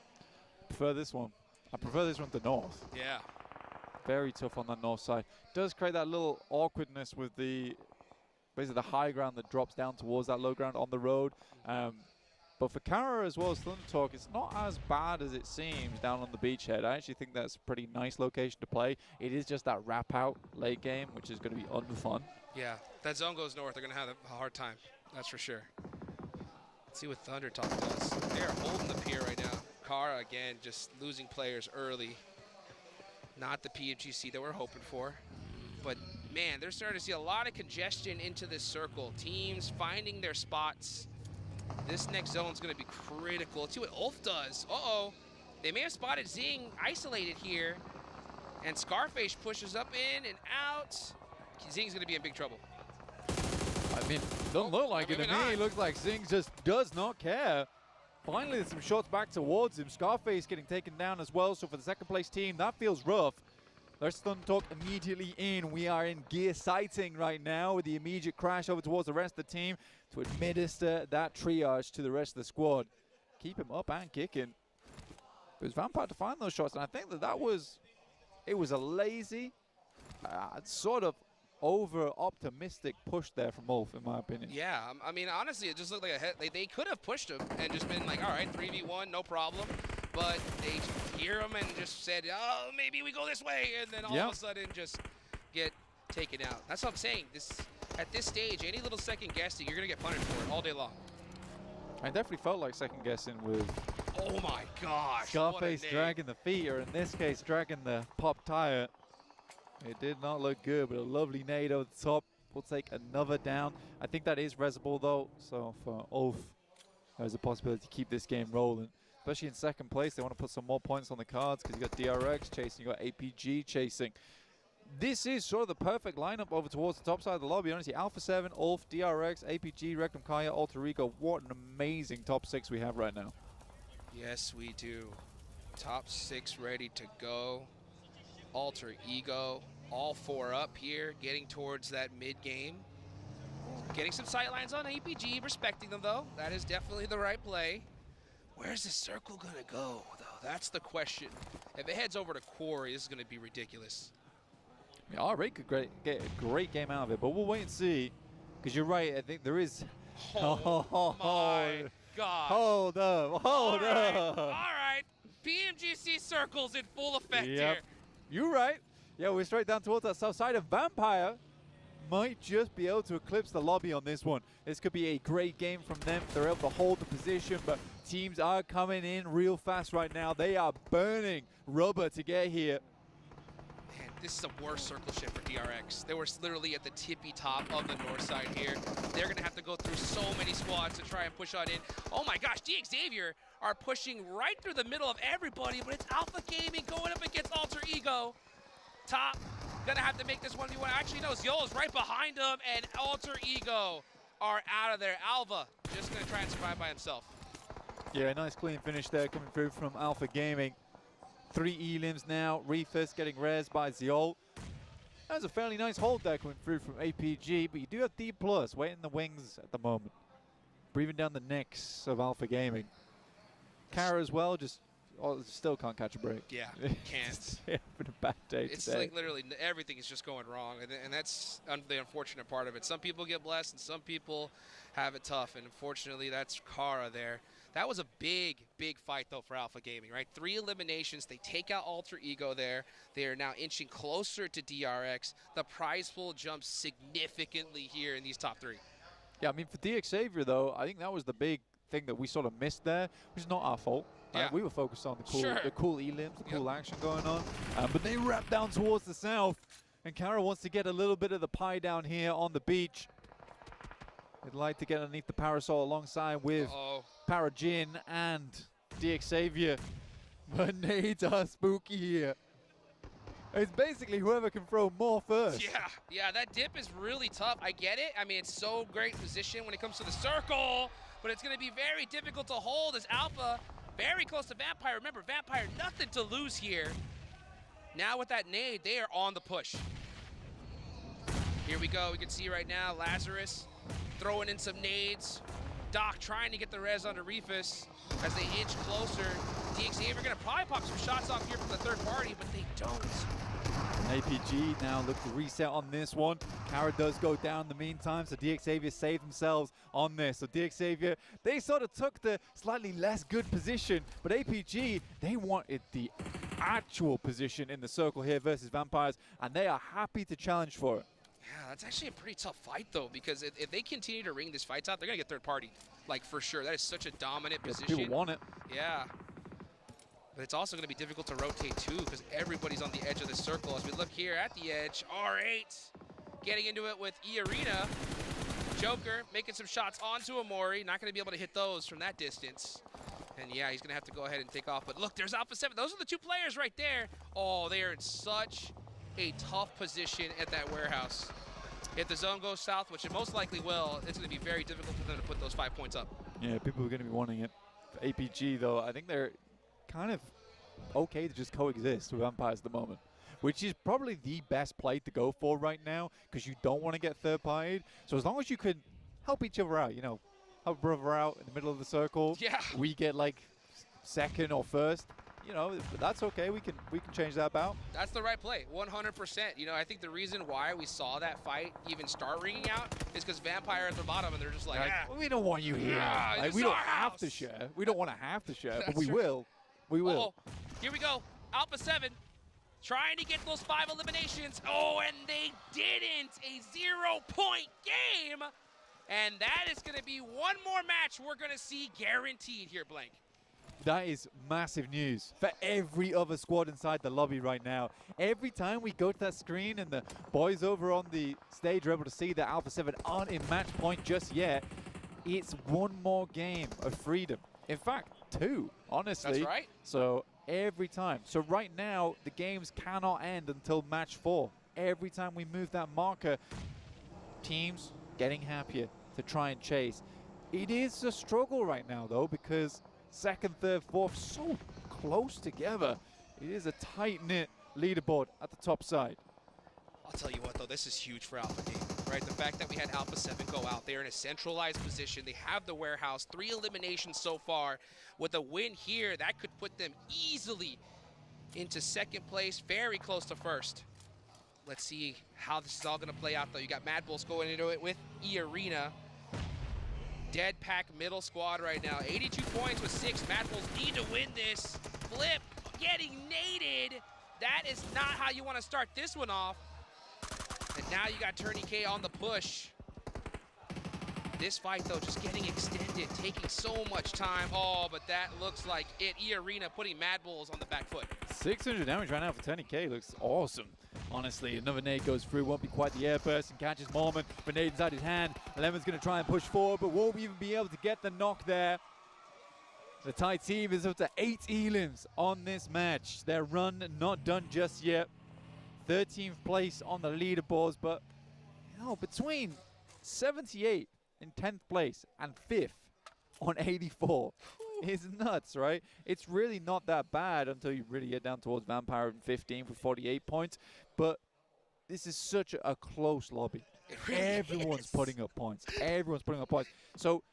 Prefer this one. I prefer this one to North. Yeah. Very tough on that North side. Does create that little awkwardness with the basically the high ground that drops down towards that low ground on the road. But for Kara as well as Thunder Talk, it's not as bad as it seems down on the beachhead. I actually think that's a pretty nice location to play. It is just that wrap out late game, which is going to be unfun. Yeah, that zone goes north. They're going to have a hard time. That's for sure. Let's see what Thunder Talk does. They are holding the pier right now. Kara, again, just losing players early. Not the PMGC that we're hoping for. But, man, they're starting to see a lot of congestion into this circle. Teams finding their spots. This next zone is going to be critical. Let's see what Ulf does. Uh-oh. They may have spotted Zing isolated here. And Scarface pushes up in and out. Zing's going to be in big trouble. I mean, doesn't look like it to me. It looks like Zing just does not care. Finally, there's some shots back towards him. Scarface getting taken down as well. So for the second place team, that feels rough. There's Thunder Talk immediately in. We are in gear sighting right now with the immediate crash over towards the rest of the team to administer that triage to the rest of the squad. Keep him up and kicking. It was Vampire to find those shots, and I think that was a lazy, sort of over-optimistic push there from Ulf, in my opinion. Yeah, I mean, honestly, it just looked like they could have pushed him and just been like, all right, 3v1, no problem. But they hear him and just said, oh, maybe we go this way, and then all of a sudden just get taken out. That's what I'm saying. At this stage, any little second guessing, you're going to get punished for it all day long. I definitely felt like second guessing with oh my gosh, Scarface dragging the feet, or in this case, dragging the pop tire. It did not look good, but a lovely nade over the top. will take another down. I think that is resable though, so for Ulf, there's a possibility to keep this game rolling. Especially in second place, they want to put some more points on the cards because you got DRX chasing, you got APG chasing. This is sort of the perfect lineup over towards the top side of the lobby. Honestly, Alpha 7, Ulf, DRX, APG, Rectum Kaya, Alter Ego. What an amazing top 6 we have right now. Yes, we do. Top 6 ready to go. Alter Ego, all 4 up here, getting towards that mid-game. Getting some sightlines on APG, respecting them though. That is definitely the right play. Where's the circle gonna go though? That's the question. If it heads over to Quarry, this is gonna be ridiculous. Yeah, R8 could get a great game out of it, but we'll wait and see. Because you're right, I think there is... Oh my gosh. Hold up, hold up. All right, PMGC circles in full effect here. You're right. Yeah, we're straight down towards that south side of Vampire. Might just be able to eclipse the lobby on this one. This could be a great game from them. They're able to hold the position, but teams are coming in real fast right now. They are burning rubber to get here. Man, this is a worse circle shift for DRX. They were literally at the tippy top of the north side here. They're going to have to go through so many squads to try and push on in. Oh my gosh, DXavier are pushing right through the middle of everybody, but it's Alpha Gaming going up against Alter Ego. Top, gonna have to make this 1v1. Actually, no, Ziola's right behind him, and Alter Ego are out of there. Alva just gonna try and survive by himself. Yeah, nice clean finish there coming through from Alpha Gaming. 3 elims now. Refus getting res by Ziol. That was a fairly nice hold there coming through from APG, but you do have D+, waiting in the wings at the moment. Breathing down the necks of Alpha Gaming. Kara as well, just still can't catch a break. Yeah, can't. It's been a bad day It's today. like literally everything is just going wrong, and that's the unfortunate part of it. Some people get blessed, and some people have it tough, and unfortunately, that's Kara there. That was a big, big fight, though, for Alpha Gaming, right? 3 eliminations. They take out Alter Ego there. They are now inching closer to DRX. The prize pool jumps significantly here in these top 3. Yeah, I mean, for DXavier, though, I think that was the big thing that we sort of missed there, which is not our fault. Yeah. We were focused on the Sure. cool elims, the cool action going on. But they wrap down towards the south, and Kara wants to get a little bit of the pie down here on the beach. They'd like to get underneath the parasol alongside with Parajin and DXavier. But nades are spooky here. It's basically whoever can throw more first. Yeah, that dip is really tough. I get it. I mean, it's so great position when it comes to the circle, but it's going to be very difficult to hold as Alpha very close to Vampire. Remember, Vampire, nothing to lose here. Now with that nade, they are on the push. Here we go. We can see right now Lazarus throwing in some nades. Doc trying to get the res onto Refus as they inch closer. DXavier going to probably pop some shots off here from the third party, but they don't. APG now look to reset on this one. Kara does go down in the meantime, so DXavier save themselves on this. So DXavier, they sort of took the slightly less good position, but APG, they wanted the actual position in the circle here versus Vampires, and they are happy to challenge for it. Yeah, that's actually a pretty tough fight, though, because if they continue to ring these fights out, they're going to get third party, like, for sure. That is such a dominant position. People want it. Yeah. But it's also going to be difficult to rotate, too, because everybody's on the edge of the circle. As we look here at the edge, R8 getting into it with E-Arena. Joker making some shots onto Amori. Not going to be able to hit those from that distance. And, yeah, he's going to have to go ahead and take off. But, look, there's Alpha 7. Those are the 2 players right there. Oh, they are in such a tough position at that warehouse. If the zone goes south, which it most likely will, it's going to be very difficult for them to put those 5 points up. Yeah, people are going to be wanting it. For APG, though, I think they're kind of okay to just coexist with Vampires at the moment, which is probably the best play to go for right now because you don't want to get third-partied. So as long as you can help each other out, you know, help a brother out in the middle of the circle. Yeah. We get like second or first. You know, that's okay. We can change that about. That's the right play, 100%. You know, I think the reason why we saw that fight even start ringing out is because Vampire at the bottom, and they're just like, we don't want you here. Like, we don't have to share. We don't want to have to share, but we will. We will. Oh, here we go. Alpha 7 trying to get those 5 eliminations. Oh, and they didn't. A 0-point game. And that is going to be one more match we're going to see guaranteed here, Blank. That is massive news for every other squad inside the lobby right now. Every time we go to that screen and the boys over on the stage are able to see that Alpha 7 aren't in match point just yet, it's one more game of freedom. In fact, two, honestly. That's right. So every time. So right now, the games cannot end until match 4. Every time we move that marker, teams getting happier to try and chase. It is a struggle right now, though, because second, third, fourth, so close together. It is a tight-knit leaderboard at the top side. I'll tell you what, though, this is huge for Alpha Game, right? The fact that we had Alpha 7 go out there in a centralized position. They have the warehouse, 3 eliminations so far. With a win here, that could put them easily into second place, very close to first. Let's see how this is all going to play out, though. You got Mad Bulls going into it with E-Arena. Dead pack middle squad right now. 82 points with 6. Mad Bulls need to win this. Flip getting naded. That is not how you want to start this one off. And now you got Turney K on the push. This fight, though, just getting extended, taking so much time. Oh, but that looks like it. E-Arena putting Mad Bulls on the back foot. 600 damage right now for Turney K. Looks awesome. Honestly, another nade goes through. Won't be quite the airburst and catches Mormon. Grenade inside his hand. Lemon's going to try and push forward, but won't even be able to get the knock there. The Thai team is up to 8 elims on this match. Their run not done just yet. 13th place on the leaderboards, but you know, between 78 in 10th place and 5th on 84 is nuts, right? It's really not that bad until you really get down towards Vampire in 15 with 48 points, but this is such a close lobby. Really Everyone's putting up points. Everyone's putting up points. So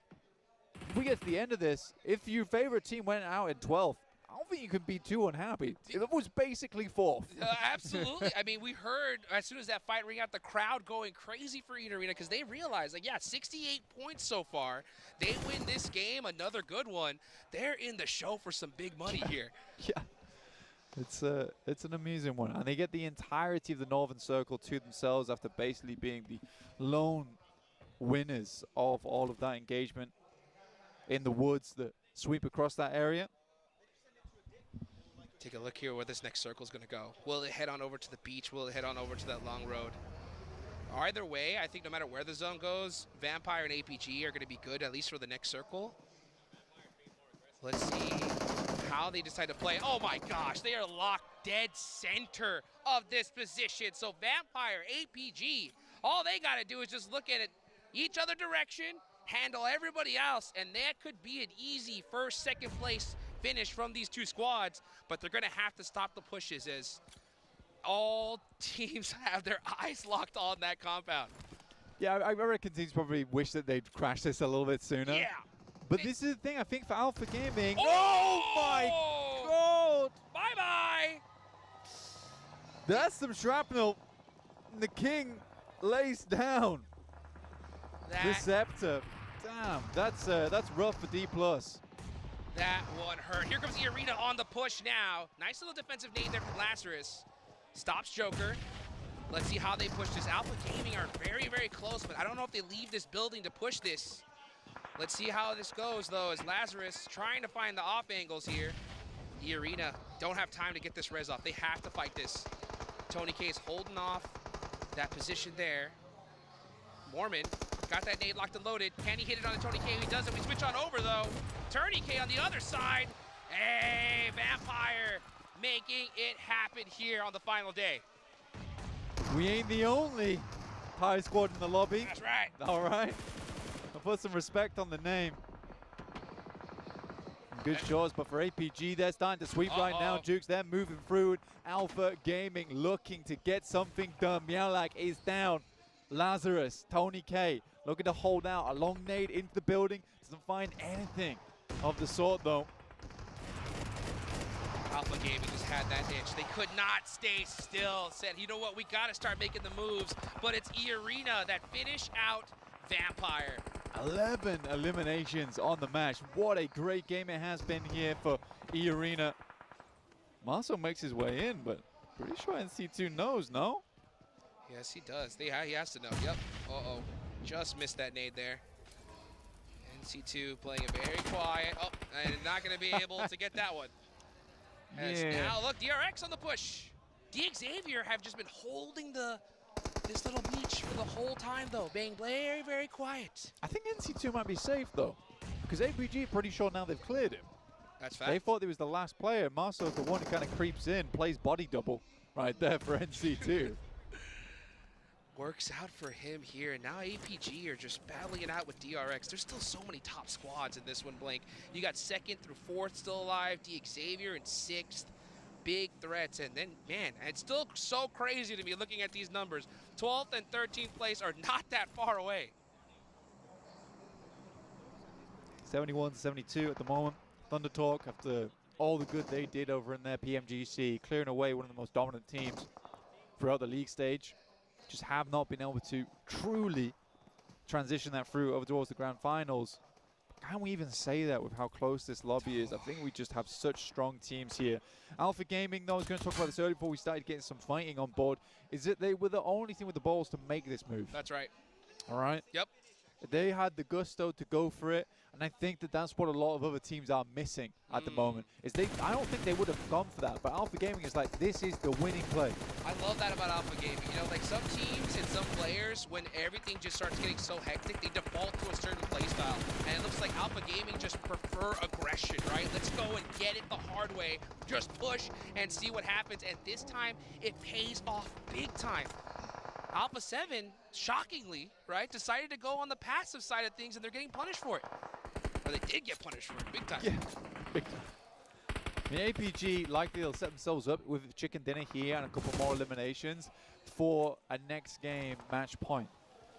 if we get to the end of this, if your favorite team went out in 12th, I don't think you can be too unhappy. It was basically 4th. Absolutely. I mean, we heard as soon as that fight rang out, the crowd going crazy for E-Arena because they realized, like, yeah, 68 points so far. They win this game, another good one. They're in the show for some big money here. Yeah. It's an amusing one. And they get the entirety of the Northern Circle to themselves after basically being the lone winners of all of that engagement in the woods that sweep across that area. Take a look here where this next circle is going to go. Will it head on over to the beach? Will it head on over to that long road? Either way, I think no matter where the zone goes, Vampire and APG are going to be good, at least for the next circle. Let's see how they decide to play. Oh my gosh, they are locked dead center of this position. So Vampire, APG, all they got to do is just look at it each other direction, handle everybody else, and that could be an easy first, second place finish from these two squads, but they're going to have to stop the pushes as all teams have their eyes locked on that compound. Yeah, I reckon teams probably wish that they'd crash this a little bit sooner. Yeah. But this is the thing, I think, for Alpha Gaming. Oh, my God! Bye-bye! That's some shrapnel. The King lays down. The Scepter. Damn, that's rough for D+. That one hurt. Here comes E-Arena on the push now. Nice little defensive nade there from Lazarus. Stops Joker. Let's see how they push this. Alpha Gaming are very, very close, but I don't know if they leave this building to push this. Let's see how this goes, though, as Lazarus trying to find the off angles here. E-Arena don't have time to get this res off. They have to fight this. Tony K is holding off that position there. Mormon got that nade locked and loaded. Can he hit it on the Tony K? He doesn't. We switch on over, though. Tony K on the other side. Hey, Vampire making it happen here on the final day. We ain't the only Thai squad in the lobby. That's right. All right. I'll put some respect on the name. Good shots, but for APG, they're starting to sweep right now. Jukes, they're moving through. Alpha Gaming looking to get something done. Miaulak is down. Lazarus, Tony K looking to hold out. A long nade into the building. Doesn't find anything of the sort, though. Alpha Gaming just had that itch. They could not stay still. Said, you know what, we got to start making the moves. But it's E-Arena that finish out Vampire. 11 eliminations on the match. What a great game it has been here for E-Arena. Marcel makes his way in, but pretty sure NC2 knows, no? Yes, he does. He has to know. Yep. Uh-oh. Just missed that nade there. NC2 playing it very quiet. Oh, and not going to be able to get that one. As now, look, DRX on the push. Xavier have just been holding this little beach for the whole time, though, being very, very quiet. I think NC2 might be safe, though, because APG pretty sure now they've cleared him. That's fact. They thought he was the last player. Marceau's the one who kind of creeps in, plays body double right there for NC2. Works out for him here, and now APG are just battling it out with DRX. There's still so many top squads in this one, Blink. You got 2nd through 4th still alive, Xavier in 6th. Big threats, and then, man, it's still so crazy to be looking at these numbers. 12th and 13th place are not that far away. 71-72 at the moment. Thunder Talk, after all the good they did over in their PMGC, clearing away one of the most dominant teams throughout the league stage, just have not been able to truly transition that through over towards the grand finals. Can we even say that with how close this lobby is? I think we just have such strong teams here. Alpha Gaming, though, I was going to talk about this earlier before we started getting some fighting on board, is that they were the only team with the balls to make this move. That's right. All right? Yep. They had the gusto to go for it, and I think that that's what a lot of other teams are missing at the moment. I don't think they would have gone for that, but Alpha Gaming is like, this is the winning play. I love that about Alpha Gaming. You know, like some teams and some players, when everything just starts getting so hectic, they default to a certain play style. And it looks like Alpha Gaming just prefer aggression, right? Let's go and get it the hard way. Just push and see what happens. And this time, it pays off big time. Alpha 7, shockingly, right, decided to go on the passive side of things, and they're getting punished for it. Or they did get punished for it, big time. Yeah, big time. I mean, APG likely they'll set themselves up with chicken dinner here and a couple more eliminations for a next game match point.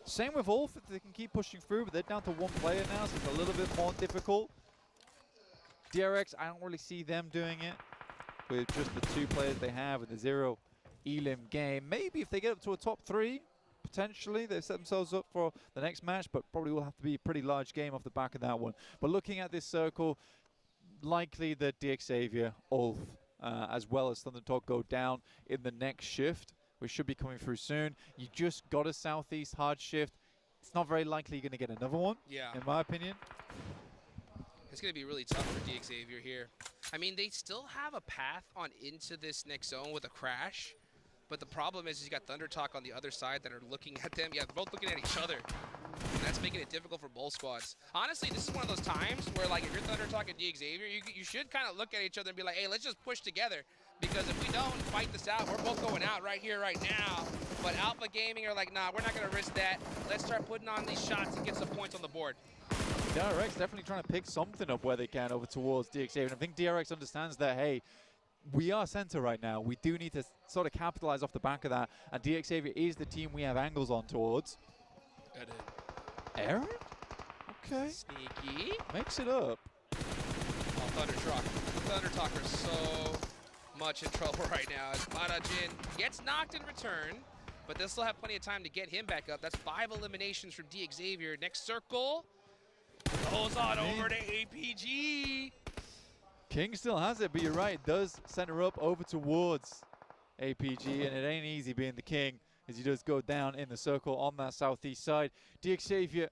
Same with Ulf, if they can keep pushing through, but they're down to 1 player now, so it's a little bit more difficult. DRX, I don't really see them doing it with just the 2 players they have with the 0 Elim game. Maybe if they get up to a top 3, potentially they've set themselves up for the next match, but probably will have to be a pretty large game off the back of that one. But looking at this circle, likely that Xavier, Ulf, as well as Thunder Talk go down in the next shift, which should be coming through soon. You just got a Southeast hard shift. It's not very likely you're going to get another one, in my opinion. It's going to be really tough for Xavier here. I mean, they still have a path on into this next zone with a crash. But the problem is you got Thunder Talk on the other side that are looking at them. Yeah, they're both looking at each other. And that's making it difficult for both squads. Honestly, this is one of those times where, like, if you're Thunder Talk and Xavier, you should kind of look at each other and be like, hey, let's just push together. Because if we don't fight this out, we're both going out right here, right now. But Alpha Gaming are like, nah, we're not going to risk that. Let's start putting on these shots and get some points on the board. DRX definitely trying to pick something up where they can over towards Xavier. And I think DRX understands that, hey, we are center right now. We do need to sort of capitalize off the back of that. And Xavier is the team we have angles on towards. Aaron? Okay. Sneaky. Makes it up. Oh, Thunder Talk are so much in trouble right now as Marajin gets knocked in return, but they'll still have plenty of time to get him back up. That's 5 eliminations from Xavier. Next circle goes on over to APG. King still has it, but you're right, it does center up over towards APG, and it ain't easy being the king as he does go down in the circle on that southeast side. Xavier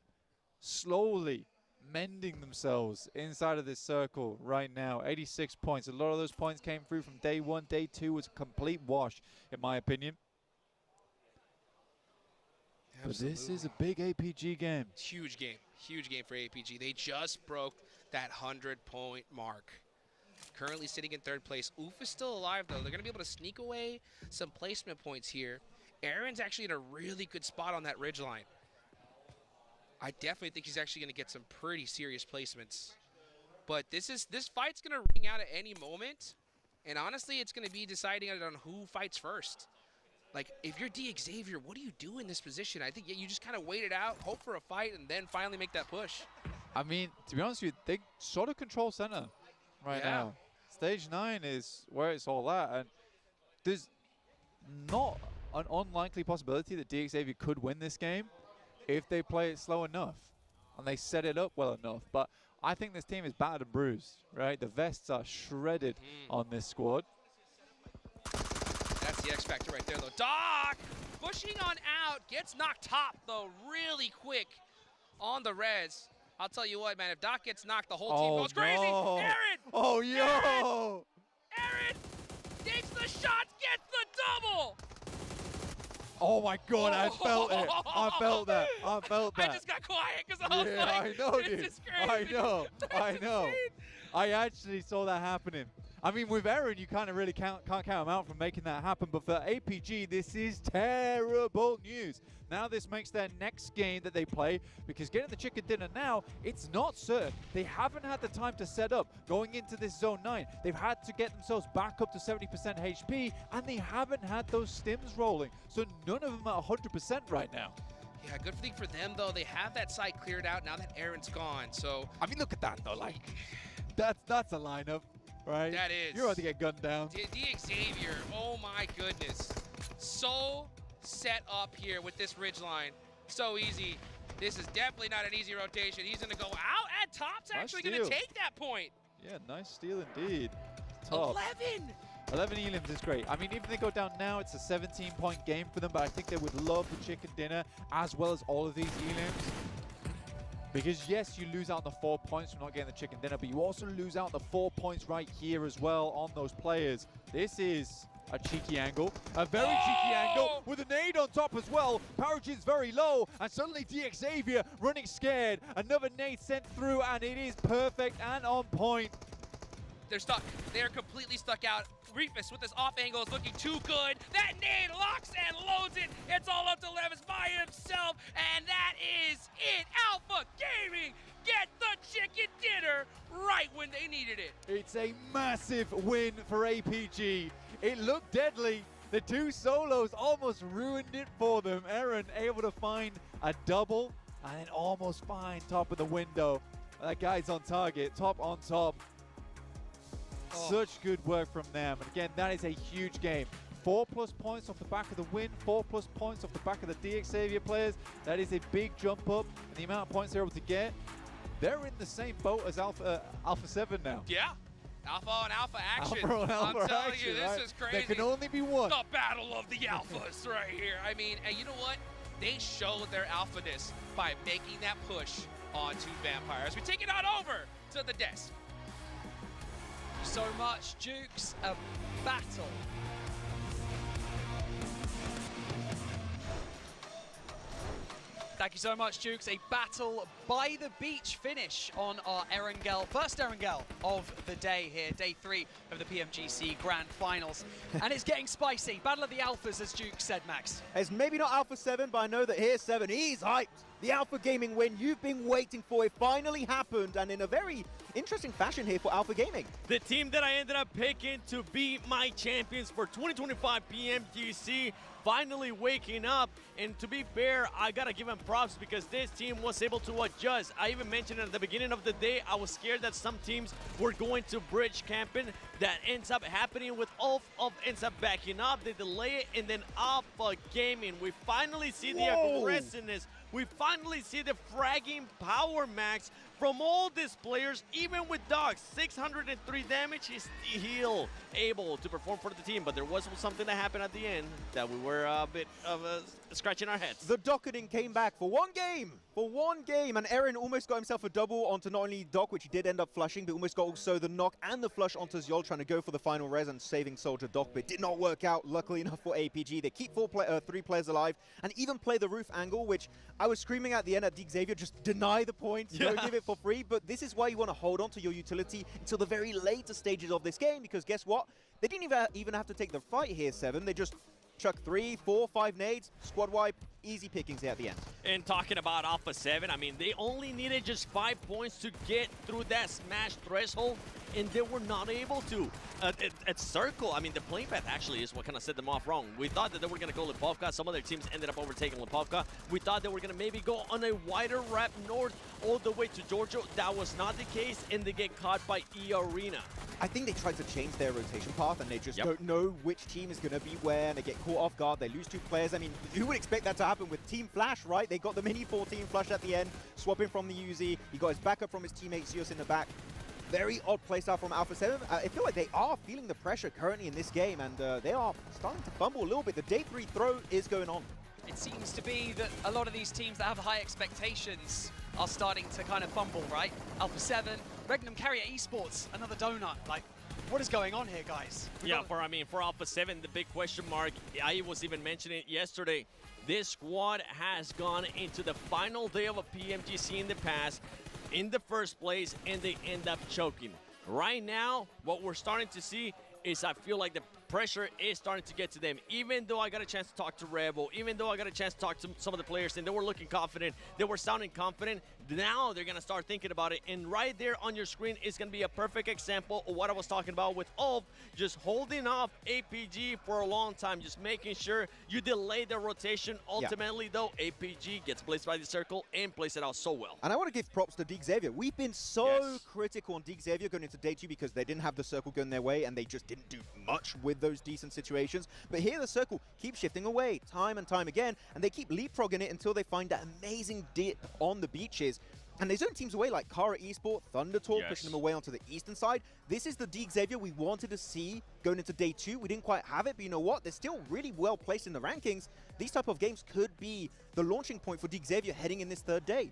slowly mending themselves inside of this circle right now. 86 points. A lot of those points came through from day 1. Day 2 was a complete wash, in my opinion. But this is a big APG game. Huge game. Huge game for APG. They just broke that 100-point mark. Currently sitting in 3rd place. Oof is still alive, though. They're going to be able to sneak away some placement points here. Aaron's actually in a really good spot on that ridgeline. I definitely think he's actually going to get some pretty serious placements. But this fight's going to ring out at any moment. And honestly, it's going to be deciding on who fights first. Like, if you're Xavier, what do you do in this position? I think you just kind of wait it out, hope for a fight, and then finally make that push. I mean, to be honest with you, they sort of control center right now. Stage 9 is where it's all at, and there's not an unlikely possibility that Xavier could win this game if they play it slow enough and they set it up well enough. But I think this team is battered and bruised, right? The vests are shredded on this squad. That's the X factor right there, though. Doc pushing on out, gets knocked top, though, really quick on the res. I'll tell you what, man. If Doc gets knocked, the whole team goes crazy. No. Aaron! Oh, yo! Aaron takes the shot, gets the double! Oh my God, I felt it. I felt that. I felt that. I just got quiet because I was Yeah, like, I know, this dude. is crazy. I know. I That's know. insane. I actually saw that happening. I mean, with Aaron, you kind of really can't count him out from making that happen. But for APG, this is terrible news. Now this makes their next game that they play, because getting the chicken dinner now, it's not certain. They haven't had the time to set up going into this Zone 9. They've had to get themselves back up to 70% HP, and they haven't had those stims rolling. So none of them are 100% right now. Yeah, good thing for them, though. They have that side cleared out now that Aaron's gone. So I mean, look at that, though. Like, that's a lineup, right? That is. You're about to get gunned down. Xavier, oh my goodness. So set up here with this ridge line. So easy. This is definitely not an easy rotation. He's going to go out, and Top's actually going to take that point. Yeah, nice steal indeed. Top. 11 elims is great. I mean, even if they go down now, it's a 17-point game for them, but I think they would love the chicken dinner as well as all of these elims. Because yes, you lose out on the 4 points from not getting the chicken dinner, but you also lose out on the 4 points right here as well on those players. This is a cheeky angle, a very cheeky angle with a nade on top as well. PowerG's very low, and suddenly Xavier running scared. Another nade sent through, and it is perfect and on point. They're stuck. They're completely stuck out. Reefus with this off angle is looking too good. That nade locks and loads it. It's all up to Levis by himself, and that is it. Alpha Gaming get the chicken dinner right when they needed it. It's a massive win for APG. It looked deadly. The two solos almost ruined it for them. Aaron able to find a double and then almost find top of the window. That guy's on target, top on top. Such good work from them. And again, that is a huge game. 4+ points off the back of the win, 4+ points off the back of the Xavier players. That is a big jump up in the amount of points they're able to get. They're in the same boat as Alpha 7 now. Yeah. Alpha on Alpha action. Alpha on Alpha I'm telling action, you, this right? is crazy. There can only be one. The battle of the alphas right here. I mean, and you know what? They showed their alphaness by making that push onto Vampires. We take it on over to the desk. So much, Jukes, a battle. Thank you so much, Jukes. A battle by the beach finish on our Erangel, first Erangel of the day here, day 3 of the PMGC Grand Finals. And it's getting spicy. Battle of the Alphas, as Duke said, Max. It's maybe not Alpha 7, but I know that here 7, he's hyped. The Alpha Gaming win you've been waiting for, it finally happened, and in a very interesting fashion here for Alpha Gaming. The team that I ended up picking to be my champions for 2025 PMGC finally waking up, and to be fair, I gotta give them props because this team was able to adjust. I even mentioned at the beginning of the day, I was scared that some teams were going to bridge camping. That ends up happening with Ulf ends up backing up, they delay it, and then Alpha Gaming, we finally see the aggressiveness. We finally see the fragging power, Max, from all these players, even with Dogs. 603 damage, he's still able to perform for the team, but there was something that happened at the end that we were a bit of scratching our heads. The docketing came back for one game, and Aaron almost got himself a double onto not only Doc, which he did end up flushing, but almost got also the knock and the flush onto Zyol, trying to go for the final res and saving Soldier Doc, but it did not work out, luckily enough for APG. They keep 3 players alive, and even play the roof angle, which I was screaming at the end at Xavier, just deny the points, don't give it for free, but this is why you want to hold on to your utility until the very later stages of this game, because guess what? They didn't even have to take the fight here, 7. They just chuck 3, 4, 5 nades, squad wipe, easy pickings here at the end. And talking about Alpha 7, I mean, they only needed just 5 points to get through that smash threshold, and they were not able to. At Circle, I mean, the playing path actually is what kind of set them off wrong. We thought that they were going to go Lipovka. Some other teams ended up overtaking Lipovka. We thought they were going to maybe go on a wider wrap north all the way to Georgia. That was not the case, and they get caught by E-Arena. I think they tried to change their rotation path, and they just don't know which team is going to be where, and they get caught off guard. They lose 2 players. I mean, who would expect that to happen with Team Flash, right? They got the mini 14 flush at the end, swapping from the Uzi. He got his backup from his teammate Zeus in the back. Very odd playstyle from Alpha 7. I feel like they are feeling the pressure currently in this game, and they are starting to fumble a little bit. The day 3 throw is going on. It seems to be that a lot of these teams that have high expectations are starting to kind of fumble, right? Alpha 7, Regnum Carrier Esports, another donut. Like, what is going on here, guys? Yeah, for Alpha 7, the big question mark, I was even mentioning it yesterday, this squad has gone into the final day of a PMGC in the past, in the first place, and they end up choking. Right now, what we're starting to see is I feel like the pressure is starting to get to them. Even though I got a chance to talk to Rebel, even though I got a chance to talk to some of the players and they were looking confident, they were sounding confident, now they're going to start thinking about it. And right there on your screen is going to be a perfect example of what I was talking about with Ulf, just holding off APG for a long time, just making sure you delay the rotation. Ultimately, though, APG gets placed by the circle and plays it out so well. And I want to give props to Deek Xavier. We've been so critical on Deek Xavier going into day 2 because they didn't have the circle going their way and they just didn't do much with those decent situations. But here the circle keeps shifting away time and time again, and they keep leapfrogging it until they find that amazing dip on the beaches. And they zone teams away like Kara Esport, Thundertalk, pushing them away onto the eastern side. This is the Deek Xavier we wanted to see going into day 2. We didn't quite have it, but you know what? They're still really well placed in the rankings. These type of games could be the launching point for Deek Xavier heading in this 3rd day.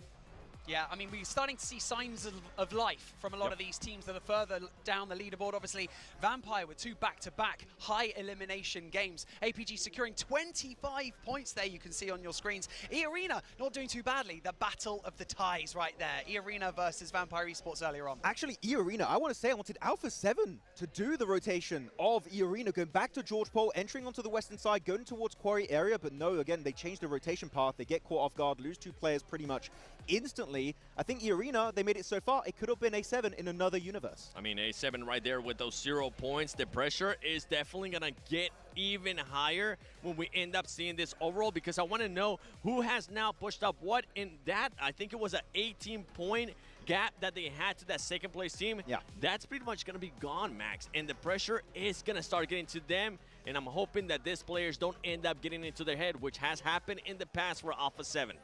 Yeah, I mean, we're starting to see signs of life from a lot of these teams that are further down the leaderboard. Obviously, Vampire with 2 back-to-back high elimination games. APG securing 25 points there, you can see on your screens. E-Arena not doing too badly. The battle of the ties right there. E-Arena versus Vampire Esports earlier on. Actually, E-Arena, I want to say I wanted Alpha 7 to do the rotation of E-Arena, going back to George Pole, entering onto the western side, going towards Quarry area, but no, again, they changed the rotation path. They get caught off guard, lose 2 players pretty much instantly. I think E-Arena, they made it so far, it could have been A7 in another universe. I mean, A7 right there with those 0 points. The pressure is definitely going to get even higher when we end up seeing this overall, because I want to know who has now pushed up what in that. I think it was an 18-point gap that they had to that 2nd place team. Yeah. That's pretty much going to be gone, Max. And the pressure is going to start getting to them. And I'm hoping that these players don't end up getting into their head, which has happened in the past for Alpha 7.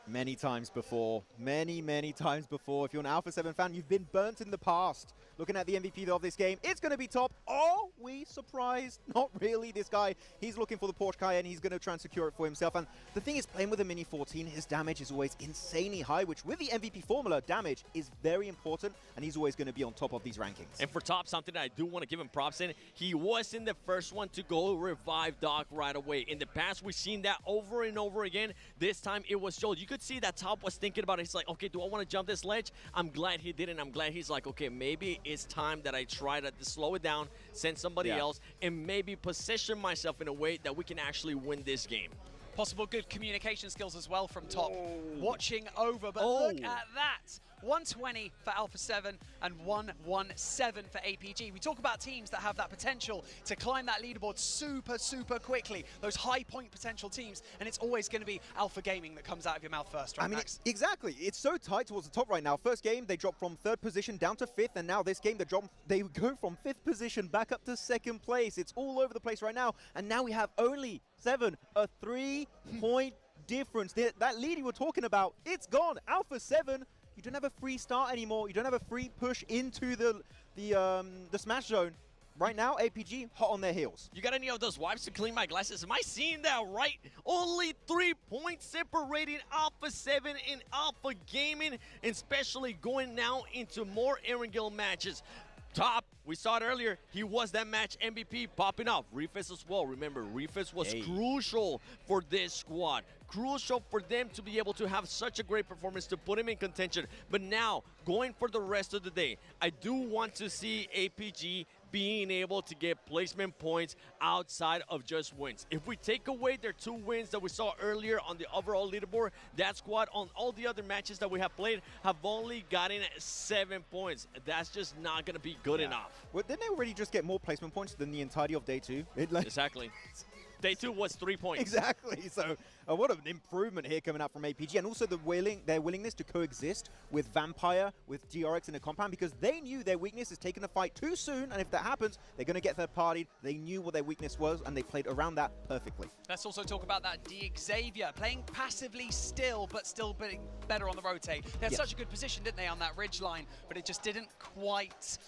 Many times before. Many times before. If you're an Alpha 7 fan, you've been burnt in the past. Looking at the MVP of this game, it's going to be top. Are we surprised? Not really. This guy, he's looking for the Porsche Cayenne. He's going to try and secure it for himself. And the thing is, playing with a Mini 14, his damage is always insanely high, which with the MVP formula, damage is very important, and he's always going to be on top of these rankings. And for top, something that I do want to give him props in, he wasn't the first one to go revive Doc right away. In the past, we've seen that over and over again. This time, it was Joel. You could see that Top was thinking about it. He's like, okay, do I want to jump this ledge? I'm glad he didn't. I'm glad he's like, okay, maybe it's time that I try to slow it down, send somebody else, and maybe position myself in a way that we can actually win this game. Possible good communication skills as well from Top. Watching over, but look at that. 120 for Alpha 7 and 117 for APG. We talk about teams that have that potential to climb that leaderboard super quickly. Those high point potential teams, and it's always going to be Alpha Gaming that comes out of your mouth first, right, I mean, Max? exactly. It's so tight towards the top right now. First game, they dropped from 3rd position down to 5th, and now this game, they go from 5th position back up to 2nd place. It's all over the place right now, and now we have only 7, a 3-point difference. That lead you were talking about, it's gone. Alpha 7, you don't have a free start anymore. You don't have a free push into the smash zone. Right now, APG hot on their heels. You got any of those wipes to clean my glasses? Am I seeing that right? Only 3 points separating Alpha 7 and Alpha Gaming, and especially going now into more Erangel matches. Top, we saw it earlier, he was that match MVP popping off. Refus as well. Remember, Refus was crucial for this squad. Crucial for them to be able to have such a great performance to put him in contention. But now, going for the rest of the day, I do want to see APG being able to get placement points outside of just wins. If we take away their 2 wins that we saw earlier on the overall leaderboard, that squad on all the other matches that we have played have only gotten 7 points. That's just not going to be good enough. Well, didn't they already just get more placement points than the entirety of day 2? Exactly. Day 2 was 3 points. Exactly. So what an improvement here coming out from APG. And also their willingness to coexist with Vampire, with DRX in a compound, because they knew their weakness is taking the fight too soon. And if that happens, they're going to get third-partied. They knew what their weakness was, and they played around that perfectly. Let's also talk about that Deek Xavier, playing passively still, but still being better on the rotate. They had such a good position, didn't they, on that ridge line, but it just didn't quite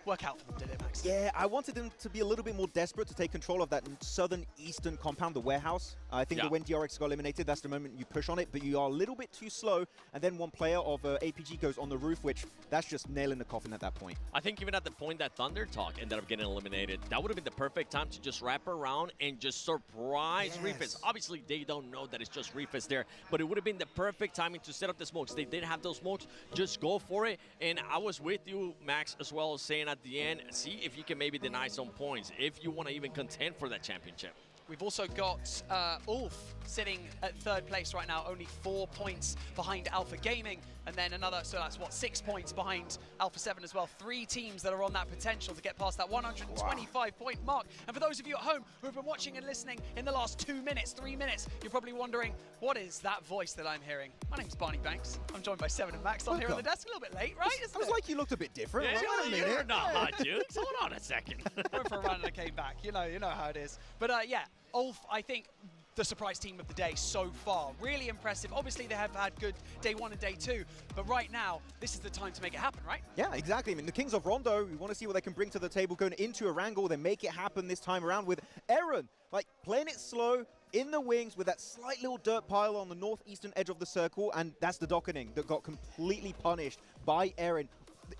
work out for them, did it, Max? Yeah, I wanted them to be a little bit more desperate to take control of that southern eastern compound, the warehouse. I think that when DRX got eliminated, that's the moment you push on it, but you are a little bit too slow, and then one player of APG goes on the roof, which that's just nailing the coffin at that point. I think even at the point that Thunder Talk ended up getting eliminated, that would have been the perfect time to just wrap around and just surprise Refis. Obviously, they don't know that it's just Refis there, but it would have been the perfect timing to set up the smokes. They did have those smokes, just go for it. And I was with you, Max, as well, saying at the end, see if you can maybe deny some points, if you want to even contend for that championship. We've also got Ulf sitting at 3rd place right now, only 4 points behind Alpha Gaming, and then another, so that's what, 6 points behind Alpha 7 as well. 3 teams that are on that potential to get past that 125-point mark. And for those of you at home who have been watching and listening in the last 2 minutes, 3 minutes, you're probably wondering, what is that voice that I'm hearing? My name's Barney Banks. I'm joined by Seven and Max. I'm here on the desk, a little bit late, right? I was like, you looked a bit different. Yeah, Wait a minute. you're not hot, dude. Hold on a second. Went for a run and I came back. You know how it is. But yeah, Ulf, I think, the surprise team of the day so far. Really impressive. Obviously, they have had good day 1 and day 2, but right now, this is the time to make it happen, right? Yeah, exactly. I mean, the Kings of Rondo, we want to see what they can bring to the table going into a wrangle. They make it happen this time around with Aaron, like playing it slow in the wings with that slight little dirt pile on the northeastern edge of the circle, and that's the docketing that got completely punished by Aaron.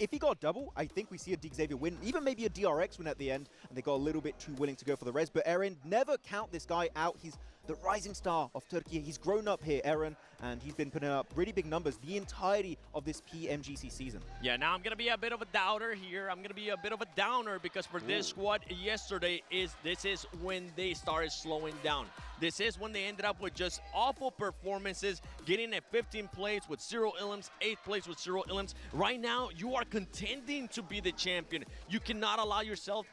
If he got a double, I think we see a Xavier win, even maybe a DRX win at the end, and they got a little bit too willing to go for the res. But Aaron, never count this guy out. He's the rising star of Turkey. He's grown up here, Aaron, and he's been putting up really big numbers the entirety of this PMGC season. Yeah, now I'm going to be a bit of a doubter here. I'm going to be a bit of a downer because for this squad yesterday, this is when they started slowing down. This is when they ended up with just awful performances, getting at 15 plays with 0 elims, 8 plays with 0 elims. Right now, you are contending to be the champion. You cannot allow yourself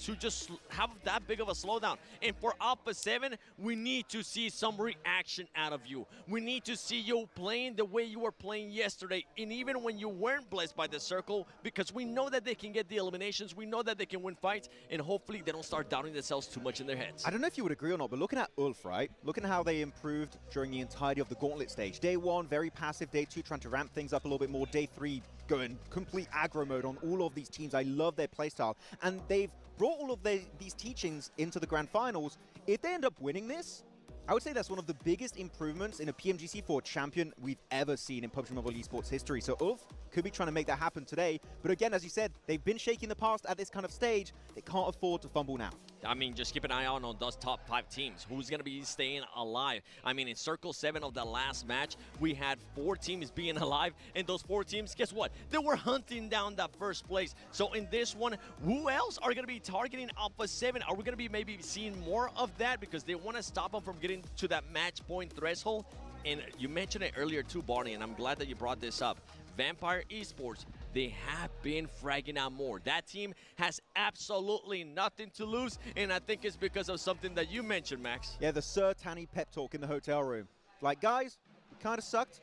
to just have that big of a slowdown. And for Alpha 7, we need to see some reaction out of you. We need to see you playing the way you were playing yesterday, and even when you weren't blessed by the circle, because we know that they can get the eliminations, we know that they can win fights, and hopefully they don't start doubting themselves too much in their heads. I don't know if you would agree or not, but looking at Ulf, right? Looking at how they improved during the entirety of the Gauntlet stage. Day 1, very passive. Day 2, trying to ramp things up a little bit more. Day 3, going complete aggro mode on all of these teams. I love their playstyle. And they've brought all of these teachings into the Grand Finals. If they end up winning this, I would say that's one of the biggest improvements in a PMGC for a champion we've ever seen in PUBG Mobile esports history. So Ulf could be trying to make that happen today. But again, as you said, they've been shaky in the past at this kind of stage. They can't afford to fumble now. I mean, just keep an eye out on those top 5 teams. Who's going to be staying alive? I mean, in Circle 7 of the last match, we had 4 teams being alive. And those 4 teams, guess what? They were hunting down that first place. So in this one, who else are going to be targeting Alpha 7? Are we going to be maybe seeing more of that? Because they want to stop them from getting to that match point threshold. And you mentioned it earlier too, Barney, and I'm glad that you brought this up. Vampire Esports, they have been fragging out more. That team has absolutely nothing to lose, and I think it's because of something that you mentioned, Max. Yeah, the Sir Tanny pep talk in the hotel room. Like, guys, we kind of sucked.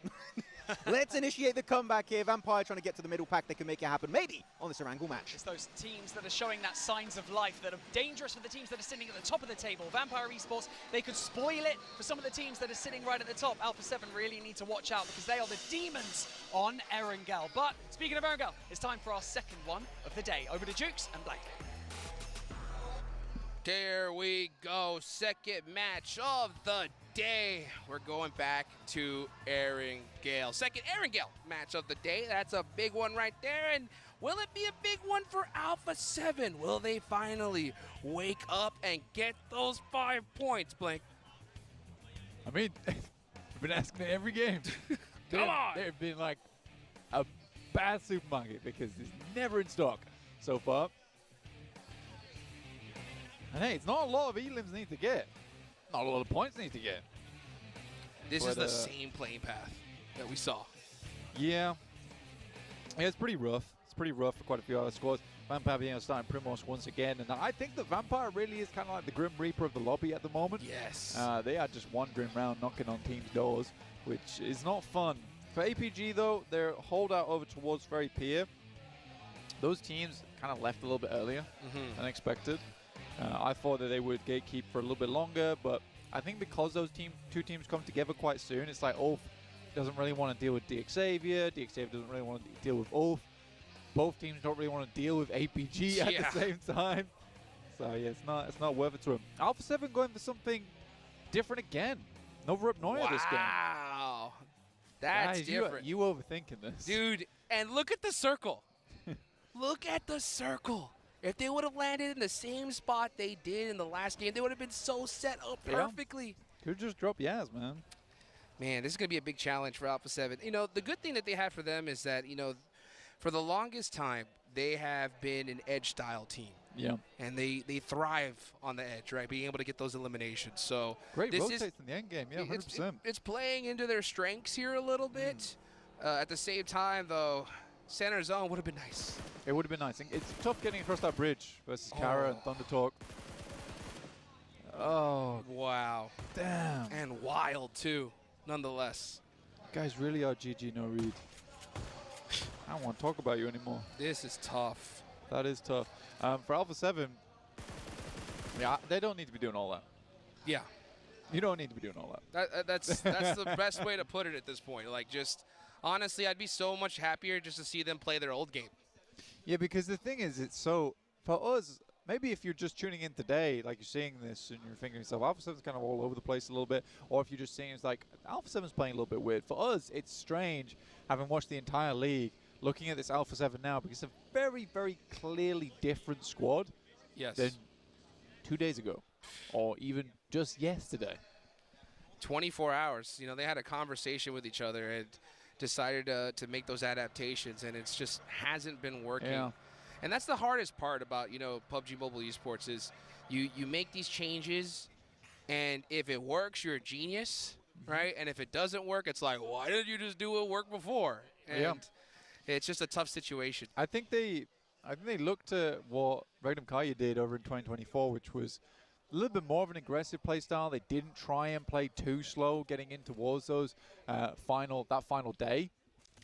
Let's initiate the comeback here. Vampire trying to get to the middle pack. They can make it happen, maybe, on this Orangle match. It's those teams that are showing that signs of life that are dangerous for the teams that are sitting at the top of the table. Vampire Esports, they could spoil it for some of the teams that are sitting right at the top. Alpha 7 really need to watch out because they are the demons on Erangel. But speaking of Erangel, it's time for our second one of the day. Over to Jukes and Blake. There we go, second match of the day. We're going back to Erangel. Second Erangel match of the day. That's a big one right there. And will it be a big one for Alpha 7? Will they finally wake up and get those 5 points, Blake? I mean, we've been asking it every game. Come on! They've been like a bad supermarket because it's never in stock so far. And hey, it's not a lot of elims need to get. Not a lot of points need to get. This is the same playing path that we saw. Yeah. Yeah, it's pretty rough. It's pretty rough for quite a few other squads. Vampire being starting Primos once again. And I think that Vampire really is kind of like the Grim Reaper of the lobby at the moment. Yes. They are just wandering around knocking on teams' doors, which is not fun. For APG, though, their holdout over towards Very Pier, those teams kind of left a little bit earlier than expected. I thought that they would gatekeep for a little bit longer, but I think because those two teams come together quite soon, it's like Ulf doesn't really want to deal with DXavier, DXavier doesn't really want to deal with Ulf. both teams don't really want to deal with APG at the same time. So yeah, it's not worth it to him. Alpha 7 going for something different again. No Rup Noya this game. Wow. That's Guys, different. You overthinking this. Dude, and look at the circle. Look at the circle. If they would have landed in the same spot they did in the last game, they would have been so set up perfectly. Could just drop Yaz, man. Man, this is going to be a big challenge for Alpha 7. You know, the good thing that they have for them is that, you know, for the longest time, they have been an edge-style team. Yeah. And they thrive on the edge, right? Being able to get those eliminations. So Great this rotates is, in the end game, yeah, 100%. It's playing into their strengths here a little bit. At the same time, though, center zone would have been nice. It would have been nice. It's tough getting across that bridge versus Kara and Thunder Talk. Oh. Wow. Damn. And wild, too, nonetheless. Guys really are GG no read. I don't want to talk about you anymore. This is tough. That is tough. For Alpha 7, yeah, they don't need to be doing all that. Yeah. You don't need to be doing all that. That's the best way to put it at this point. Like, just, honestly, I'd be so much happier just to see them play their old game. Yeah, because the thing is, it's so, for us, maybe if you're just tuning in today, like you're seeing this and you're thinking to yourself, Alpha 7's kind of all over the place a little bit, or if you're just seeing it's like, Alpha 7's playing a little bit weird. For us, it's strange, having watched the entire league, looking at this Alpha 7 now, because it's a very, very clearly different squad than 2 days ago, or even just yesterday. 24 hours. You know, they had a conversation with each other and decided to make those adaptations, and it's just hasn't been working. Yeah. And that's the hardest part about, you know, PUBG Mobile Esports is you make these changes, and if it works, you're a genius, right? And if it doesn't work, it's like, why didn't you just do what worked before? And it's just a tough situation. I think they looked at what Regnum Kaya did over in 2024, which was a little bit more of an aggressive play style. They didn't try and play too slow getting in towards those final day.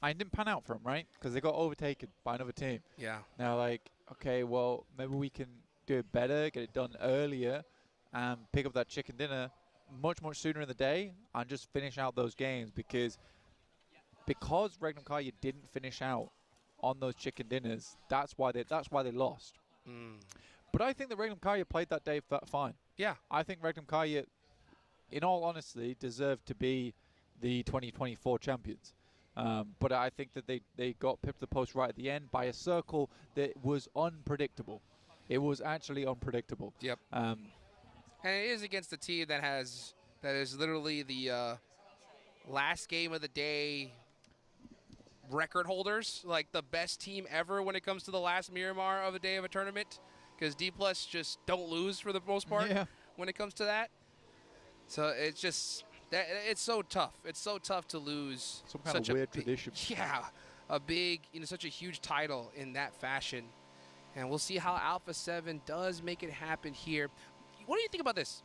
And it didn't pan out for them, right? Because they got overtaken by another team. Yeah. Now, like, okay, well, maybe we can do it better, get it done earlier, and pick up that chicken dinner much, much sooner in the day and just finish out those games because Regnum Kaya didn't finish out on those chicken dinners, that's why they lost. But I think that Regnum Kaya played that day fine. Yeah. I think Regnum Kaya, in all honesty, deserved to be the 2024 champions. But I think that they got pipped the post right at the end by a circle that was unpredictable. It was actually unpredictable. Yep. And it is against a team that is literally the last game of the day record holders, like the best team ever when it comes to the last Miramar of a day of a tournament, because D+ just don't lose for the most part when it comes to that. So it's just it's so tough. It's so tough to lose some kind such of weird tradition. Yeah, a big, such a huge title in that fashion. And we'll see how Alpha 7 does make it happen here. What do you think about this?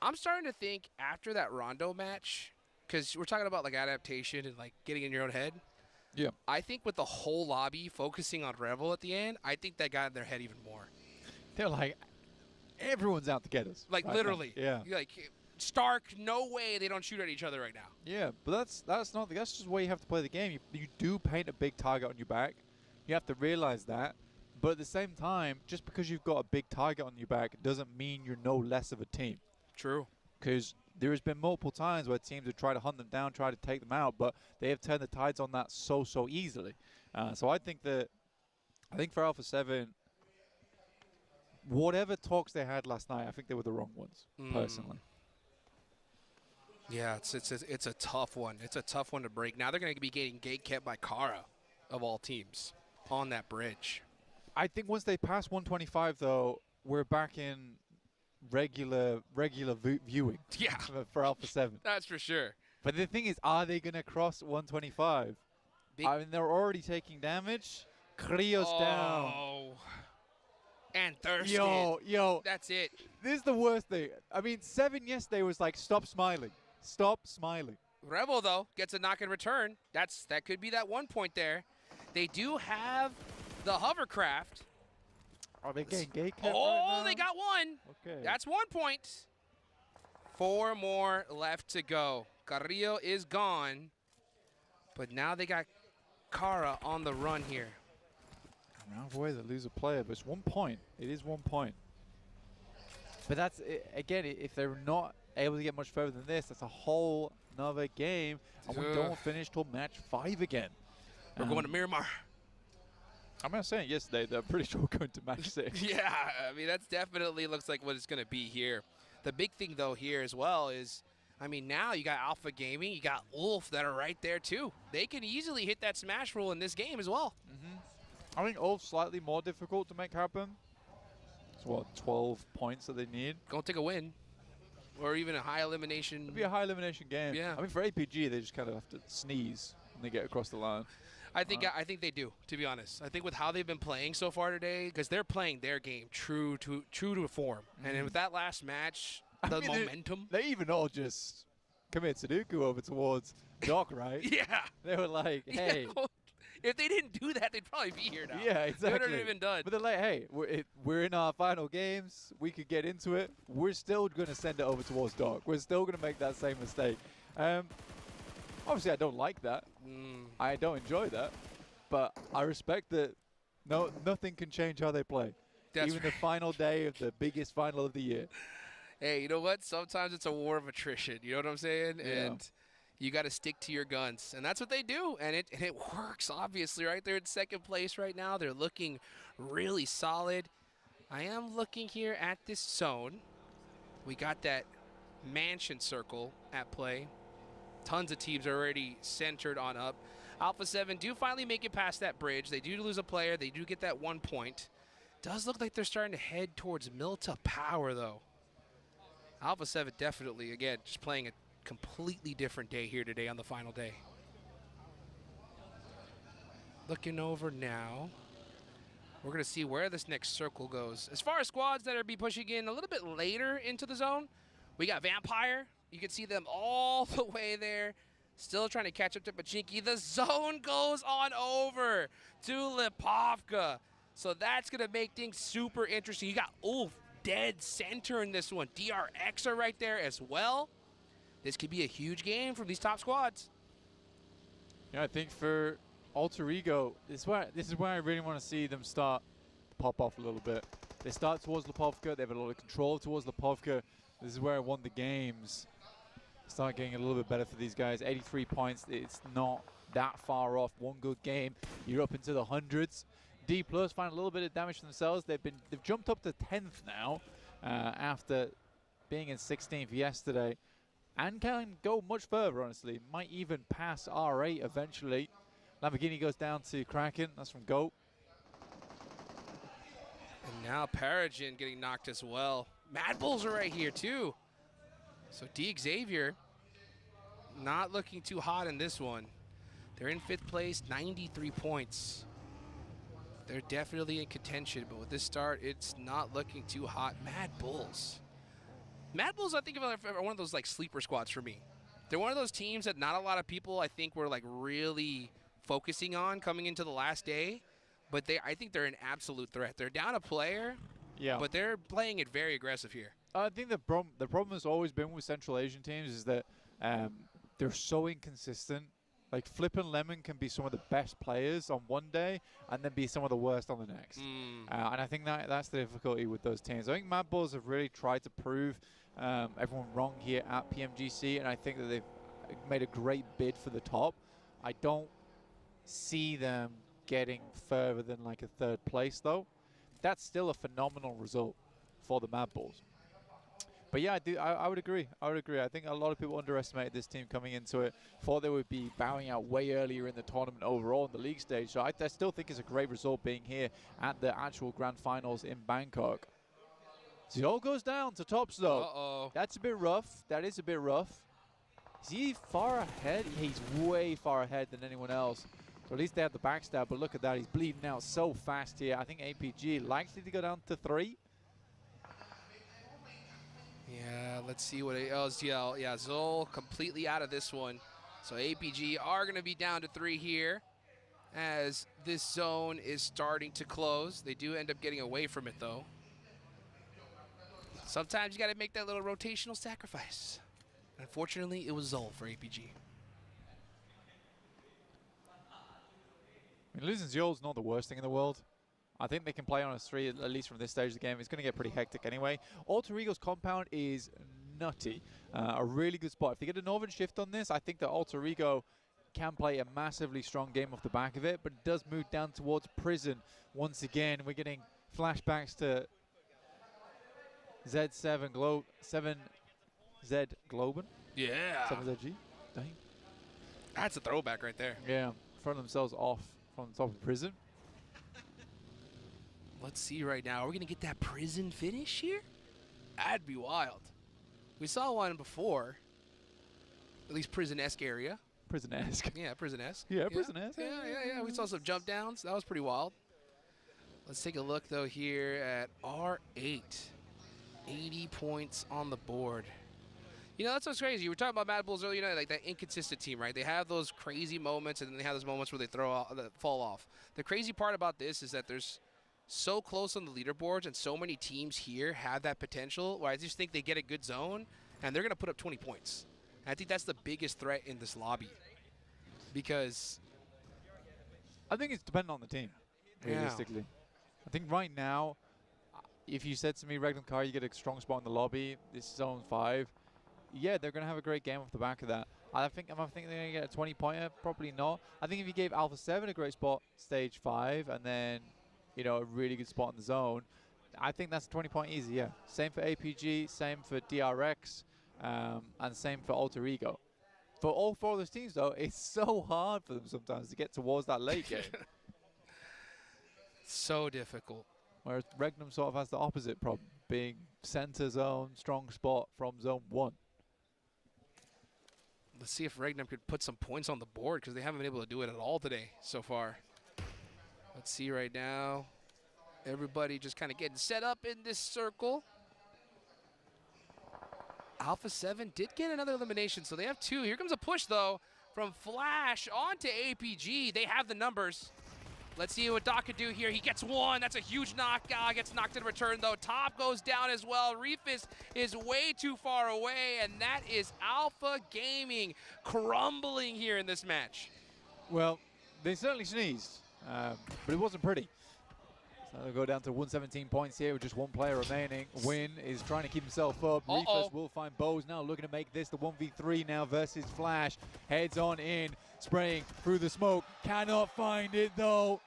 I'm starting to think after that Rondo match, because we're talking about like adaptation and like getting in your own head. Yeah. I think with the whole lobby focusing on Rebel at the end, I think that got in their head even more. They're like, everyone's out to get us. Like right literally. now. Yeah. Like Stark, no way they don't shoot at each other right now. Yeah, but that's just the way you have to play the game. You do paint a big target on your back. You have to realize that. But at the same time, just because you've got a big target on your back doesn't mean you're no less of a team. True. Because there has been multiple times where teams have tried to hunt them down, try to take them out, but they have turned the tides on that so easily. So I think for Alpha 7, whatever talks they had last night, I think they were the wrong ones, personally. Yeah, it's a tough one. It's a tough one to break. Now they're going to be getting gate kept by Kara, of all teams, on that bridge. I think once they pass 125, though, we're back in regular viewing. Yeah. For Alpha 7. That's for sure. But the thing is, are they going to cross 125? I mean, they're already taking damage. Crio's down. And thirsty. Yo. That's it. This is the worst thing. I mean, 7 yesterday was like, stop smiling. Stop smiling. Rebel, though, gets a knock in return. That could be that 1 point there. They do have the hovercraft. Are they getting gate kept Oh, right now? they got one. Okay. That's 1 point. 4 more left to go. Carrillo is gone. But now they got Kara on the run here. Round away, they lose a player, but it's 1 point. It is 1 point. But that's, again, if they're not able to get much further than this, that's a whole another game, and we don't finish till match 5 again. We're going to Miramar. I mean, I was saying yesterday that I'm pretty sure we're going to match 6. Yeah, I mean, that's definitely looks like what it's going to be here. The big thing, though, here as well is, I mean, now you got Alpha Gaming, you got Ulf that are right there, too. They can easily hit that smash roll in this game as well. I think Ulf's slightly more difficult to make happen. It's what, 12 points that they need? Gonna take a win. Or even a high elimination. It'd be a high elimination game. Yeah. I mean, for APG, they just kind of have to sneeze when they get across the line. I think they do, to be honest. I think with how they've been playing so far today, because they're playing their game true to form. And then with that last match, the momentum. They even all just commit Sudoku over towards Doc, right? Yeah. They were like, hey. Yeah, if they didn't do that, they'd probably be here now. Yeah, exactly. They would have even done. But they're like, hey, we're in our final games. We could get into it. We're still going to send it over towards Doc. We're still going to make that same mistake. Obviously, I don't like that. I don't enjoy that. But I respect that nothing can change how they play. Even the final day of the biggest final of the year. Hey, you know what? Sometimes it's a war of attrition. You know what I'm saying? Yeah. And you got to stick to your guns. And that's what they do. And it works, obviously, right? They're in second place right now. They're looking really solid. I am looking here at this zone. We got that mansion circle at play. Tons of teams are already centered on up. Alpha 7 do finally make it past that bridge. They do lose a player. They do get that 1 point. Does look like they're starting to head towards Milta Power, though. Alpha 7 definitely, again, just playing a completely different day here today on the final day. Looking over now. We're going to see where this next circle goes. As far as squads that are be pushing in a little bit later into the zone, we got Vampire. You can see them all the way there. Still trying to catch up to Pachinki. The zone goes on over to Lipovka. So that's going to make things super interesting. You got Ulf dead center in this one. DRX are right there as well. This could be a huge game from these top squads. Yeah, I think for Alter Ego, this is where I really want to see them start to pop off a little bit. They start towards Lipovka. They have a lot of control towards Lipovka. This is where I won the games. Start getting a little bit better for these guys. 83 points. It's not that far off. One good game. You're up into the hundreds. D Plus find a little bit of damage for themselves. They've jumped up to 10th now after being in 16th yesterday, and can go much further. Honestly, might even pass R8 eventually. Lamborghini goes down to Kraken. That's from Goat. And now Paragen getting knocked as well. Mad Bulls are right here too. So D Xavier not looking too hot in this one. They're in 5th place, 93 points. They're definitely in contention, but with this start, it's not looking too hot. Mad Bulls. Mad Bulls, I think, are one of those like sleeper squads for me. They're one of those teams that not a lot of people, I think, were like really focusing on coming into the last day, but I think they're an absolute threat. They're down a player, but they're playing it very aggressive here. I think the problem has always been with Central Asian teams is that they're so inconsistent. Like Flip and Lemon can be some of the best players on one day and then be some of the worst on the next. And I think that's the difficulty with those teams. I think Mad Bulls have really tried to prove everyone wrong here at PMGC, and I think that they've made a great bid for the top. I don't see them getting further than like a 3rd place, though. That's still a phenomenal result for the Mad Bulls. But yeah, I would agree. I think a lot of people underestimated this team coming into it. Thought they would be bowing out way earlier in the tournament overall in the league stage. So I still think it's a great result being here at the actual grand finals in Bangkok. Zio goes down to tops though. Uh-oh. That's a bit rough. That is a bit rough. Is he far ahead? He's way far ahead than anyone else. So at least they have the backstab, but look at that. He's bleeding out so fast here. I think APG likely to go down to 3. Yeah, let's see what yeah, Zol completely out of this one. So APG are going to be down to 3 here as this zone is starting to close. They do end up getting away from it, though. Sometimes you got to make that little rotational sacrifice. Unfortunately, it was Zol for APG. I mean, losing Ziol's not the worst thing in the world. I think they can play on a 3 at least from this stage of the game. It's going to get pretty hectic anyway. Alter Ego's compound is nutty. A really good spot. If they get a Northern Shift on this, I think that Alter Ego can play a massively strong game off the back of it, but it does move down towards Prison. Once again, we're getting flashbacks to Z7 7Z Globen. Yeah. 7ZG. Dang. That's a throwback right there. Yeah, front themselves off from the top of Prison. Let's see right now. Are we going to get that Prison finish here? That'd be wild. We saw one before. At least Prison-esque area. Prison-esque. Yeah, Prison-esque. Yeah, Prison-esque. Yeah. We saw some jump downs. That was pretty wild. Let's take a look, though, here at R8. 80 points on the board. You know, that's what's crazy. We were talking about Mad Bulls earlier, you know, like that inconsistent team, right? They have those crazy moments, and then they have those moments where they fall off. The crazy part about this is that there's so close on the leaderboards, and so many teams here have that potential where I just think they get a good zone, and they're going to put up 20 points. And I think that's the biggest threat in this lobby. Because I think it's dependent on the team, realistically. Yeah. I think right now, if you said to me, Regnum Car, you get a strong spot in the lobby, this is zone 5, yeah, they're going to have a great game off the back of that. I think they're going to get a 20-pointer. Probably not. I think if you gave Alpha 7 a great spot, stage 5, and then, you know, a really good spot in the zone, I think that's a 20-point easy, yeah. Same for APG, same for DRX, and same for Alter Ego. For all 4 of those teams, though, it's so hard for them sometimes to get towards that late game. So difficult. Whereas Regnum sort of has the opposite problem, being center zone, strong spot from zone 1. Let's see if Regnum could put some points on the board, because they haven't been able to do it at all today so far. Let's see right now. Everybody just kind of getting set up in this circle. Alpha 7 did get another elimination, so they have 2. Here comes a push, though, from Flash onto APG. They have the numbers. Let's see what Doc can do here. He gets 1. That's a huge knockout. Gets knocked in return, though. Top goes down as well. Reefus is way too far away, and that is Alpha Gaming crumbling here in this match. Well, they certainly sneezed, but it wasn't pretty. So they'll go down to 117 points here with just 1 player remaining. Win is trying to keep himself up. Reefus will find Bose now, looking to make this the 1v3 now versus Flash. Heads on in, spraying through the smoke. Cannot find it, though.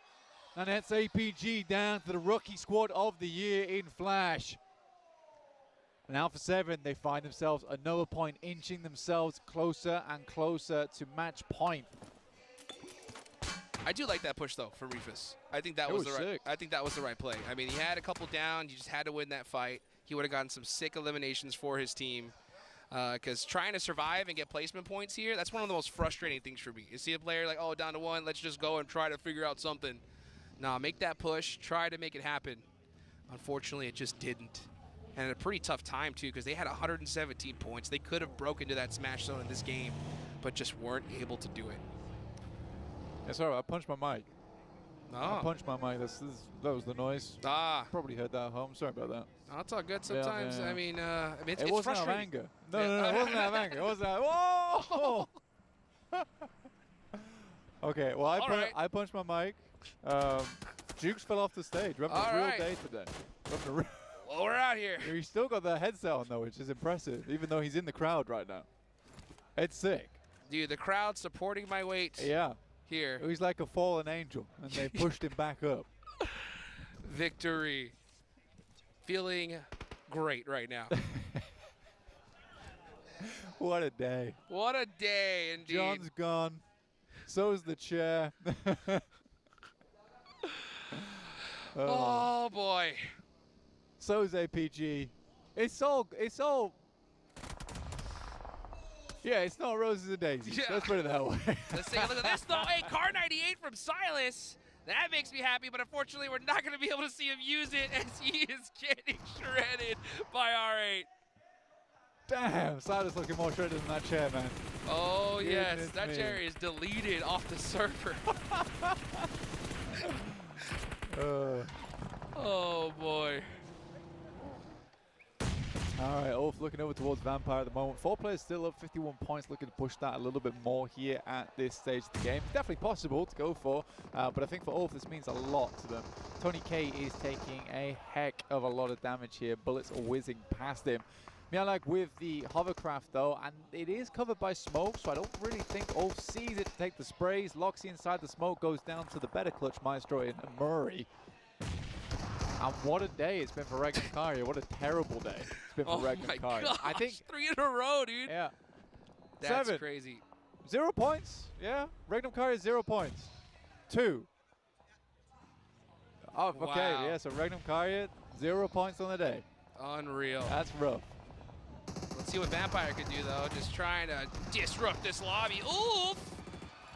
And that's APG down to the rookie squad of the year in Flash. And Alpha 7, they find themselves another point, inching themselves closer and closer to match point. I do like that push, though, for Reefus. I think that was the right. I think that was the right play. I mean, he had a couple down. You just had to win that fight. He would have gotten some sick eliminations for his team. Because trying to survive and get placement points here, that's one of the most frustrating things for me. You see a player like, oh, down to 1, let's just go and try to figure out something. Nah, make that push. Try to make it happen. Unfortunately, it just didn't. And at a pretty tough time, too, because they had 117 points. They could have broken to that smash zone in this game, but just weren't able to do it. Yeah, sorry, I punched my mic. Oh. I punched my mic. That was the noise. Probably heard that at home. Sorry about that. Oh, it's all good sometimes. Yeah. I mean, it's it wasn't frustrating. out of anger. No, it wasn't out of anger. It wasn't out. Whoa! Okay, well, I punched my mic. Jukes fell off the stage. We're having a real day today. Well, we're out here. He's still got the headset on, though, which is impressive, even though he's in the crowd right now. It's sick. Dude, the crowd supporting my weight. Yeah. Here. He's like a fallen angel, and they pushed him back up. Victory. Feeling great right now. What a day. What a day, indeed. John's gone. So's the chair. Oh, boy. So's APG. It's all. Yeah, it's not roses and daisies. Yeah. Let's put it that way. Let's take a look at this, though. Hey, Car 98 from Silas. That makes me happy, but unfortunately, we're not going to be able to see him use it as he is getting shredded by R8. Damn, Silas looking more shredded than that chair, man. Oh, yes. Goodness That me. chair is deleted off the server. Oh, boy. All right, Ulf looking over towards Vampire at the moment. 4 players still up, 51 points, looking to push that a little bit more here at this stage of the game. It's definitely possible to go for, but I think for Ulf this means a lot to them. Tony K is taking a heck of a lot of damage here. Bullets are whizzing past him. Mialak with the hovercraft though, and it is covered by smoke, so I don't really think Ulf sees it to take the sprays. Loxy inside the smoke, goes down to the better clutch Maestro in Murray. And what a day it's been for Regnum Karya. What a terrible day it's been for Regnum Karya. Gosh, I think 3 in a row, dude. Yeah. That's 7. crazy. 0 points. Yeah. Regnum Karya 0 points. 2. Oh, okay. Wow. Yeah, so Regnum Karya 0 points on the day. Unreal. That's rough. Let's see what Vampire could do, though. Just trying to disrupt this lobby. Oof!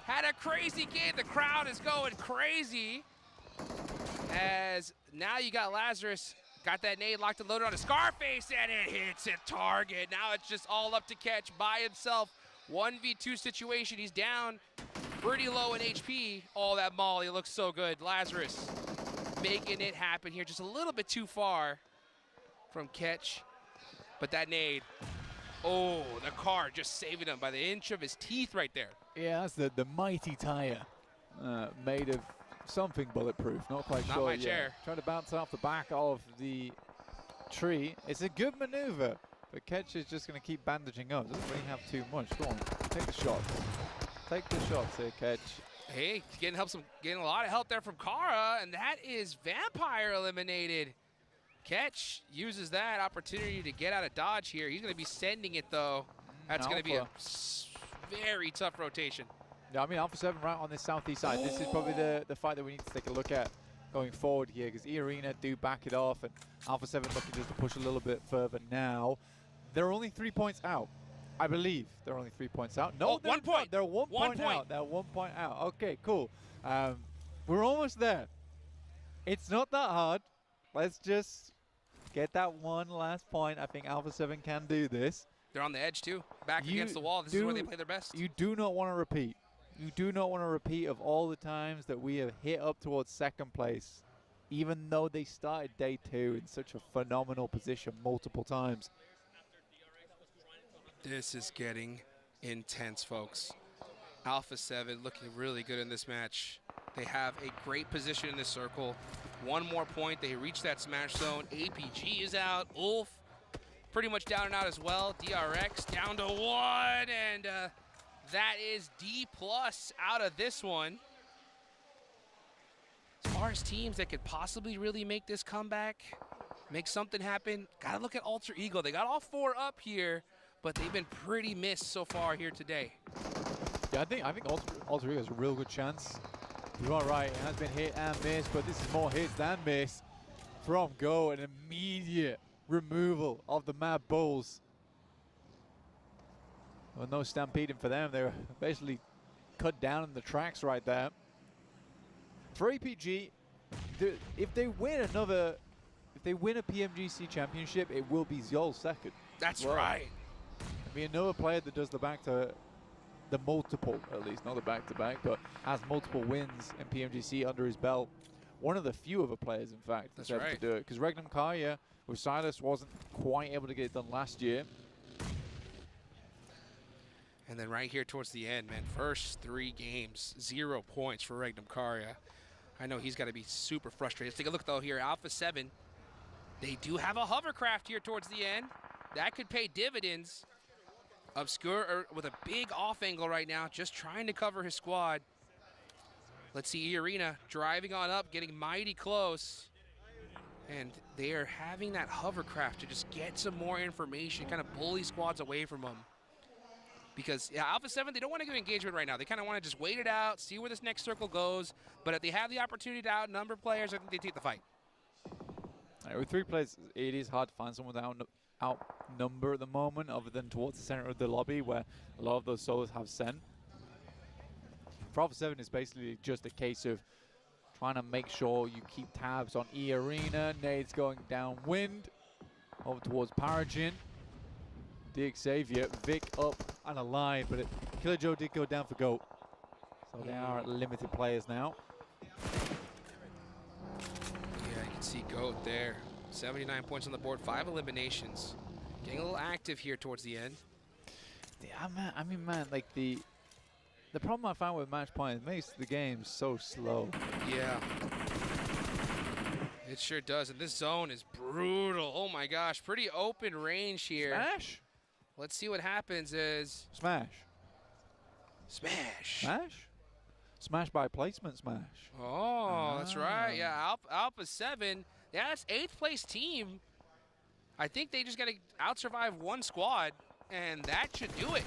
Had a crazy game. The crowd is going crazy. As now you got Lazarus, got that nade locked and loaded on a Scarface, and it hits a target. Now it's just all up to Catch by himself. 1v2 situation. He's down pretty low in HP. Oh, that molly looks so good. Lazarus making it happen here. Just a little bit too far from Catch. But that nade, oh, the car just saving him by the inch of his teeth right there. Yeah, that's the mighty tire made of something bulletproof. Not quite Not sure my yet. chair. Trying to bounce off the back of the tree. It's a good maneuver, but Ketch is just going to keep bandaging up. Doesn't really have too much. Go on, take the shots. Take the shots here, Ketch. Hey, getting a lot of help there from Kara, and that is Vampire eliminated. Catch uses that opportunity to get out of dodge here. He's going to be sending it, though. That's going to be a very tough rotation. Yeah, I mean, Alpha 7 right on this southeast side. This is probably the fight that we need to take a look at going forward here, because E-Arena do back it off, and Alpha 7 looking just to push a little bit further now. They're only 3 points out. I believe they're only 3 points out. No, 1 point. They're 1 point out. They're 1 point out. Okay, cool. We're almost there. It's not that hard. Let's just get that one last point. I think Alpha 7 can do this. They're on the edge, too. Back against the wall. This is where they play their best. You do not want to repeat. You do not want to repeat of all the times that we have hit up towards second place, even though they started day 2 in such a phenomenal position multiple times. This is getting intense, folks. Alpha 7 looking really good in this match. They have a great position in this circle. 1 more point. They reach that smash zone. APG is out. Ulf pretty much down and out as well. DRX down to 1. And that is D+ out of this one. As far as teams that could possibly really make this comeback, make something happen, got to look at Alter Ego. They got all 4 up here, but they've been pretty missed so far here today. Yeah, I think Alter Ego has a real good chance. You are right, it has been hit and missed, but this is more hits than miss from Go. An immediate removal of the Mad Bulls. Well, no stampeding for them. They were basically cut down in the tracks right there. For APG, if they win a PMGC championship, it will be Zol's second. That's right. I mean, another player that does the back to the multiple, at least not the back-to-back, but has multiple wins in PMGC under his belt. One of the few other players, in fact, that's able to do it. Because Regnum Karya with Silas wasn't quite able to get it done last year. And then right here towards the end, man, first 3 games, 0 points for Regnum Karya. I know he's got to be super frustrated. Let's take a look, though, here. Alpha 7, they do have a hovercraft here towards the end. That could pay dividends. Obscure with a big off angle right now, just trying to cover his squad. Let's see E-Arena driving on up, getting mighty close. And they are having that hovercraft to just get some more information, kind of bully squads away from them. Because, yeah, Alpha 7, they don't want to get engagement right now. They kind of want to just wait it out, see where this next circle goes. But if they have the opportunity to outnumber players, I think they take the fight. With 3 players, it is hard to find someone that outnumber at the moment, other than towards the center of the lobby, where a lot of those solos have sent. For Alpha 7, it's basically just a case of trying to make sure you keep tabs on E-Arena. Nade's going downwind, over towards Paragin. Dig Xavier, Vic up and alive, but Killer Joe did go down for GOAT. So they are limited players now. Yeah, you can see GOAT there. 79 points on the board, 5 eliminations. Getting a little active here towards the end. Yeah, I mean, man, like the problem I found with match point, it makes the game so slow. Yeah. It sure does, and this zone is brutal. Oh my gosh, pretty open range here. Smash? Let's see what happens is... Smash. Smash. Smash? Smash by placement smash. Oh, that's right. Yeah, Alpha 7. Yeah, that's 8th place team. I think they just got to out-survive one squad, and that should do it.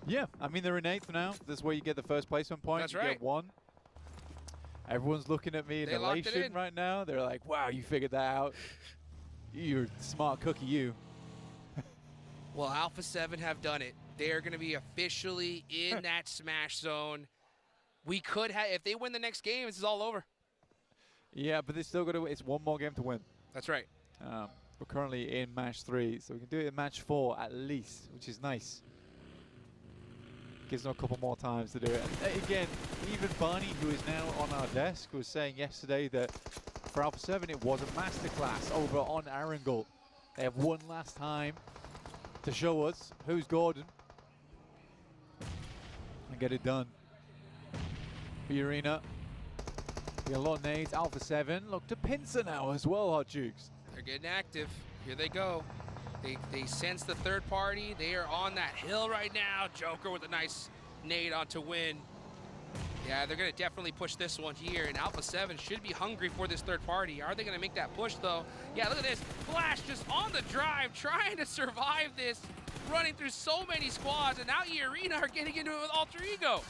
Yeah, I mean, they're in 8th now. This is where you get the first placement point. That's you right. get 1. Everyone's looking at me in They locked it elation in. right now. They're like, wow, you figured that out. You're a smart cookie, you. Well, Alpha 7 have done it. They are going to be officially in that smash zone. We could have, if they win the next game, this is all over. Yeah, but they still got to, it's one more game to win. That's right. We're currently in match 3, so we can do it in match 4 at least, which is nice. Gives them a couple more times to do it. And again, even Barney, who is now on our desk, was saying yesterday that for Alpha 7 it was a masterclass over on Arundel. They have one last time to show us who's Gordon and get it done. The arena. We got a lot of nades. Alpha 7 look to pincer now as well, Hot Jukes. They're getting active. Here they go. They sense the third party. They are on that hill right now. Joker with a nice nade on to win. Yeah, they're going to definitely push this one here. And Alpha 7 should be hungry for this third party. Are they going to make that push, though? Yeah, look at this. Flash just on the drive, trying to survive this, running through so many squads. And now E-Arena are getting into it with Alter Ego.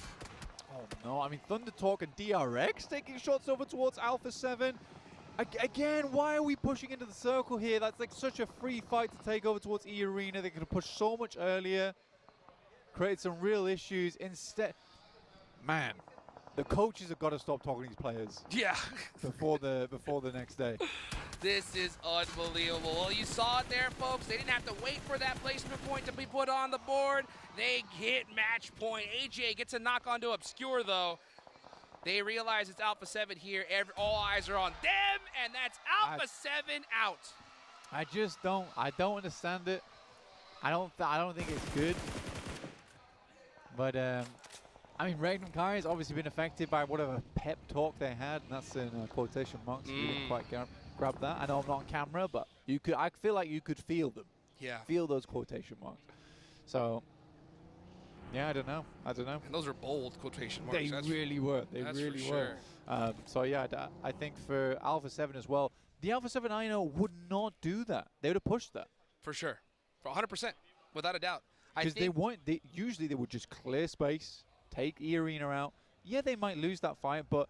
Oh, no. I mean, Thunder Talk and DRX taking shots over towards Alpha 7. Again, why are we pushing into the circle here? That's like such a free fight to take over towards E-Arena. They could have pushed so much earlier, created some real issues. Instead, man, the coaches have got to stop talking to these players. Yeah. before the next day. This is unbelievable. Well, you saw it there, folks. They didn't have to wait for that placement point to be put on the board. They hit match point. AJ gets a knock onto Obscure, though. They realize it's Alpha 7 here. All eyes are on them, and that's Alpha 7 out. I don't understand it. I don't think it's good. But I mean, Regnum Kai has obviously been affected by whatever pep talk they had, and that's in quotation marks. You didn't quite grab that. I know I'm not on camera, but you could. I feel like you could feel them. Yeah. Feel those quotation marks. So. Yeah, I don't know. And those are bold quotation marks. They really were. They really were. So yeah, I think for Alpha 7 as well, the Alpha 7 I know would not do that. They would have pushed that. For sure. For 100%, without a doubt. Because usually they would just clear space, take E-Arena out. Yeah, they might lose that fight, but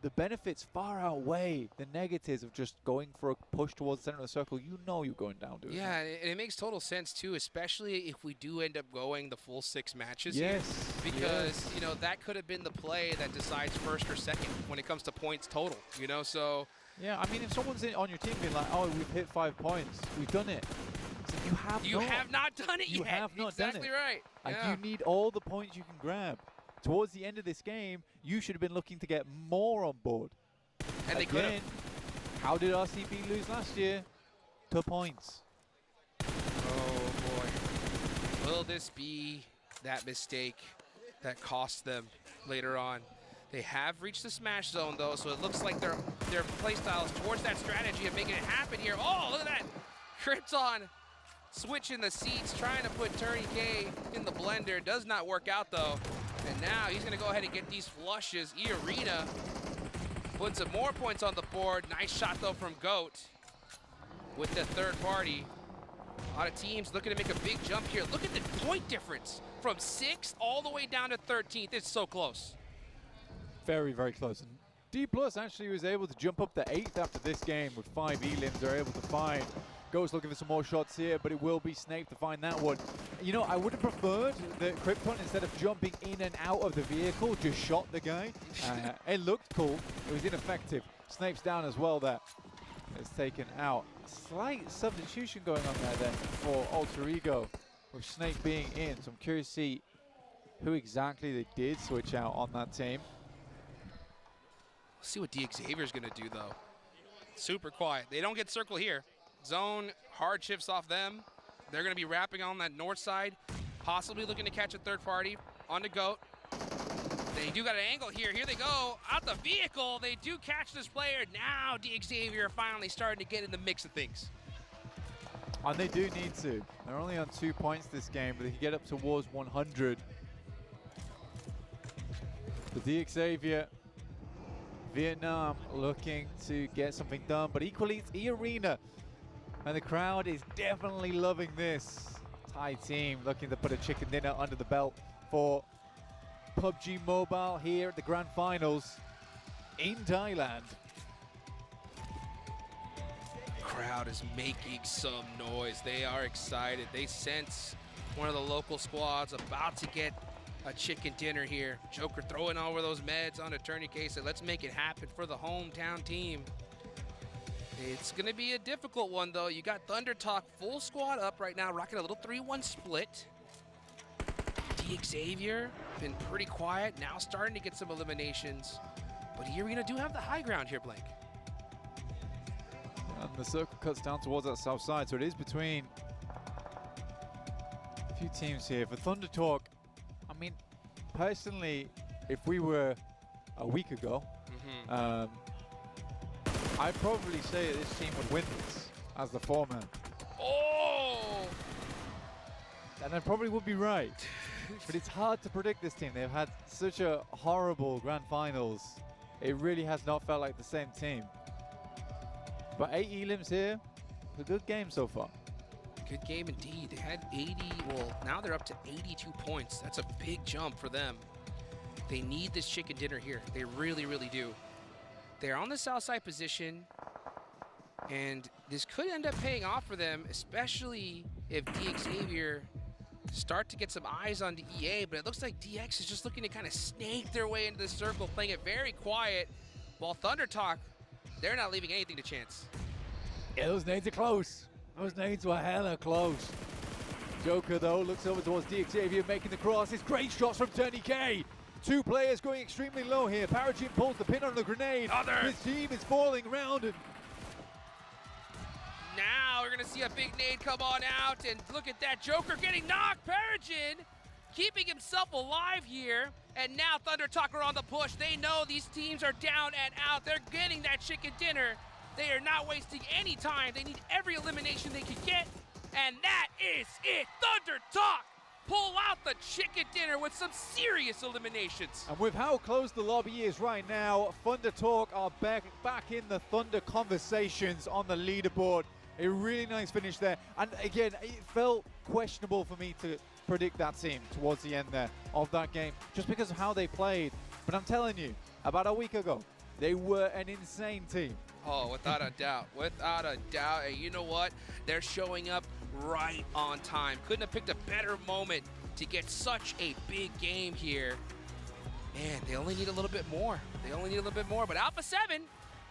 the benefits far outweigh the negatives of just going for a push towards the center of the circle. You know you're going down, dude. Yeah, and it makes total sense, too, especially if we do end up going the full 6 matches yes, here. Because, you know, that could have been the play that decides first or second when it comes to points total, you know, so. Yeah, I mean, if someone's on your team being like, oh, we've hit 5 points, we've done it. Like, you have not done it yet. You have not done it. Exactly right. Like, yeah. you need all the points you can grab. Towards the end of this game, you should have been looking to get more on board. And they could have. How did RCB lose last year? 2 points. Oh, boy. Will this be that mistake that costs them later on? They have reached the smash zone, though, so it looks like their playstyle is towards that strategy of making it happen here. Oh, look at that. Krypton switching the seats, trying to put Turney K in the blender. Does not work out, though. And now he's going to go ahead and get these flushes. E-Arena puts some more points on the board. Nice shot, though, from GOAT with the third party. A lot of teams looking to make a big jump here. Look at the point difference from 6th all the way down to 13th. It's so close. Very, very close. And D+ actually was able to jump up to 8th after this game with 5 elims they're able to find. Ghost looking for some more shots here, but it will be Snape to find that one. You know, I would have preferred that Krypton, instead of jumping in and out of the vehicle, just shot the guy. It looked cool. It was ineffective. Snape's down as well there. It's taken out. A slight substitution going on there then for Alter Ego, with Snape being in. So I'm curious to see who exactly they did switch out on that team. Let's see what D Xavier's going to do, though. Super quiet. They don't get circle here. Zone hardships off them. They're going to be wrapping on that north side, possibly looking to catch a third party on the GOAT. They do got an angle here. Here they go. Out the vehicle. They do catch this player. Now Xavier finally starting to get in the mix of things. And they do need to. They're only on 2 points this game, but they can get up towards 100. The Xavier, Vietnam looking to get something done, but equally it's E-Arena. And the crowd is definitely loving this. Thai team looking to put a chicken dinner under the belt for PUBG Mobile here at the Grand Finals in Thailand. Crowd is making some noise. They are excited. They sense one of the local squads about to get a chicken dinner here. Joker throwing over those meds on a tourniquet. Said, let's make it happen for the hometown team. It's going to be a difficult one, though. You got Thunder Talk full squad up right now, rocking a little 3-1 split. Xavier been pretty quiet, now starting to get some eliminations. But E-Arena do have the high ground here, Blank. And the circle cuts down towards that south side, so it is between a few teams here. For Thunder Talk, I mean, personally, if we were a week ago, I'd probably say that this team would win this as the foreman. Oh! And I probably would be right. But it's hard to predict this team. They've had such a horrible grand finals. It really has not felt like the same team. But 8 elims here, a good game so far. Good game indeed. They had 80, well, now they're up to 82 points. That's a big jump for them. They need this chicken dinner here. They really, really do. They're on the south side position, and this could end up paying off for them, especially if Xavier start to get some eyes on the EA, but it looks like DX is just looking to kind of snake their way into the circle, playing it very quiet, while Thunder Talk, they're not leaving anything to chance. Yeah, those nades are close. Those nades were hella close. Joker, though, looks over towards Xavier, making the crosses. Great shots from Tourniquet. 2 players going extremely low here. Parajin pulls the pin on the grenade. His team is falling around, and now we're going to see a big nade come on out, and look at that. Joker getting knocked. Parajin keeping himself alive here, and now Thunder Talk are on the push. They know these teams are down and out. They're getting that chicken dinner. They are not wasting any time. They need every elimination they can get, and that is it. Thunder Talk pull out the chicken dinner with some serious eliminations. And with how close the lobby is right now, Thunder Talk are back in the Thunder conversations on the leaderboard. A really nice finish there. And again, it felt questionable for me to predict that team towards the end there of that game, just because of how they played. But I'm telling you, about a week ago, they were an insane team. Oh, without a doubt. Without a doubt. And you know what? They're showing up right on time. Couldn't have picked a better moment to get such a big game here. Man, they only need a little bit more. They only need a little bit more. But Alpha 7,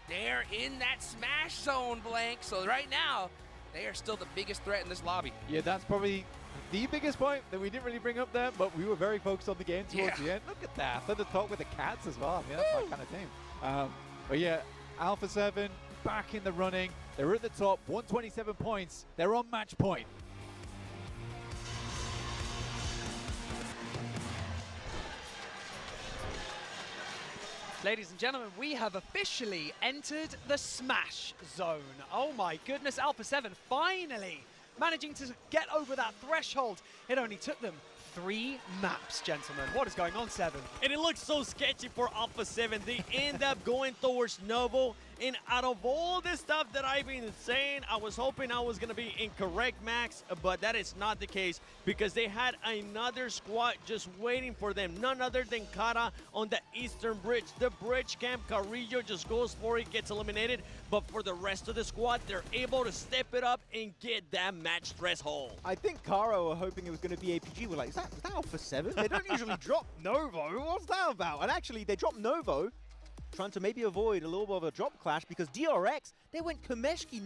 they're in that smash zone, Blank. So right now, they are still the biggest threat in this lobby. Yeah, that's probably the biggest point that we didn't really bring up there, but we were very focused on the game towards the end. Look at that. Thunder Talk with the cats as well. I mean, that's my kind of team. But yeah, Alpha 7 back in the running. They're at the top, 127 points. They're on match point. Ladies and gentlemen, we have officially entered the Smash Zone. Oh my goodness, Alpha 7 finally managing to get over that threshold. It only took them 3 maps, gentlemen. What is going on, 7? And it looks so sketchy for Alpha 7. They end up going towards Novo. And out of all the stuff that I've been saying, I was hoping I was going to be incorrect, Max, but that is not the case because they had another squad just waiting for them. None other than Kara on the Eastern Bridge. The bridge camp, Carrillo just goes for it, gets eliminated. But for the rest of the squad, they're able to step it up and get that match threshold. I think Karo were hoping it was going to be APG. We're like, is that Alpha 7? They don't usually drop Novo. What's that about? And actually, they dropped Novo, trying to maybe avoid a little bit of a drop clash because DRX, they went Kameshki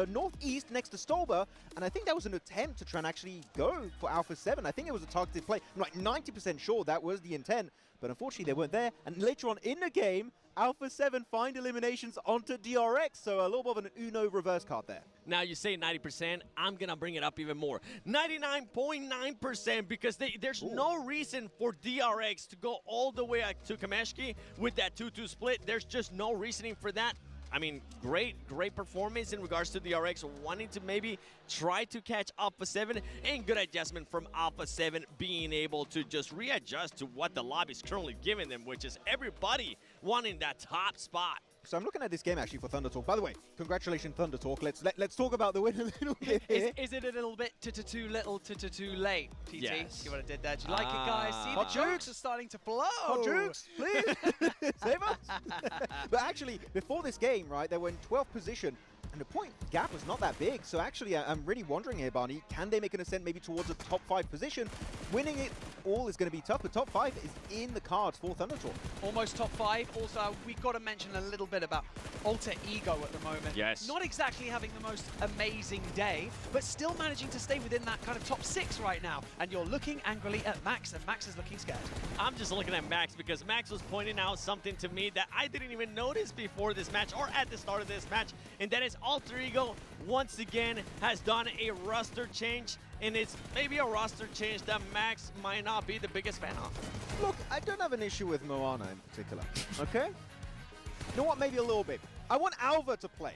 northeast next to Stolber, and I think that was an attempt to try and actually go for Alpha 7. I think it was a targeted play. I'm like 90% sure that was the intent, but unfortunately they weren't there. And later on in the game, Alpha 7 find eliminations onto DRX, so a little bit of an Uno reverse card there. Now you say 90%, I'm gonna bring it up even more. 99.9% because there's no reason for DRX to go all the way to Kameshki with that 2-2 split. There's just no reasoning for that. I mean, great performance in regards to DRX, wanting to maybe try to catch Alpha 7, and good adjustment from Alpha 7 being able to just readjust to what the lobby is currently giving them, which is everybody wanting that top spot. So I'm looking at this game actually for Thunder Talk. By the way, congratulations Thunder Talk. Let's talk about the win a little bit here. Is it a little bit too little, too late, TT? Yes. See what I did there? Do you like it, guys? See, the Hot jokes are starting to flow. Hot jukes, please. Save us. But actually, before this game, right, they were in 12th position. And the point gap was not that big. So actually, I'm really wondering here, Barney, can they make an ascent maybe towards a top 5 position? Winning it all is going to be tough, but top 5 is in the cards for Thunder Talk. Almost top 5. Also, we've got to mention a little bit about Alter Ego at the moment. Yes. Not exactly having the most amazing day, but still managing to stay within that kind of top 6 right now. And you're looking angrily at Max, and Max is looking scared. I'm just looking at Max because Max was pointing out something to me that I didn't even notice before this match or at the start of this match, and that is Alter Ego once again has done a roster change, and it's maybe a roster change that Max might not be the biggest fan of. Look, I don't have an issue with Moana in particular, okay? You know what, maybe a little bit. I want Alva to play.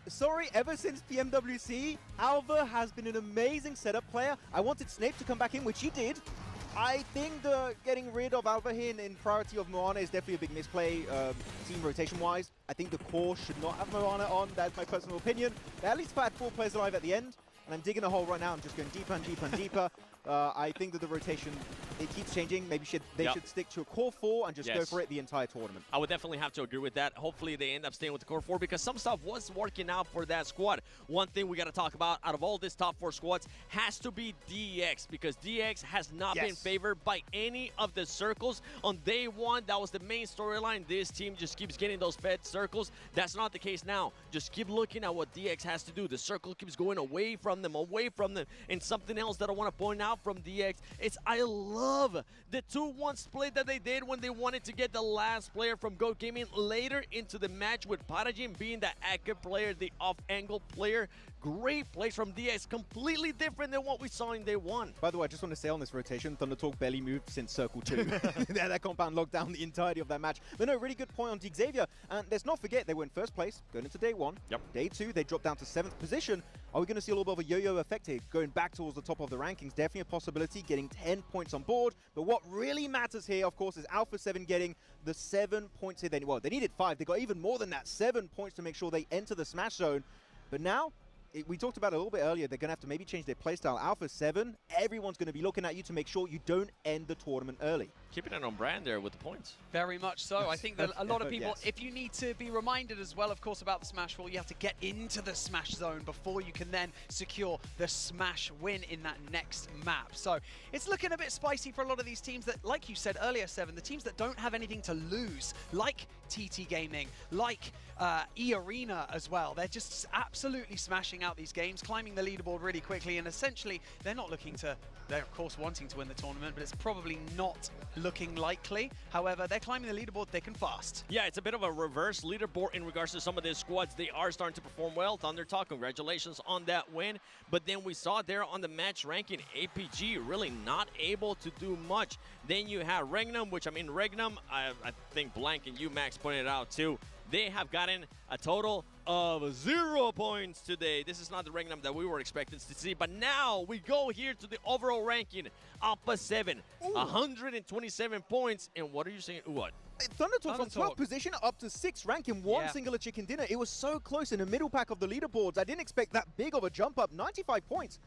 Sorry, ever since PMWC, Alva has been an amazing setup player. I wanted Snape to come back in, which he did. I think the getting rid of Alva here in priority of Moana is definitely a big misplay, team rotation-wise. I think the core should not have Moana on. That's my personal opinion. They at least had 4 players alive at the end, and I'm digging a hole right now. I'm just going deeper and deeper and deeper. I think that the rotation, it keeps changing. Maybe they should stick to a core 4 and just go for it the entire tournament. I would definitely have to agree with that. Hopefully they end up staying with the core 4 because some stuff was working out for that squad. One thing we got to talk about out of all this top 4 squads has to be DX, because DX has not been favored by any of the circles. On day 1, that was the main storyline. This team just keeps getting those fed circles. That's not the case now. Just keep looking at what DX has to do. The circle keeps going away from them. And something else that I want to point out from DX is I love the 2-1 split that they did when they wanted to get the last player from Go Gaming later into the match, with Parajin being the active player, the off-angle player. Great plays from DX, completely different than what we saw in day 1. By the way, I just want to say on this rotation, Thunder Talk barely moved since Circle 2. That compound locked down the entirety of that match. But no, really good point on Dig Xavier. And let's not forget, they were in first place going into day 1. Day 2, they dropped down to 7th position. Are we going to see a little bit of a yo-yo effect here, going back towards the top of the rankings? Definitely a possibility, getting 10 points on board. But what really matters here, of course, is Alpha 7 getting the 7 points here. Well, they needed 5. They got even more than that, 7 points to make sure they enter the Smash Zone. But now, we talked about it a little bit earlier, they're going to have to maybe change their playstyle. Alpha 7, everyone's going to be looking at you to make sure you don't end the tournament early. Keeping it on brand there with the points. Very much so. I think that a lot of people, if you need to be reminded as well, of course, about the Smash rule, you have to get into the Smash Zone before you can then secure the Smash win in that next map. So it's looking a bit spicy for a lot of these teams that, like you said earlier, Seven, the teams that don't have anything to lose, like TT Gaming, like E-Arena as well. They're just absolutely smashing out these games, climbing the leaderboard really quickly, and essentially they're not looking to, they're of course wanting to win the tournament, but it's probably not looking likely. However, they're climbing the leaderboard thick and fast. Yeah, it's a bit of a reverse leaderboard in regards to some of these squads. They are starting to perform well. Thunder Talk, congratulations on that win. But then we saw there on the match ranking, APG really not able to do much. Then you have Regnum, which I mean, Regnum, I think Blank and you, Max, pointed out too. They have gotten a total of 0 points today. This is not the Regnum that we were expecting to see, but now we go here to the overall ranking. Alpha 7, 127 points, and what are you saying? What? Thunder Talk from 12th position up to 6th rank in one singular chicken dinner. It was so close in the middle pack of the leaderboards. I didn't expect that big of a jump up. 95 points.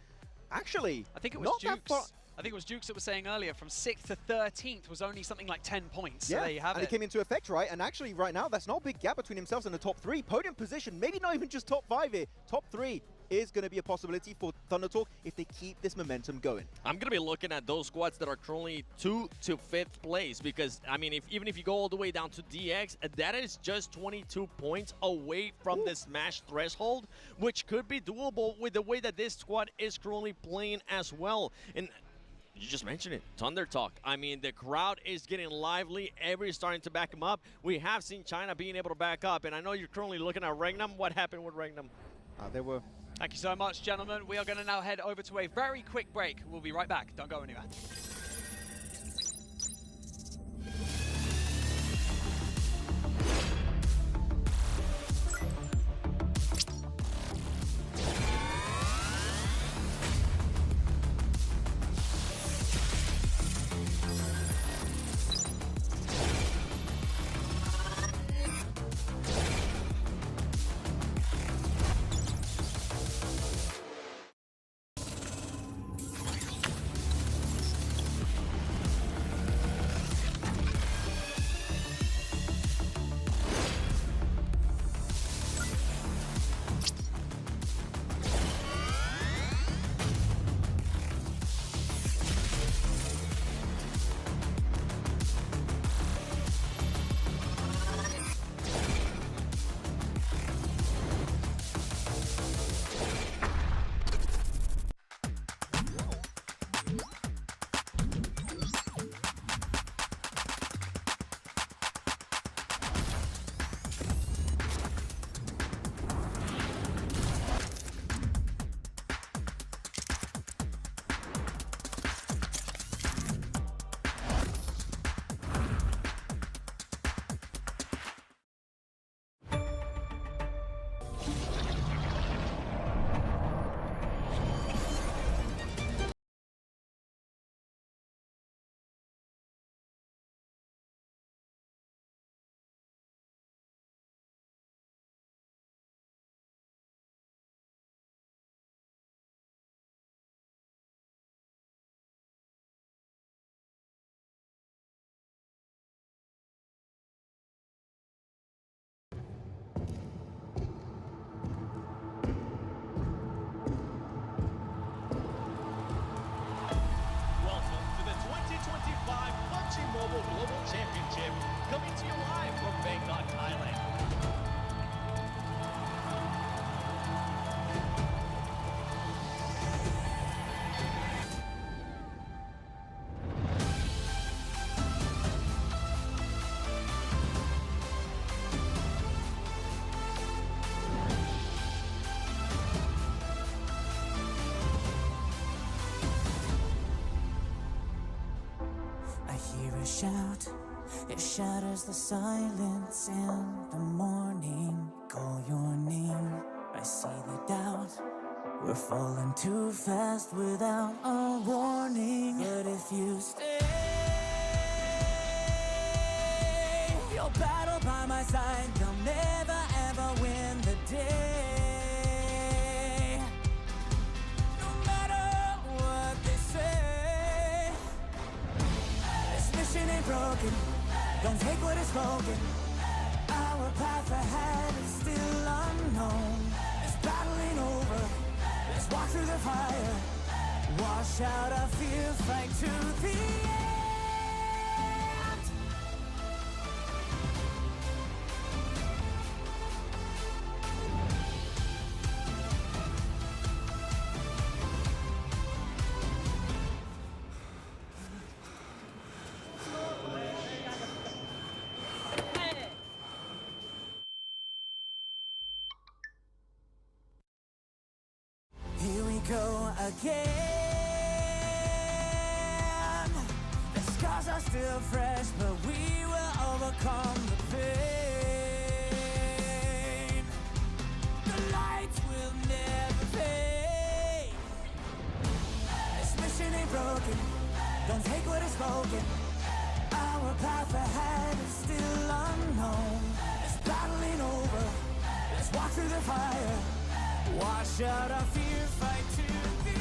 Actually, I think it was Jukes. I think it was Jukes that was saying earlier, from 6th to 13th was only something like 10 points. So there you have it. And it came into effect, right? And actually, right now, that's not a big gap between himself and the top 3. Podium position, maybe not even just top 5 here. Top 3 is going to be a possibility for Thunder Talk if they keep this momentum going. I'm going to be looking at those squads that are currently 2 to 5th place, because, I mean, even if you go all the way down to DX, that is just 22 points away from the Smash threshold, which could be doable with the way that this squad is currently playing as well. And you just mentioned it, Thunder Talk. I mean, the crowd is getting lively. Everybody's starting to back him up. We have seen China being able to back up, and I know you're currently looking at Regnum. What happened with Regnum? They were Thank you so much, gentlemen. We are going to now head over to a very quick break. We'll be right back. Don't go anywhere. Welcome to the 2025 PUBG Mobile Global Championship, coming to you live from Bangkok, Thailand. I hear a shout, it shatters the silence in the morning. Call your name, I see the doubt. We're falling too fast without a warning. But if you stay, you'll battle by my side. They'll never ever win the day. No matter what they say, this mission ain't broken. Don't take what is spoken. Our path ahead is still unknown. This battle ain't over. Let's walk through the fire. Wash out our fear, fight to the end. Here we go again. The scars are still fresh, but we will overcome the pain. The lights will never fade. This mission ain't broken. Don't take what is spoken. Our path ahead is still unknown. This battle ain't over. Let's walk through the fire. Wash out our fear, fight to the end.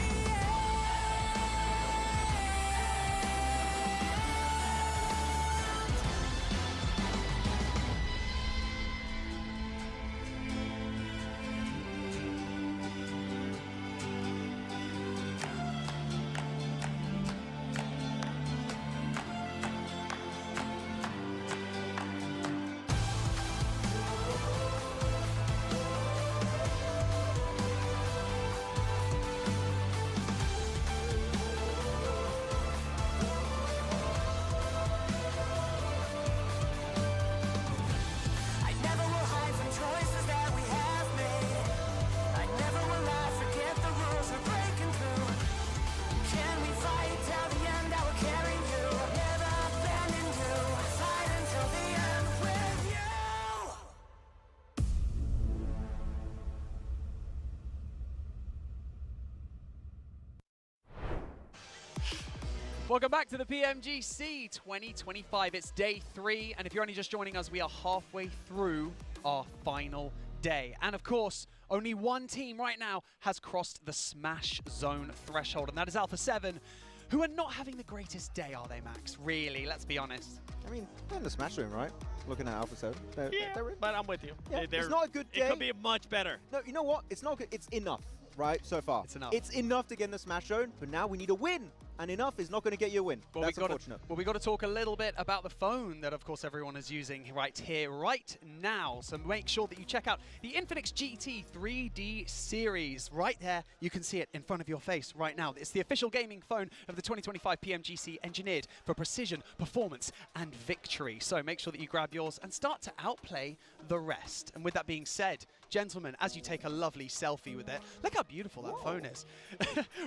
Welcome back to the PMGC 2025. It's day 3, and if you're only just joining us, we are halfway through our final day. And of course, only one team right now has crossed the Smash Zone threshold, and that is Alpha 7, who are not having the greatest day, are they, Max? Really, let's be honest. I mean, they're in the Smash Zone, right? Looking at Alpha 7. Yeah, but I'm with you. Yeah, it's not a good day. It could be much better. No, you know what? It's not good. It's enough, right, so far. It's enough. It's enough to get in the Smash Zone, but now we need a win. And enough is not going to get you a win. That's unfortunate. We got to talk a little bit about the phone that, of course, everyone is using right here, right now. So make sure that you check out the Infinix GT 3D series. Right there, you can see it in front of your face right now. It's the official gaming phone of the 2025 PMGC, engineered for precision, performance, and victory. So make sure that you grab yours and start to outplay the rest. And with that being said, gentlemen, as you take a lovely selfie with it, look how beautiful that phone is.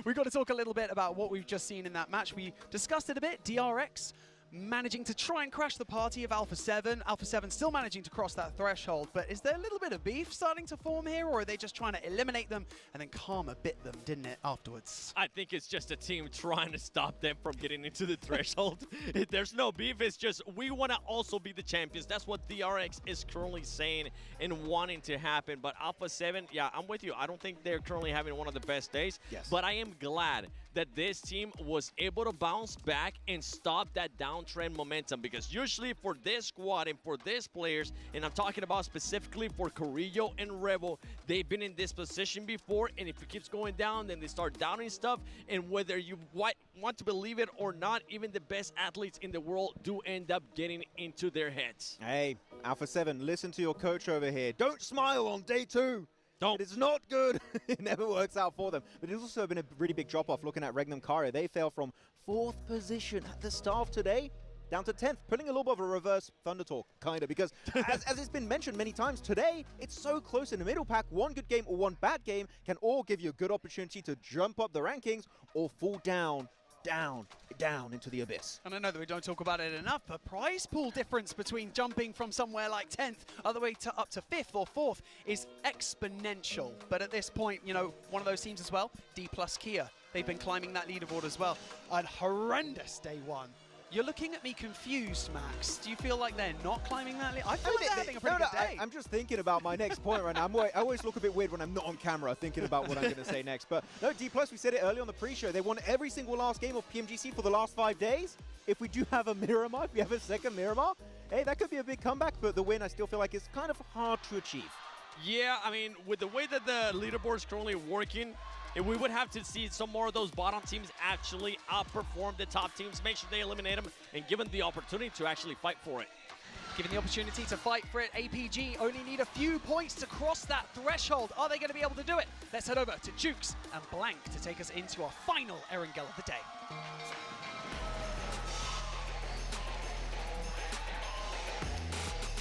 We've got to talk a little bit about what we've just seen in that match. We discussed it a bit. DRX managing to try and crash the party of Alpha 7. Alpha 7 still managing to cross that threshold, but is there a little bit of beef starting to form here, or are they just trying to eliminate them and then Karma bit them, didn't it, afterwards? I think it's just a team trying to stop them from getting into the threshold. There's no beef, it's just we want to also be the champions. That's what DRX is currently saying and wanting to happen. But Alpha 7, yeah, I'm with you. I don't think they're currently having one of the best days, but I am glad that this team was able to bounce back and stop that downtrend momentum, because usually for this squad and for these players, and I'm talking about specifically for Carrillo and Rebel, they've been in this position before, and if it keeps going down, then they start downing stuff, and whether you want to believe it or not, even the best athletes in the world do end up getting into their heads. Hey, Alpha 7, listen to your coach over here. Don't smile on day 2. Don't. It is not good. It never works out for them. But it's also been a really big drop-off looking at Regnum Kara. They fell from 4th position at the start of today down to 10th, putting a little bit of a reverse Thunder Talk, kind of, because as it's been mentioned many times, today it's so close in the middle pack. One good game or one bad game can all give you a good opportunity to jump up the rankings or fall down into the abyss. And I know that we don't talk about it enough, but prize pool difference between jumping from somewhere like 10th all the way to up to 5th or 4th is exponential. But at this point, you know, one of those teams as well, D+ Kia, they've been climbing that leaderboard as well. A horrendous day 1. You're looking at me confused, Max. Do you feel like they're not climbing that? I feel like they're having a pretty good day. I'm just thinking about my next point right now. I always look a bit weird when I'm not on camera thinking about what I'm going to say next. But no, D+, we said it early on the pre-show. They won every single last game of PMGC for the last 5 days. If we do have a Miramar, if we have a second Miramar, hey, that could be a big comeback. But the win, I still feel like is kind of hard to achieve. Yeah, I mean, with the way that the leaderboard is currently working, we would have to see some more of those bottom teams actually outperform the top teams, make sure they eliminate them, and give them the opportunity to actually fight for it. Given the opportunity to fight for it, APG only need a few points to cross that threshold. Are they going to be able to do it? Let's head over to Jukes and Blank to take us into our final Erangel of the day.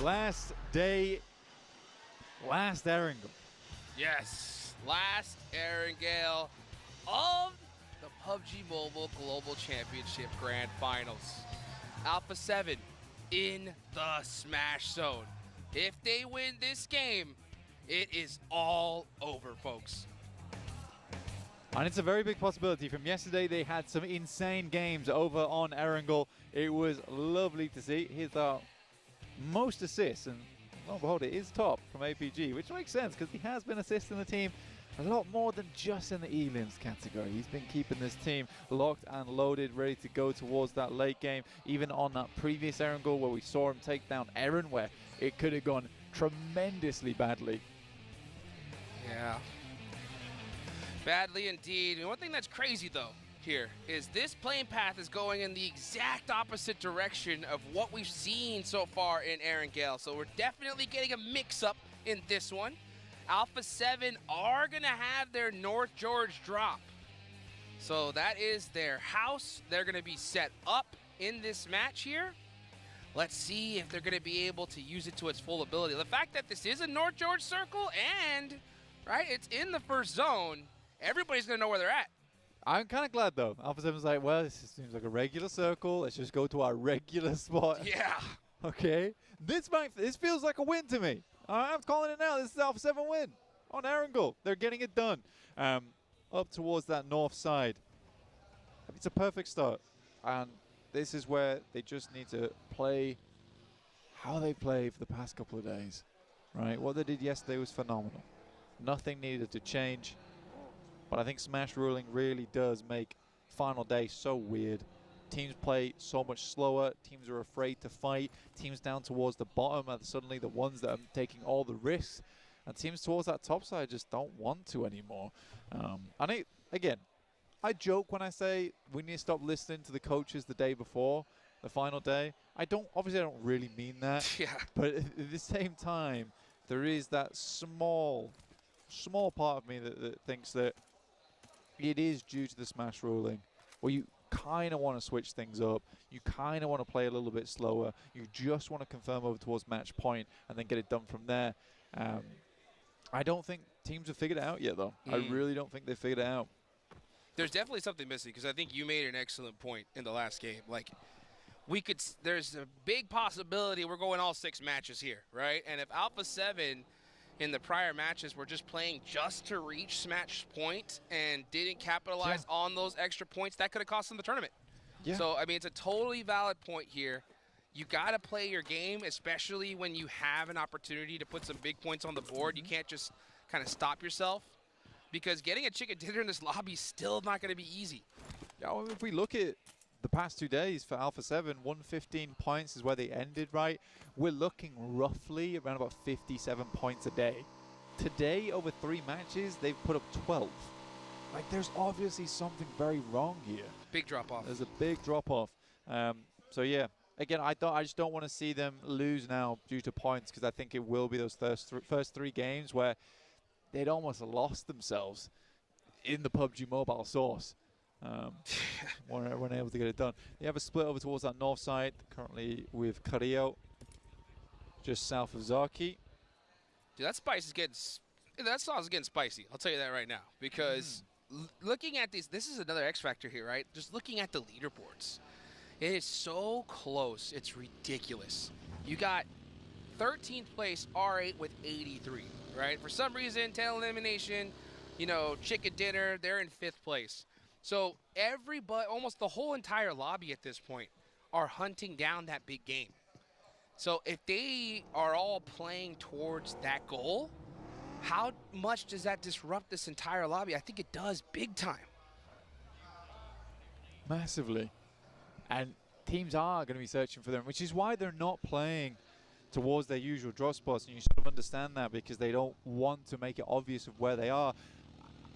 Last day, last Erangel. Yes. Last Erangel of the PUBG Mobile Global Championship Grand Finals. Alpha 7 in the Smash Zone. If they win this game, it is all over, folks. And it's a very big possibility. From yesterday, they had some insane games over on Erangel. It was lovely to see. Here's our most assists, and lo and behold, it is top from APG, which makes sense because he has been assisting the team a lot more than just in the elims category. He's been keeping this team locked and loaded, ready to go towards that late game. Even on that previous Erangel where we saw him take down Eren, where it could have gone tremendously badly. Yeah. Badly indeed. And one thing that's crazy, though, here is this playing path is going in the exact opposite direction of what we've seen so far in Erangel. So we're definitely getting a mix-up in this one. Alpha 7 are going to have their North George drop. So that is their house. They're going to be set up in this match here. Let's see if they're going to be able to use it to its full ability. The fact that this is a North George circle and, right, it's in the first zone, everybody's going to know where they're at. I'm kind of glad, though. Alpha 7's like, well, this seems like a regular circle. Let's just go to our regular spot. Yeah. Okay. This feels like a win to me. I'm calling it now. This is Alpha 7 win on Erangel. They're getting it done. Up towards that north side. It's a perfect start. and this is where they just need to play how they played for the past couple of days, right? What they did yesterday was phenomenal. Nothing needed to change, but I think Smash ruling really does make final day so weird. Teams play so much slower. Teams are afraid to fight. Teams down towards the bottom are suddenly the ones that are taking all the risks. And teams towards that top side just don't want to anymore. Again, I joke when I say we need to stop listening to the coaches the day before the final day. Obviously I don't really mean that. Yeah. But at the same time, there is that small part of me that thinks that it is due to the Smash ruling, where you kind of want to switch things up. You kind of want to play a little bit slower. You just want to confirm over towards match point and then get it done from there. I don't think teams have figured it out yet, though. I really don't think they've figured it out. There's definitely something missing, because I think you made an excellent point in the last game. Like, there's a big possibility we're going all 6 matches here, right? And if Alpha 7 in the prior matches were just playing just to reach Smash point and didn't capitalize on those extra points, that could have cost them the tournament. Yeah. So, I mean, it's a totally valid point here. You got to play your game, especially when you have an opportunity to put some big points on the board. You can't just kind of stop yourself, because getting a chicken dinner in this lobby is still not going to be easy. Yeah, well, if we look at the past 2 days for Alpha 7, 115 points is where they ended, right? We're looking roughly around about 57 points a day. Today, over 3 matches, they've put up 12. Like, there's obviously something very wrong here. Big drop-off. There's a big drop-off. So, yeah. Again, I just don't want to see them lose now due to points, because I think it will be those first 3 games where they'd almost lost themselves in the PUBG Mobile source. weren't able to get it done. They have a split over towards that north side, currently with Carrillo, just south of Zaki. Dude, that sauce is getting spicy. I'll tell you that right now, because looking at these, this is another X factor here, right? Just looking at the leaderboards, it is so close. It's ridiculous. You got 13th place R8 with 83, right? For some reason, 10 elimination, you know, chicken dinner, they're in 5th place. So everybody, almost the whole entire lobby at this point, are hunting down that big game. So if they are all playing towards that goal, how much does that disrupt this entire lobby? I think it does big time. Massively. And teams are going to be searching for them, which is why they're not playing towards their usual drop spots, and you sort of understand that, because they don't want to make it obvious of where they are.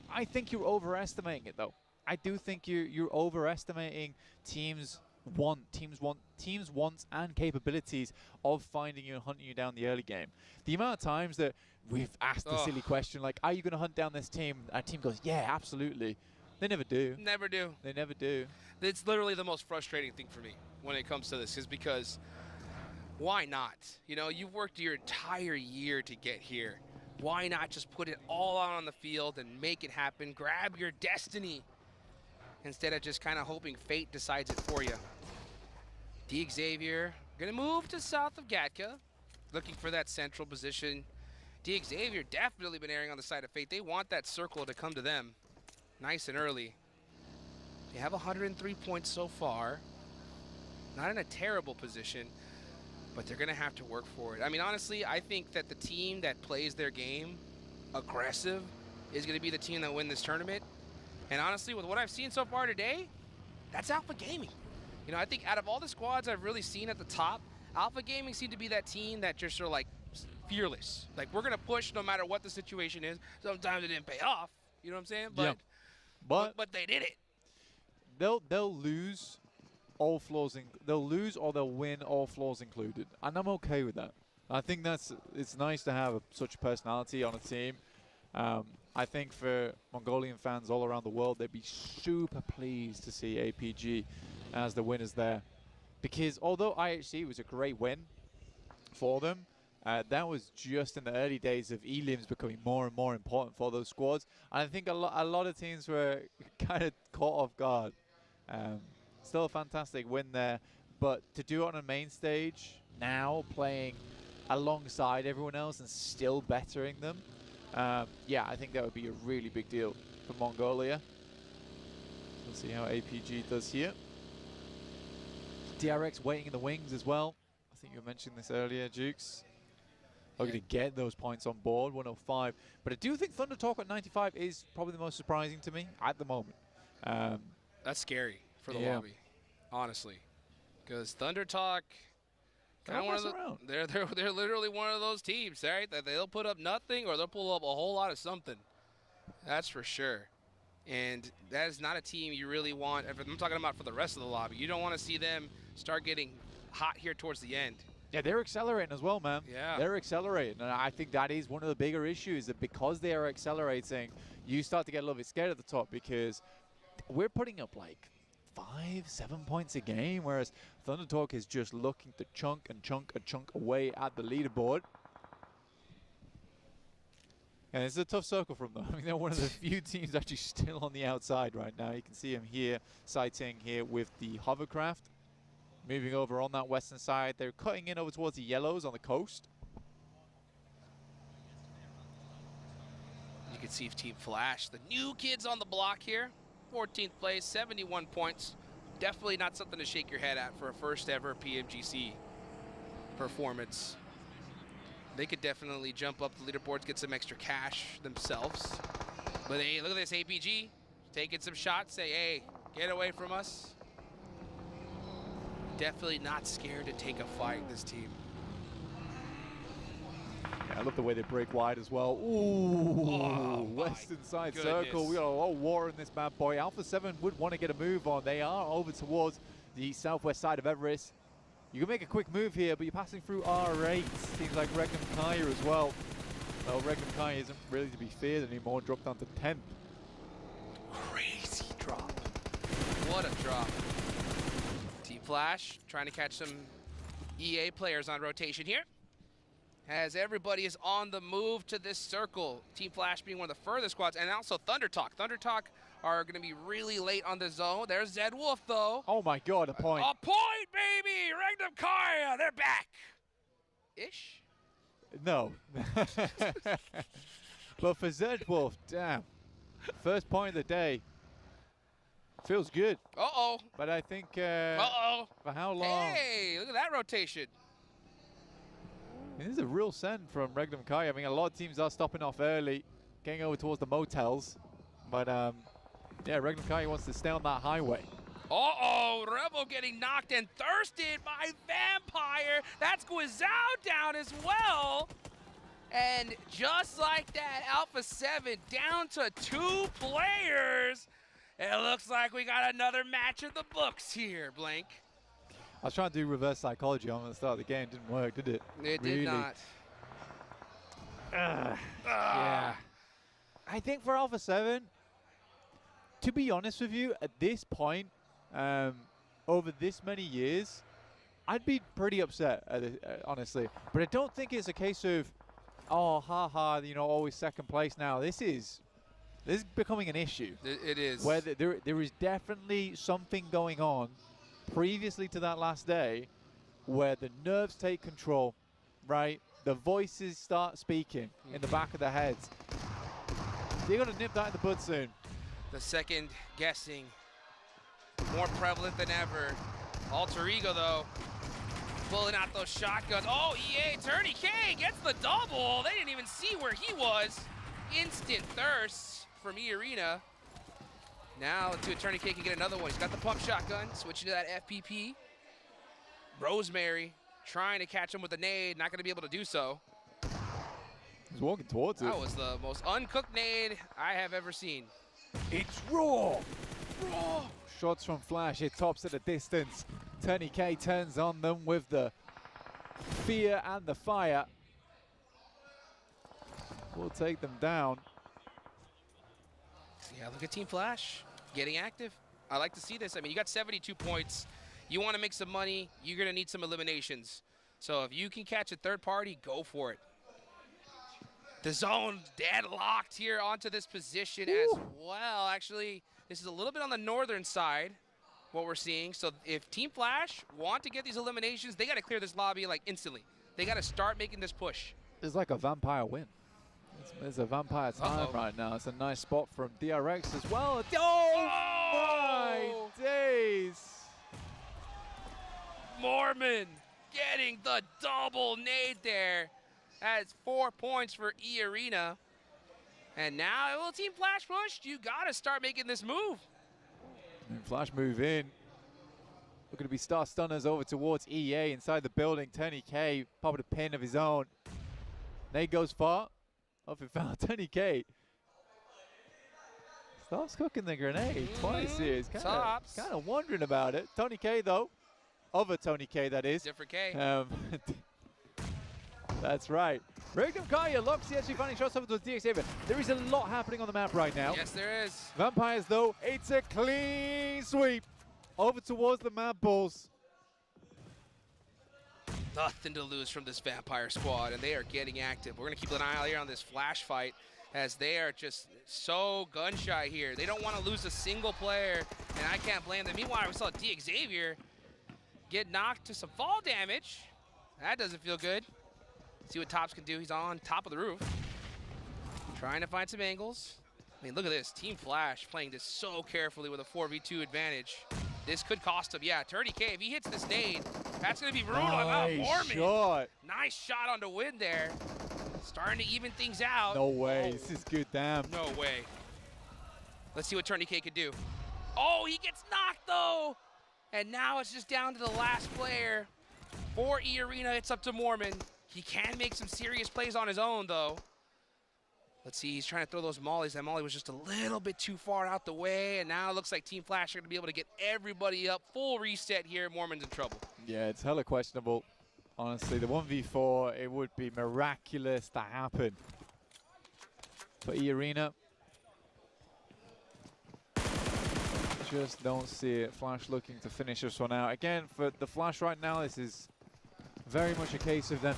I think you're overestimating it, though. I do think you're overestimating teams' wants and capabilities of finding you and hunting you down the early game. The amount of times that we've asked the silly question, like, are you going to hunt down this team? Our team goes, yeah, absolutely. They never do. Never do. They never do. It's literally the most frustrating thing for me when it comes to this, is because why not? You know, you've worked your entire year to get here. Why not just put it all out on the field and make it happen? Grab your destiny, instead of just kind of hoping fate decides it for you. Xavier gonna move to south of Gatka, looking for that central position. Xavier definitely been erring on the side of fate. They want that circle to come to them nice and early. They have 103 points so far. Not in a terrible position, but they're gonna have to work for it. I mean, honestly, I think that the team that plays their game aggressive is gonna be the team that win this tournament. And honestly, with what I've seen so far today, that's Alpha Gaming. You know, I think out of all the squads I've really seen at the top, Alpha Gaming seemed to be that team that just are like fearless. Like, we're gonna push no matter what the situation is. Sometimes it didn't pay off, you know what I'm saying? But but they did it. They'll lose all flaws they'll lose or they'll win, all flaws included, and I'm okay with that. I think it's nice to have such a personality on a team. I think for Mongolian fans all around the world, they'd be super pleased to see APG as the winners there, because although IHC was a great win for them, that was just in the early days of elims becoming more and more important for those squads, and I think a lot of teams were kind of caught off guard. Still a fantastic win there, but to do it on a main stage now, playing alongside everyone else and still bettering them, yeah, I think that would be a really big deal for Mongolia. We'll see how APG does here. DRX waiting in the wings as well. I think you mentioned this earlier, Jukes. Are going to get those points on board, 105. But I do think Thunder Talk at 95 is probably the most surprising to me at the moment. That's scary for the lobby, honestly, because Thunder Talk, kind of one of the, they're literally one of those teams, right? That they'll put up nothing or they'll pull up a whole lot of something. That's for sure. And that is not a team you really want. If I'm talking about for the rest of the lobby, you don't want to see them start getting hot here towards the end. Yeah, they're accelerating as well, man. Yeah. They're accelerating, and I think that is one of the bigger issues, that because they are accelerating, you start to get a little bit scared at the top, because we're putting up like 5-7 points a game, whereas Thunder Talk is just looking to chunk and chunk and chunk away at the leaderboard. And it's a tough circle from them. I mean, they're one of the few teams actually still on the outside right now. You can see them here, sighting here with the hovercraft. Moving over on that western side. They're cutting in over towards the yellows on the coast. You can see Team Flash, the new kids on the block here. 14th place, 71 points. Definitely not something to shake your head at for a first ever PMGC performance. They could definitely jump up the leaderboards, get some extra cash themselves. But hey, look at this APG, taking some shots, say, hey, get away from us. Definitely not scared to take a fight, this team. Yeah, I love the way they break wide as well. Ooh, western side circle. We got a lot of war in this bad boy. Alpha 7 would want to get a move on. They are over towards the southwest side of Everest. You can make a quick move here, but you're passing through R8. Seems like Regnum Kaya as well. Well, Regnum Kaya isn't really to be feared anymore. Dropped down to 10th. Crazy drop. What a drop. Team Flash trying to catch some EA players on rotation here. As everybody is on the move to this circle. Team Flash being one of the furthest squads, and also Thunder Talk. Thunder Talk are going to be really late on the zone. There's Zed Wolf, though. Oh my God, a point. A point, baby! Regnum Kaya, they're back. Ish? No. But for Zed Wolf, damn. First point of the day. Feels good. Uh-oh. But I think, uh-oh. For how long? Hey, look at that rotation. This is a real send from Regnum Kaya. I mean, a lot of teams are stopping off early, getting over towards the motels. But, yeah, Regnum Kaya wants to stay on that highway. Uh-oh, Rebel getting knocked and thirsted by Vampire. That's Guizao down as well. And just like that, Alpha 7 down to 2 players. It looks like we got another match in the books here, Blank. I was trying to do reverse psychology on the start of the game. Didn't work, did it? It did not. Yeah. I think for Alpha 7, to be honest with you, at this point, over this many years, I'd be pretty upset, honestly. But I don't think it's a case of, oh, haha, you know, always second place now. This is becoming an issue. It is. Where there is definitely something going on previously to that last day where the nerves take control, right? The voices start speaking in the back of their heads. They're going to nip that in the bud soon. The second guessing, more prevalent than ever. Alter Ego, though, pulling out those shotguns. Oh, EA, Turney K gets the double. They didn't even see where he was. Instant thirst from E-Arena. Now, to Attorney K can get another one. He's got the pump shotgun, switching to that FPP. Rosemary trying to catch him with a nade, not going to be able to do so. He's walking towards it. That was the most uncooked nade I have ever seen. It's raw! Raw! Shots from Flash, it tops at a distance. Turney K turns on them with the fear and the fire. We'll take them down. Yeah, look at Team Flash getting active. I like to see this. I mean, you got 72 points. You want to make some money, you're going to need some eliminations. So if you can catch a third party, go for it. The zone deadlocked here onto this position as well. Actually, this is a little bit on the northern side, what we're seeing. So if Team Flash want to get these eliminations, they got to clear this lobby like instantly. They got to start making this push. It's like a vampire win. It's a vampire time right now. It's a nice spot from DRX as well. Oh, my days! Mormon getting the double nade there. That's 4 points for E-Arena. And now, well, Team Flash pushed. You got to start making this move. And Flash move in. Looking to be star stunners over towards EA inside the building. Tony K popping a pin of his own. Nade goes far. Off it found Tony K. Stops cooking the grenade twice here. He's kind of wondering about it. Tony K though. Other Tony K, that is. Different K. That's right. Regnum Kaya locks the actually finding shots over towards DX7. There is a lot happening on the map right now. Yes, there is. Vampires, though, it's a clean sweep over towards the Mad Bulls. Nothing to lose from this Vampire squad, and they are getting active. We're going to keep an eye out here on this Flash fight, as they are just so gun-shy here. They don't want to lose a single player, and I can't blame them. Meanwhile, we saw DXavier get knocked to some fall damage. That doesn't feel good. See what Tops can do. He's on top of the roof, trying to find some angles. I mean, look at this. Team Flash playing this so carefully with a 4v2 advantage. This could cost him. Yeah, 30K. If he hits this nade, that's going to be brutal. Nice shot. Nice shot on the win there. Starting to even things out. No way. This is good, damn. No way. Let's see what 30K could do. Oh, he gets knocked, though. And now it's just down to the last player. For E-Arena, it's up to Mormon. He can make some serious plays on his own, though. Let's see, he's trying to throw those mollies. That molly was just a little bit too far out the way, and now it looks like Team Flash are going to be able to get everybody up. Full reset here. Mormon's in trouble. Yeah, it's hella questionable. Honestly, the 1v4, it would be miraculous to happen for E-Arena. Just don't see it. Flash looking to finish this one out. Again, for the Flash right now, this is very much a case of them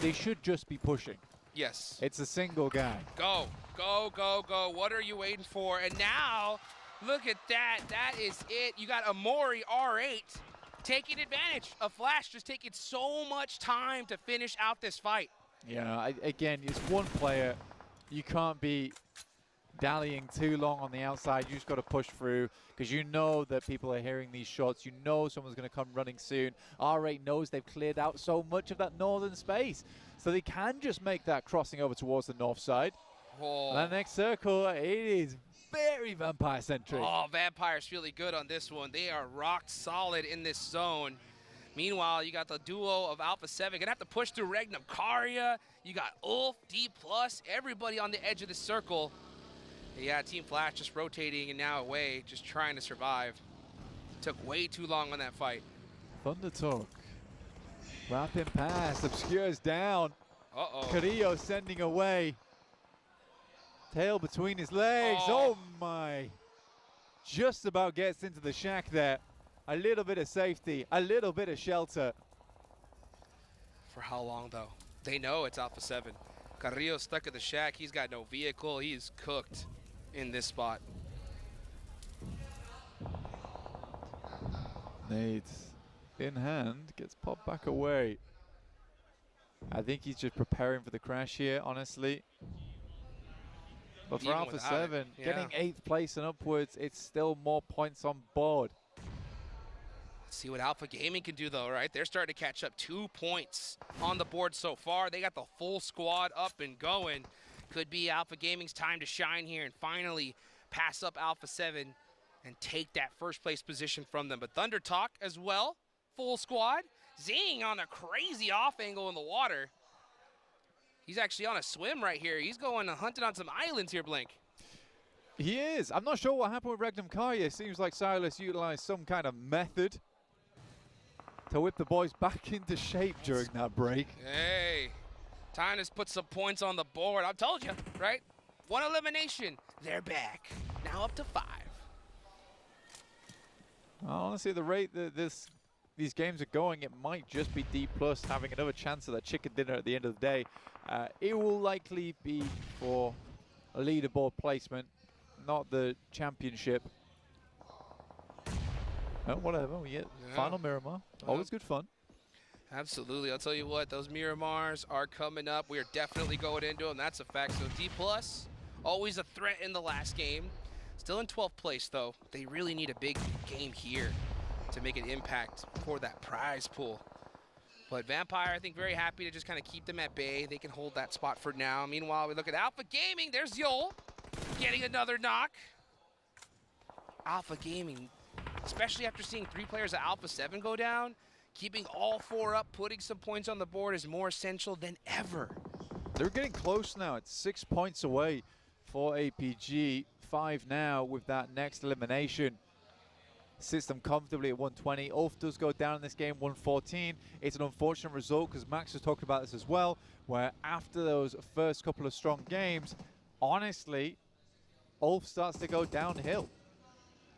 they should just be pushing. Yes. It's a single guy. Go, go, go, go. What are you waiting for? And now, look at that. That is it. You got Amori R8 taking advantage of Flash, just taking so much time to finish out this fight. Yeah, again, it's one player. You can't be dallying too long on the outside. You just got to push through because you know that people are hearing these shots. You know someone's going to come running soon. R8 knows they've cleared out so much of that northern space, so they can just make that crossing over towards the north side. Oh. That next circle, it is very Vampire-centric. Oh, Vampire's really good on this one. They are rock solid in this zone. Meanwhile, you got the duo of Alpha 7. Gonna have to push through Regnum Karya. You got Ulf, D+, everybody on the edge of the circle. Yeah, Team Flash just rotating and now away, just trying to survive. Took way too long on that fight. Thunder Talk. Rapid pass, obscures down. Uh-oh. Carrillo sending away. Tail between his legs. Oh my. Just about gets into the shack there. A little bit of safety, a little bit of shelter. For how long though? They know it's Alpha 7. Carrillo stuck at the shack. He's got no vehicle. He's cooked in this spot. Nade in hand, gets popped back away. I think he's just preparing for the crash here, honestly. But for Even Alpha without 7, it, getting 8th place and upwards, it's still more points on board. Let's see what Alpha Gaming can do though, right? They're starting to catch up. 2 points on the board so far. They got the full squad up and going. Could be Alpha Gaming's time to shine here and finally pass up Alpha 7 and take that first place position from them. But Thunder Talk as well, full squad. Zing on a crazy off angle in the water. He's actually on a swim right here. He's going hunting on some islands here, Blink. He is. I'm not sure what happened with Regnum Karya. It seems like Silas utilized some kind of method to whip the boys back into shape during that break. Hey, time to put some points on the board. I told you, right? 1 elimination. They're back. Now up to 5. Honestly, the rate that these games are going, it might just be D+ having another chance of that chicken dinner at the end of the day. It will likely be for a leaderboard placement, not the championship. Oh, whatever, we get final Miramar. Always good fun. Absolutely. I'll tell you what, those Miramars are coming up. We are definitely going into them. That's a fact. So D+, always a threat in the last game. Still in 12th place, though. They really need a big game here. to make an impact for that prize pool. But Vampire, I think, very happy to just kind of keep them at bay. They can hold that spot for now. Meanwhile, we look at Alpha Gaming. There's Yol getting another knock. Alpha Gaming, especially after seeing 3 players of Alpha 7 go down, keeping all 4 up, putting some points on the board is more essential than ever. They're getting close now. It's 6 points away for APG. 5 now with that next elimination. Sits them comfortably at 120. Ulf does go down in this game, 114. It's an unfortunate result because Max was talking about this as well, where after those first couple of strong games, honestly, Ulf starts to go downhill.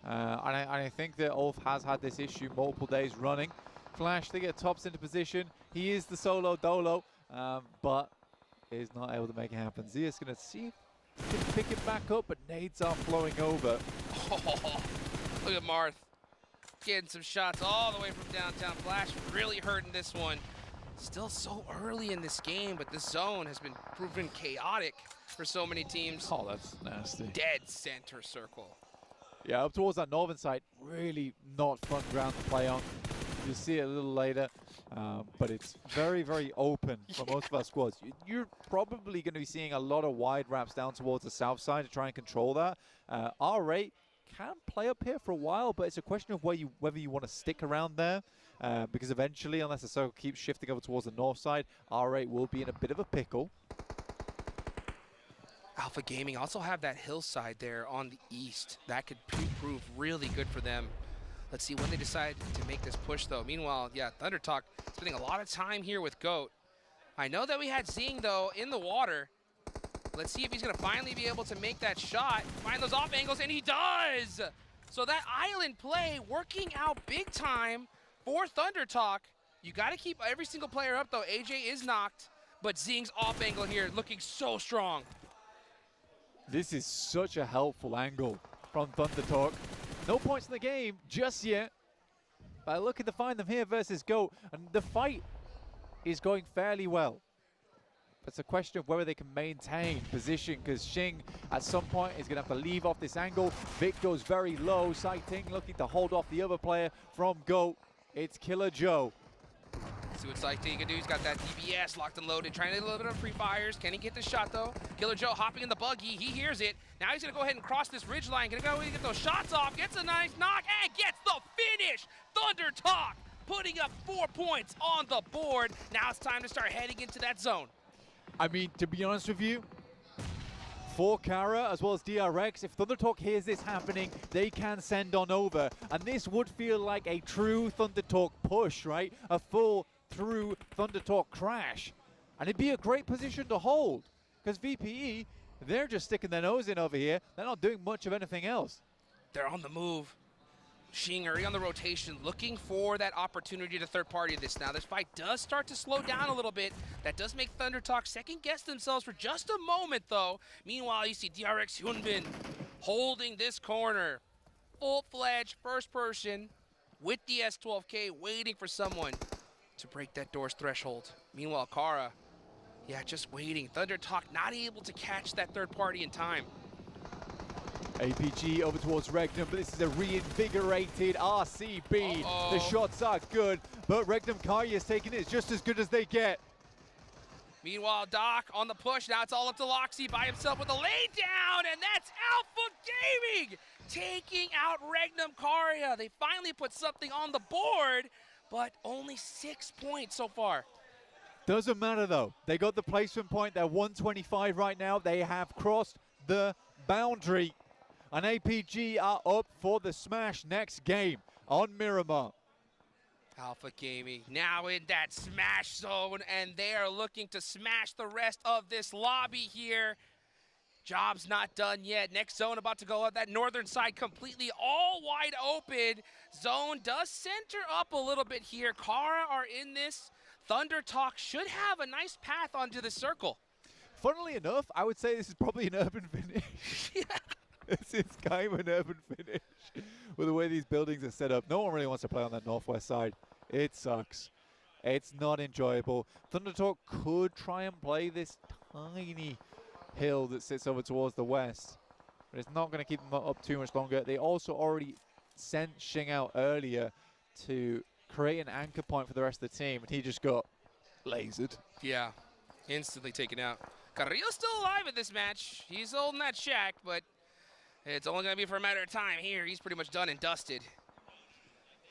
And I think that Ulf has had this issue multiple days running. Flash, they get tops into position. He is the solo dolo, but is not able to make it happen. Zia's going to see if he can pick it back up, but nades are flowing over. Oh, look at Marth getting some shots all the way from downtown. Flash really hurting this one. Still so early in this game, but this zone has been proven chaotic for so many teams. Oh, that's nasty. Dead center circle. Yeah, up towards that northern side, really not fun ground to play on. You'll see it a little later, but it's very, very open for most of our squads. You're probably going to be seeing a lot of wide wraps down towards the south side to try and control that. R8 can play up here for a while, but it's a question of whether you want to stick around there, because eventually, unless the circle keeps shifting over towards the north side, R8 will be in a bit of a pickle. Alpha Gaming also have that hillside there on the east. That could prove really good for them. Let's see when they decide to make this push, though. Meanwhile, yeah, ThunderTalk spending a lot of time here with Goat. I know that we had Zing, though, in the water. Let's see if he's going to finally be able to make that shot, find those off angles, and he does! So that island play working out big time for ThunderTalk. You got to keep every single player up, though. AJ is knocked, but Zing's off angle here looking so strong. This is such a helpful angle from ThunderTalk. No points in the game just yet, but looking to find them here versus Goat, and the fight is going fairly well. It's a question of whether they can maintain position, because Xing at some point is going to have to leave off this angle. Vic goes very low, Sighting looking to hold off the other player from Goat. It's Killer Joe. See what Sighting can do. He's got that DBS locked and loaded, trying to do a little bit of free fires. Can he get the shot, though? Killer Joe hopping in the buggy. He hears it. Now he's going to go ahead and cross this ridge line. Going to go and get those shots off. Gets a nice knock and gets the finish. ThunderTalk putting up 4 points on the board. Now it's time to start heading into that zone. I mean, to be honest with you, for Kara as well as DRX, if ThunderTalk hears this happening, they can send on over. And this would feel like a true ThunderTalk push, right? A full through ThunderTalk crash. And it'd be a great position to hold, because VPE, they're just sticking their nose in over here. They're not doing much of anything else. They're on the move. Xing already on the rotation, looking for that opportunity to third party this. Now this fight does start to slow down a little bit. That does make ThunderTalk second guess themselves for just a moment, though. Meanwhile, you see DRX Hyunbin holding this corner. Full-fledged first person with the S12K, waiting for someone to break that door's threshold. Meanwhile, Kara, yeah, just waiting. ThunderTalk not able to catch that third party in time. APG over towards Regnum, but this is a reinvigorated RCB. The shots are good, but Regnum Karya is taking it just as good as they get. Meanwhile, Doc on the push. Now it's all up to Loxy by himself with a lay down, and that's Alpha Gaming taking out Regnum Karya. They finally put something on the board, but only 6 points so far. Doesn't matter though. They got the placement point. They're 125 right now. They have crossed the boundary. And APG are up for the smash next game on Miramar. Alpha Gaming now in that smash zone, and they are looking to smash the rest of this lobby here. Job's not done yet. Next zone about to go up. That northern side completely all wide open. Zone does center up a little bit here. Kara are in this. ThunderTalk should have a nice path onto the circle. Funnily enough, I would say this is probably an urban finish. Yeah. This is kind of an urban finish with the way these buildings are set up. No one really wants to play on that northwest side. It sucks. It's not enjoyable. ThunderTalk could try and play this tiny hill that sits over towards the west, but it's not going to keep them up too much longer. They also already sent Xing out earlier to create an anchor point for the rest of the team, and he just got lasered. Yeah, instantly taken out. Carrillo's still alive in this match. He's holding that shack, but it's only going to be for a matter of time here. He's pretty much done and dusted.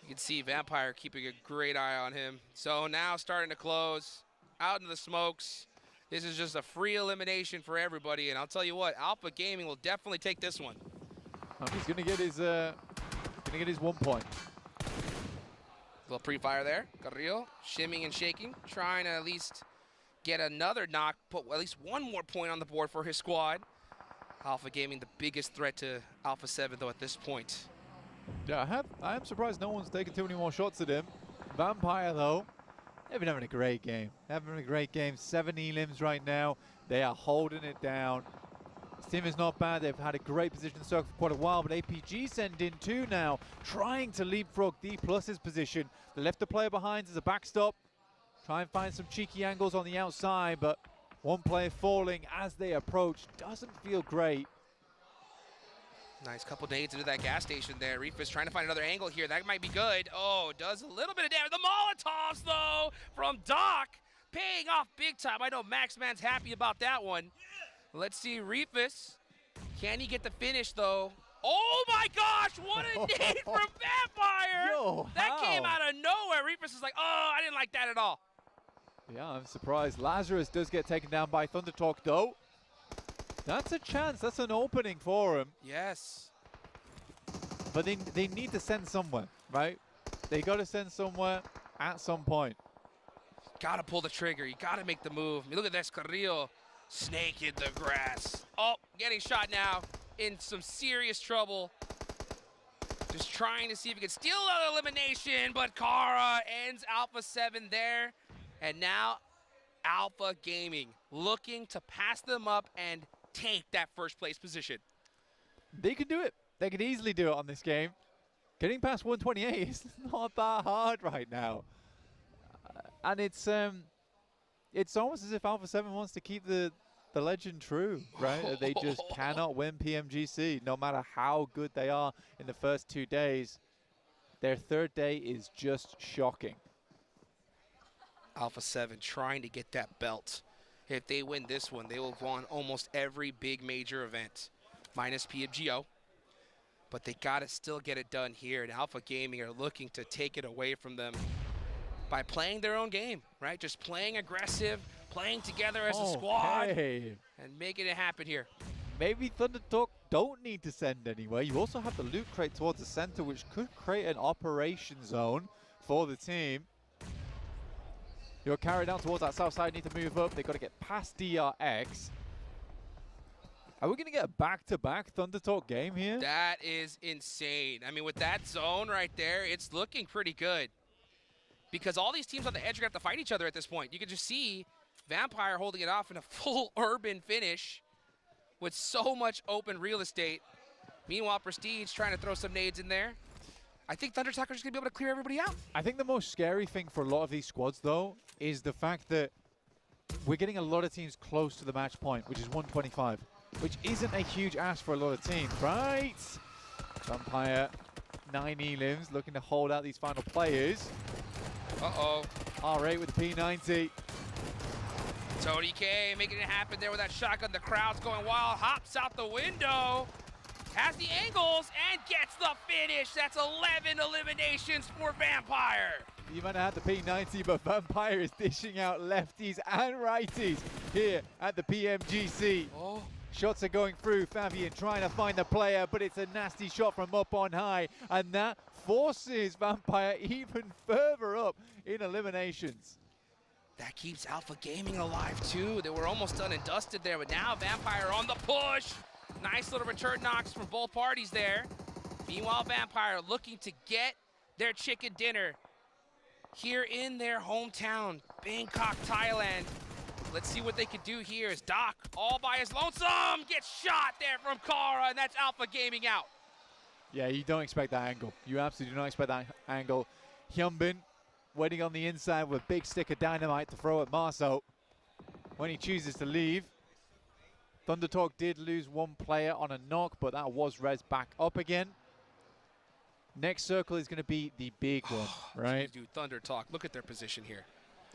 You can see Vampire keeping a great eye on him. So now starting to close, out into the smokes. This is just a free elimination for everybody, and I'll tell you what, Alpha Gaming will definitely take this one. He's going to get his 1 point. Little pre-fire there. Carrillo shimming and shaking, trying to at least get another knock, put at least one more point on the board for his squad. Alpha Gaming, the biggest threat to Alpha 7, though, at this point. Yeah, I am surprised no one's taken too many more shots at him. Vampire, though, they've been having a great game. 7 elims right now. They are holding it down. This team is not bad. They've had a great position in circle for quite a while, but APG send in two now, trying to leapfrog D+'s position. They left the player behind as a backstop. Try and find some cheeky angles on the outside, but one player falling as they approach. Doesn't feel great. Nice couple nades into that gas station there. Reefus trying to find another angle here. That might be good. Oh, does a little bit of damage. The Molotovs, though, from Doc, paying off big time. I know Max Man's happy about that one. Let's see Reefus. Can he get the finish, though? Oh, my gosh, what a nade from Vampire! Yo, that came out of nowhere. Reefus is like, oh, I didn't like that at all. Yeah, I'm surprised. Lazarus does get taken down by Thunder Talk, though. That's a chance. That's an opening for him. Yes. But they need to send somewhere, right? They got to send somewhere at some point. Got to pull the trigger. You got to make the move. I mean, look at this, Carrillo. Snake in the grass. Oh, getting shot now. In some serious trouble. Just trying to see if he can steal another elimination, but Kara ends Alpha 7 there. And now Alpha Gaming looking to pass them up and take that first place position. They can do it. They can easily do it on this game. Getting past 128 is not that hard right now. And it's almost as if Alpha 7 wants to keep the legend true, right? They just cannot win PMGC, no matter how good they are in the first 2 days. Their third day is just shocking. Alpha 7 trying to get that belt. If they win this one, they will go on almost every big major event, minus PMGO. But they got to still get it done here, and Alpha Gaming are looking to take it away from them by playing their own game, right? Just playing aggressive, playing together as a squad, and making it happen here. Maybe Thunder Talk don't need to send anywhere. You also have the loot crate towards the center, which could create an operation zone for the team. You're carried down towards that south side, need to move up. They've got to get past DRX. Are we going to get a back-to-back Thunder Talk game here? That is insane. I mean, with that zone right there, it's looking pretty good. Because all these teams on the edge are going to have to fight each other at this point. You can just see Vampire holding it off in a full urban finish with so much open real estate. Meanwhile, Prestige trying to throw some nades in there. I think Thunder Talk are just going to be able to clear everybody out. I think the most scary thing for a lot of these squads, though, is the fact that we're getting a lot of teams close to the match point, which is 125, which isn't a huge ask for a lot of teams, right? Vampire, 9 elims, looking to hold out these final players. Uh-oh. R8 with the P90. Tony K making it happen there with that shotgun. The crowd's going wild. Hops out the window. Has the angles and gets the finish. That's 11 eliminations for Vampire. You might have had the P90, but Vampire is dishing out lefties and righties here at the PMGC. Oh. Shots are going through. Fabian trying to find the player, but it's a nasty shot from up on high, and that forces Vampire even further up in eliminations. That keeps Alpha Gaming alive too. They were almost done and dusted there, but now Vampire on the push. Nice little return knocks from both parties there. Meanwhile, Vampire looking to get their chicken dinner here in their hometown, Bangkok, Thailand. Let's see what they can do here as Doc, all by his lonesome, gets shot there from Kara, and that's Alpha Gaming out. Yeah, you don't expect that angle. You absolutely do not expect that angle. Hyunbin waiting on the inside with a big stick of dynamite to throw at Marceau when he chooses to leave. Thunder Talk did lose one player on a knock, but that was res back up again. Next circle is going to be the big one, right? Dude, Thunder Talk. Look at their position here.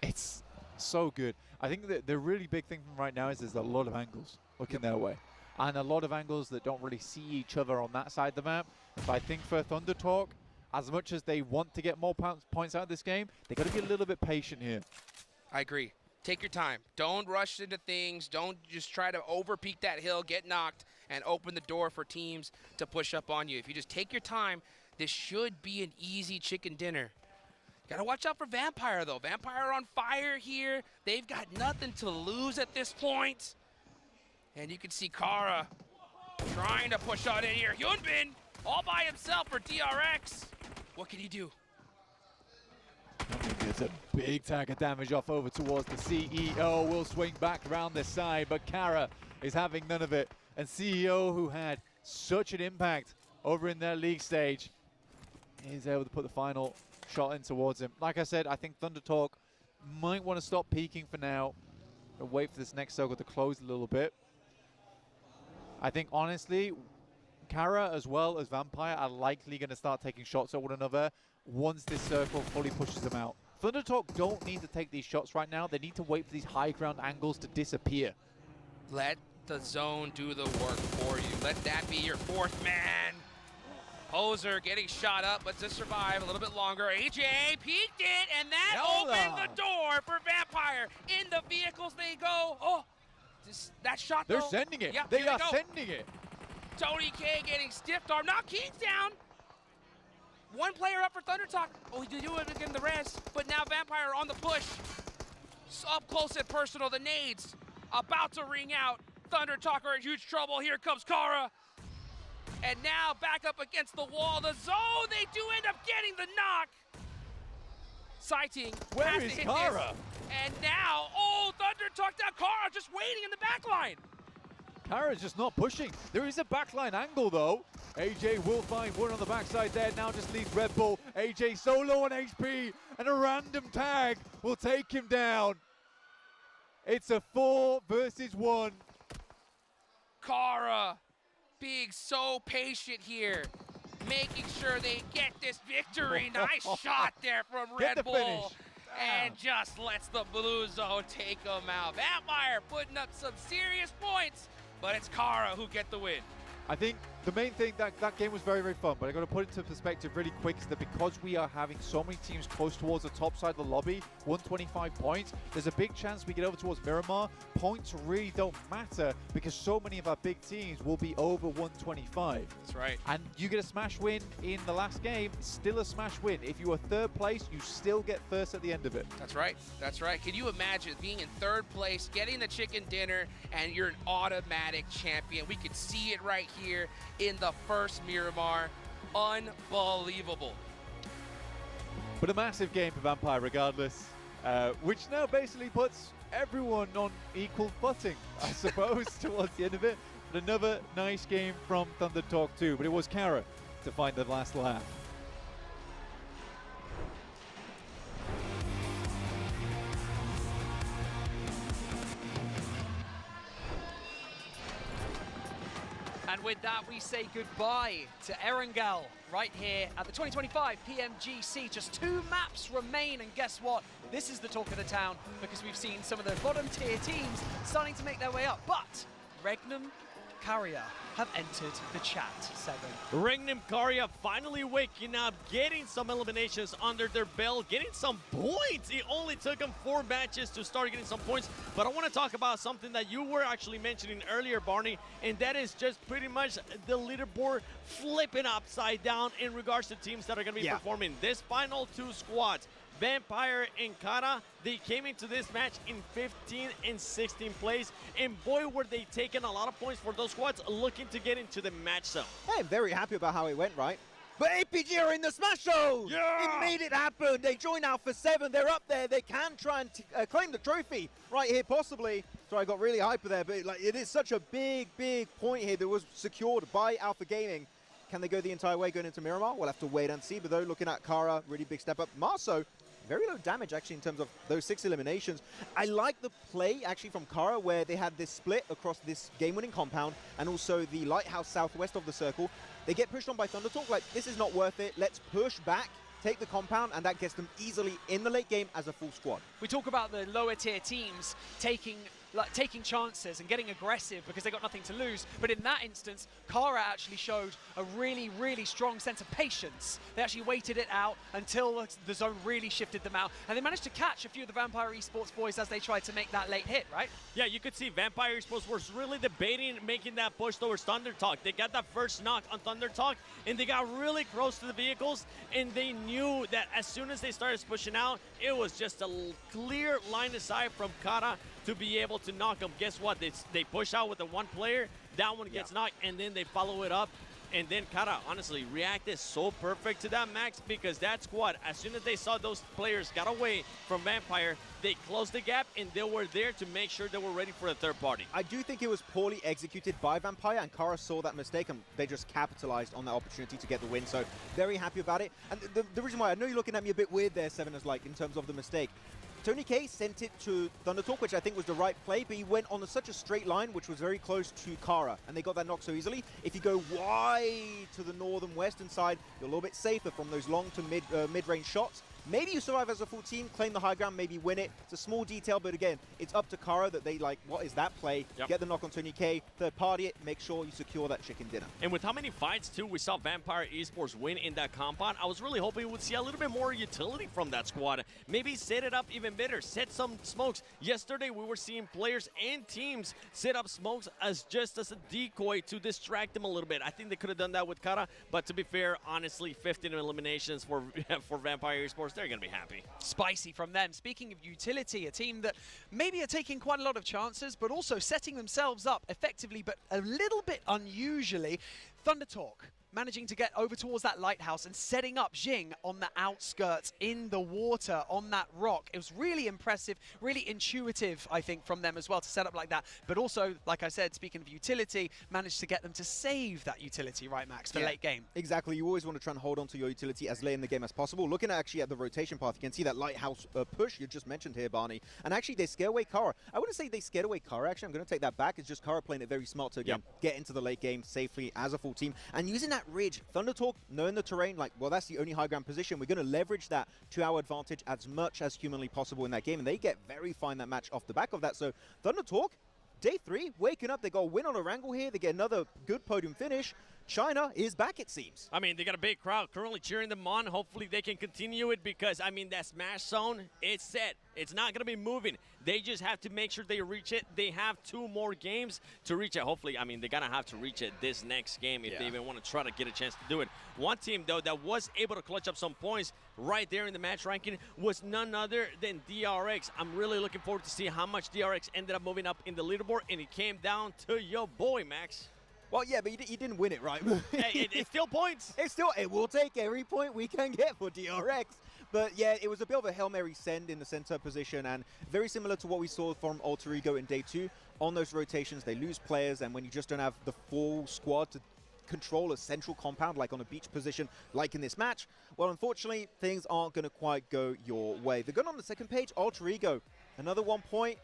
It's so good. I think that the really big thing from right now is there's a lot of angles looking their way. And a lot of angles that don't really see each other on that side of the map. So I think for Thunder Talk, as much as they want to get more points out of this game, they got to be a little bit patient here. I agree. Take your time. Don't rush into things. Don't just try to over-peak that hill, get knocked, and open the door for teams to push up on you. If you just take your time, this should be an easy chicken dinner. Gotta watch out for Vampire, though. Vampire on fire here. They've got nothing to lose at this point. And you can see Kara trying to push on in here. Hyunbin all by himself for DRX. What can he do? Gets a big tag of damage off over towards the CEO. Will swing back around this side, but Kara is having none of it. And CEO, who had such an impact over in their league stage, is able to put the final shot in towards him. Like I said, I think Thunder Talk might want to stop peeking for now and wait for this next circle to close a little bit. I think, honestly, Kara as well as Vampire are likely going to start taking shots at one another once this circle fully pushes them out. Thunder Talk don't need to take these shots right now. They need to wait for these high ground angles to disappear. Let the zone do the work for you. Let that be your fourth man. Hoser getting shot up, but to survive a little bit longer. AJ peeked it, and that opened the door for Vampire. In the vehicles they go. Oh, that shot, They're though. sending it. Yeah, They are sending it. Tony K getting stiffed arm. Knock Kings down. One player up for Thunder Talk. Oh, he did do it again, the res. But now Vampire on the push. Up close and personal. The nades about to ring out. Thunder Talk are in huge trouble. Here comes Kara. And now back up against the wall. The zone, they do end up getting the knock. Sighting. Where is Kara? And now, oh, Thunder Talk down. Kara just waiting in the back line. Kara's just not pushing. There is a backline angle, though. AJ will find one on the backside there. Now just leaves Red Bull. AJ solo on HP, and a random tag will take him down. It's a 4 versus 1. Kara being so patient here, making sure they get this victory. Nice shot there from Red Bull. And just lets the blue zone take them out. Vampire putting up some serious points, but it's Kara who get the win. I think the main thing, that game was very, very fun, but I got to put it into perspective really quick, is that because we are having so many teams close towards the top side of the lobby, 125 points, there's a big chance we get over towards Miramar. Points really don't matter because so many of our big teams will be over 125. That's right. And you get a smash win in the last game, still a smash win. If you are third place, you still get first at the end of it. That's right. That's right. Can you imagine being in third place, getting the chicken dinner, and you're an automatic champion? We could see it right here in the first Miramar. Unbelievable. But a massive game for Vampire regardless, which now basically puts everyone on equal footing, I suppose, towards the end of it. But another nice game from Thunder Talk 2, but it was Kara to find the last laugh. And with that, we say goodbye to Erangel right here at the 2025 PMGC. Just 2 maps remain, and guess what? This is the talk of the town because we've seen some of the bottom tier teams starting to make their way up. But Regnum Carrier have entered the chat, Seven. Regnum Carrier finally waking up, getting some eliminations under their belt, getting some points. It only took them 4 matches to start getting some points. But I want to talk about something that you were actually mentioning earlier, Barney, and that is just pretty much the leaderboard flipping upside down in regards to teams that are going to be performing. This final 2 squads, Vampire and Kara, they came into this match in 15 and 16th place, and boy were they taking a lot of points for those squads looking to get into the match zone. Hey, I'm very happy about how it went, right? But APG are in the Smash Show! Yeah! It made it happen! They joined Alpha 7, they're up there, they can try and claim the trophy right here, possibly. Sorry, I got really hyper there, but like, it is such a big, big point here that was secured by Alpha Gaming. Can they go the entire way going into Miramar? We'll have to wait and see, but though, looking at Kara, really big step up. Marso, very low damage actually in terms of those 6 eliminations. I like the play actually from Kara where they had this split across this game-winning compound and also the lighthouse southwest of the circle. They get pushed on by ThunderTalk, like this is not worth it, let's push back, take the compound, and that gets them easily in the late game as a full squad. We talk about the lower tier teams taking chances and getting aggressive because they got nothing to lose. But in that instance, Kara actually showed a really, really strong sense of patience. They actually waited it out until the zone really shifted them out. And they managed to catch a few of the Vampire Esports boys as they tried to make that late hit, right? Yeah, you could see Vampire Esports was really debating making that push towards ThunderTalk. They got that first knock on ThunderTalk, and they got really close to the vehicles, and they knew that as soon as they started pushing out, it was just a clear line of sight from Kara to be able to knock them. Guess what? They push out with the one player, that one gets knocked, and then they follow it up. And then Kara, honestly, reacted so perfect to that, Max, because that squad, as soon as they saw those players got away from Vampire, they closed the gap, and they were there to make sure they were ready for the third party. I do think it was poorly executed by Vampire, and Kara saw that mistake, and they just capitalized on that opportunity to get the win, so very happy about it. And the reason why, I know you're looking at me a bit weird there, Seven, is like, in terms of the mistake. Tony K sent it to ThunderTalk, which I think was the right play, but he went on such a straight line, which was very close to Kara, and they got that knock so easily. If you go wide to the northern western side, you're a little bit safer from those long to mid-range shots. Maybe you survive as a full team, claim the high ground, maybe win it. It's a small detail, but again, it's up to Kara that they like, what is that play? Yep. Get the knock on Tony K, third party it, make sure you secure that chicken dinner. And with how many fights, too, we saw Vampire Esports win in that compound, I was really hoping we would see a little bit more utility from that squad. Maybe set it up even better, set some smokes. Yesterday, we were seeing players and teams set up smokes as just as a decoy to distract them a little bit. I think they could have done that with Kara, but to be fair, honestly, 15 eliminations for Vampire Esports, they're going to be happy. Spicy from them. Speaking of utility, a team that maybe are taking quite a lot of chances, but also setting themselves up effectively, but a little bit unusually. ThunderTalk managing to get over towards that lighthouse and setting up Jing on the outskirts in the water on that rock. It was really impressive, really intuitive, I think, from them as well to set up like that. But also, like I said, speaking of utility, managed to get them to save that utility, right, Max, for late game. Exactly. You always want to try and hold on to your utility as late in the game as possible. Looking actually at the rotation path, you can see that lighthouse push you just mentioned here, Barney. And actually, they scared away Kara. I wouldn't say they scared away Kara, actually. I'm going to take that back. It's just Kara playing it very smart to, again, get into the late game safely as a full team. And using that ridge, ThunderTalk, knowing the terrain, like, well, that's the only high ground position. We're going to leverage that to our advantage as much as humanly possible in that game. And they get very fine that match off the back of that. So ThunderTalk, day 3, waking up. They got a win on a wrangle here. They get another good podium finish. China is back, it seems. I mean, they got a big crowd currently cheering them on. Hopefully they can continue it because, I mean, that smash zone, it's set. It's not going to be moving. They just have to make sure they reach it. They have 2 more games to reach it. Hopefully, I mean, they're going to have to reach it this next game if they even want to try to get a chance to do it. One team, though, that was able to clutch up some points right there in the match ranking was none other than DRX. I'm really looking forward to see how much DRX ended up moving up in the leaderboard, and it came down to your boy, Max. Well, yeah, but you didn't win it, right? Hey, it's still points. It will take every point we can get for DRX. But yeah, it was a bit of a Hail Mary send in the center position, and very similar to what we saw from Alter Ego in day 2. On those rotations, they lose players, and when you just don't have the full squad to control a central compound, like on a beach position, like in this match, well, unfortunately, things aren't going to quite go your way. They're going on the second page, Alter Ego, another 1 point.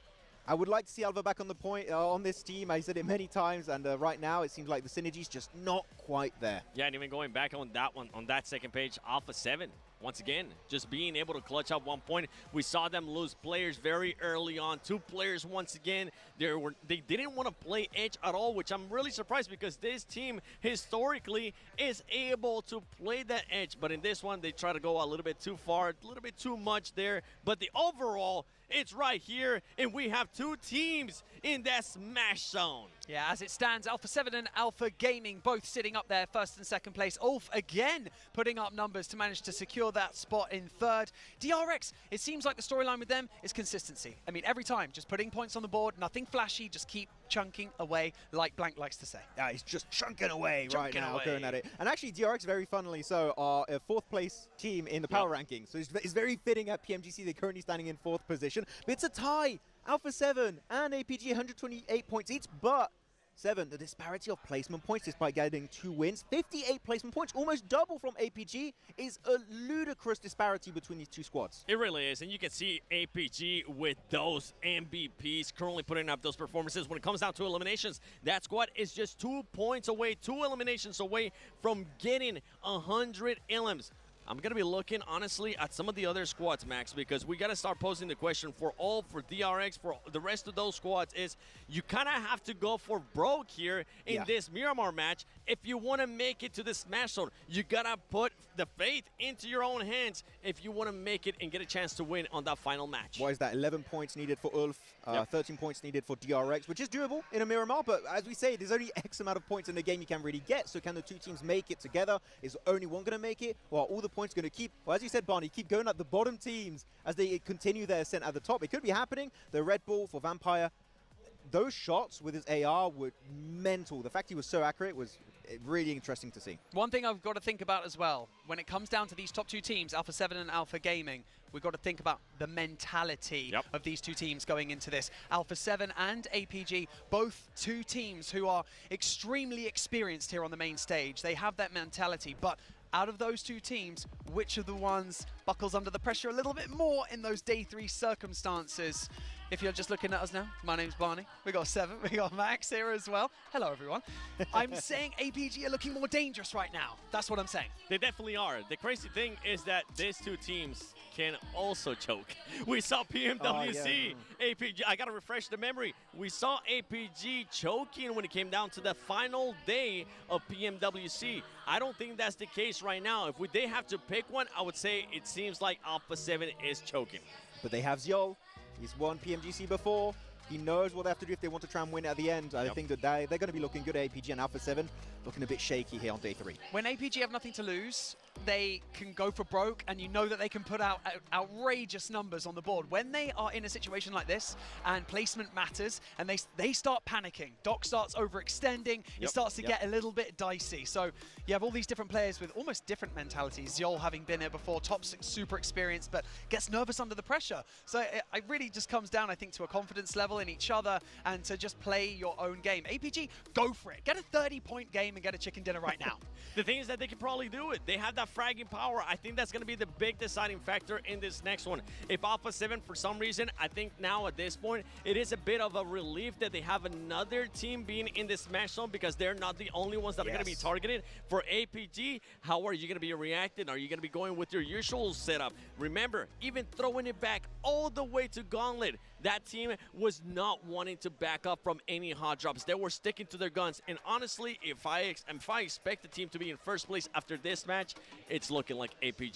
I would like to see Alva back on the point on this team. I said it many times, and right now it seems like the synergy's just not quite there. Yeah, and even going back on that one, on that second page, Alpha 7, once again, just being able to clutch up 1 point. We saw them lose players very early on. 2 players once again. They didn't want to play edge at all, which I'm really surprised because this team historically is able to play that edge. But in this one, they try to go a little bit too far, a little bit too much there. But the overall, it's right here, and we have 2 teams in that smash zone. Yeah, as it stands, Alpha 7 and Alpha Gaming both sitting up there, first and second place. Ulf again putting up numbers to manage to secure that spot in third. DRX, it seems like the storyline with them is consistency. I mean, every time, just putting points on the board, nothing flashy, just keep chunking away, like Blank likes to say. Yeah, he's just chunking away right now, going at it. And actually, DRX, very funnily so, are a 4th place team in the power ranking. So it's very fitting at PMGC. They're currently standing in 4th position. But it's a tie. Alpha 7 and APG, 128 points each, but 7, the disparity of placement points despite getting 2 wins. 58 placement points, almost double from APG, is a ludicrous disparity between these two squads. It really is, and you can see APG with those MVPs currently putting up those performances. When it comes down to eliminations, that squad is just 2 points away, 2 eliminations away from getting 100 elims. I'm going to be looking, honestly, at some of the other squads, Max, because we got to start posing the question for DRX, for the rest of those squads, is you kind of have to go for broke here in this Miramar match. If you want to make it to the Smash Zone, you got to put the faith into your own hands if you want to make it and get a chance to win on that final match. What is that? 11 points needed for Ulf, 13 points needed for DRX, which is doable in a Miramar, but as we say, there's only X amount of points in the game you can really get, so can the two teams make it together? Is only one going to make it? Or are all the points going to keep, well, as you said, Barney, keep going at the bottom teams as they continue their ascent at the top? It could be happening. The Red Bull for Vampire, those shots with his AR were mental. The fact he was so accurate was really interesting to see. One thing I've got to think about as well, when it comes down to these top 2 teams, Alpha 7 and Alpha Gaming, we've got to think about the mentality of these 2 teams going into this. Alpha 7 and APG, both 2 teams who are extremely experienced here on the main stage. They have that mentality, but out of those 2 teams, which of the ones buckles under the pressure a little bit more in those day 3 circumstances? If you're just looking at us now, my name's Barney. We got 7, we got Max here as well. Hello, everyone. I'm saying APG are looking more dangerous right now. That's what I'm saying. They definitely are. The crazy thing is that these 2 teams can also choke. We saw PMWC, APG. I got to refresh the memory. We saw APG choking when it came down to the final day of PMWC. I don't think that's the case right now. If they have to pick one, I would say it seems like Alpha 7 is choking. But they have Zyo. He's won PMGC before. He knows what they have to do if they want to try and win at the end. I think that they're going to be looking good at APG, and Alpha 7 looking a bit shaky here on day 3. When APG have nothing to lose, they can go for broke, and you know that they can put out outrageous numbers on the board. When they are in a situation like this, and placement matters, and they start panicking, Doc starts overextending, it starts to get a little bit dicey. So you have all these different players with almost different mentalities. Zyo having been here before, top 6, super experienced, but gets nervous under the pressure. So it really just comes down, I think, to a confidence level in each other and to just play your own game. APG, go for it. Get a 30-point game and get a chicken dinner right now. The thing is that they can probably do it. They have that fragging power. I think that's going to be the big deciding factor in this next one. If Alpha 7, for some reason, I think now at this point, it is a bit of a relief that they have another team being in the Smash Zone because they're not the only ones that are going to be targeted. For APG, how are you going to be reacting? Are you going to be going with your usual setup? Remember, even throwing it back all the way to Gauntlet, that team was not wanting to back up from any hot drops. They were sticking to their guns. And honestly, if I expect the team to be in first place after this match, it's looking like APG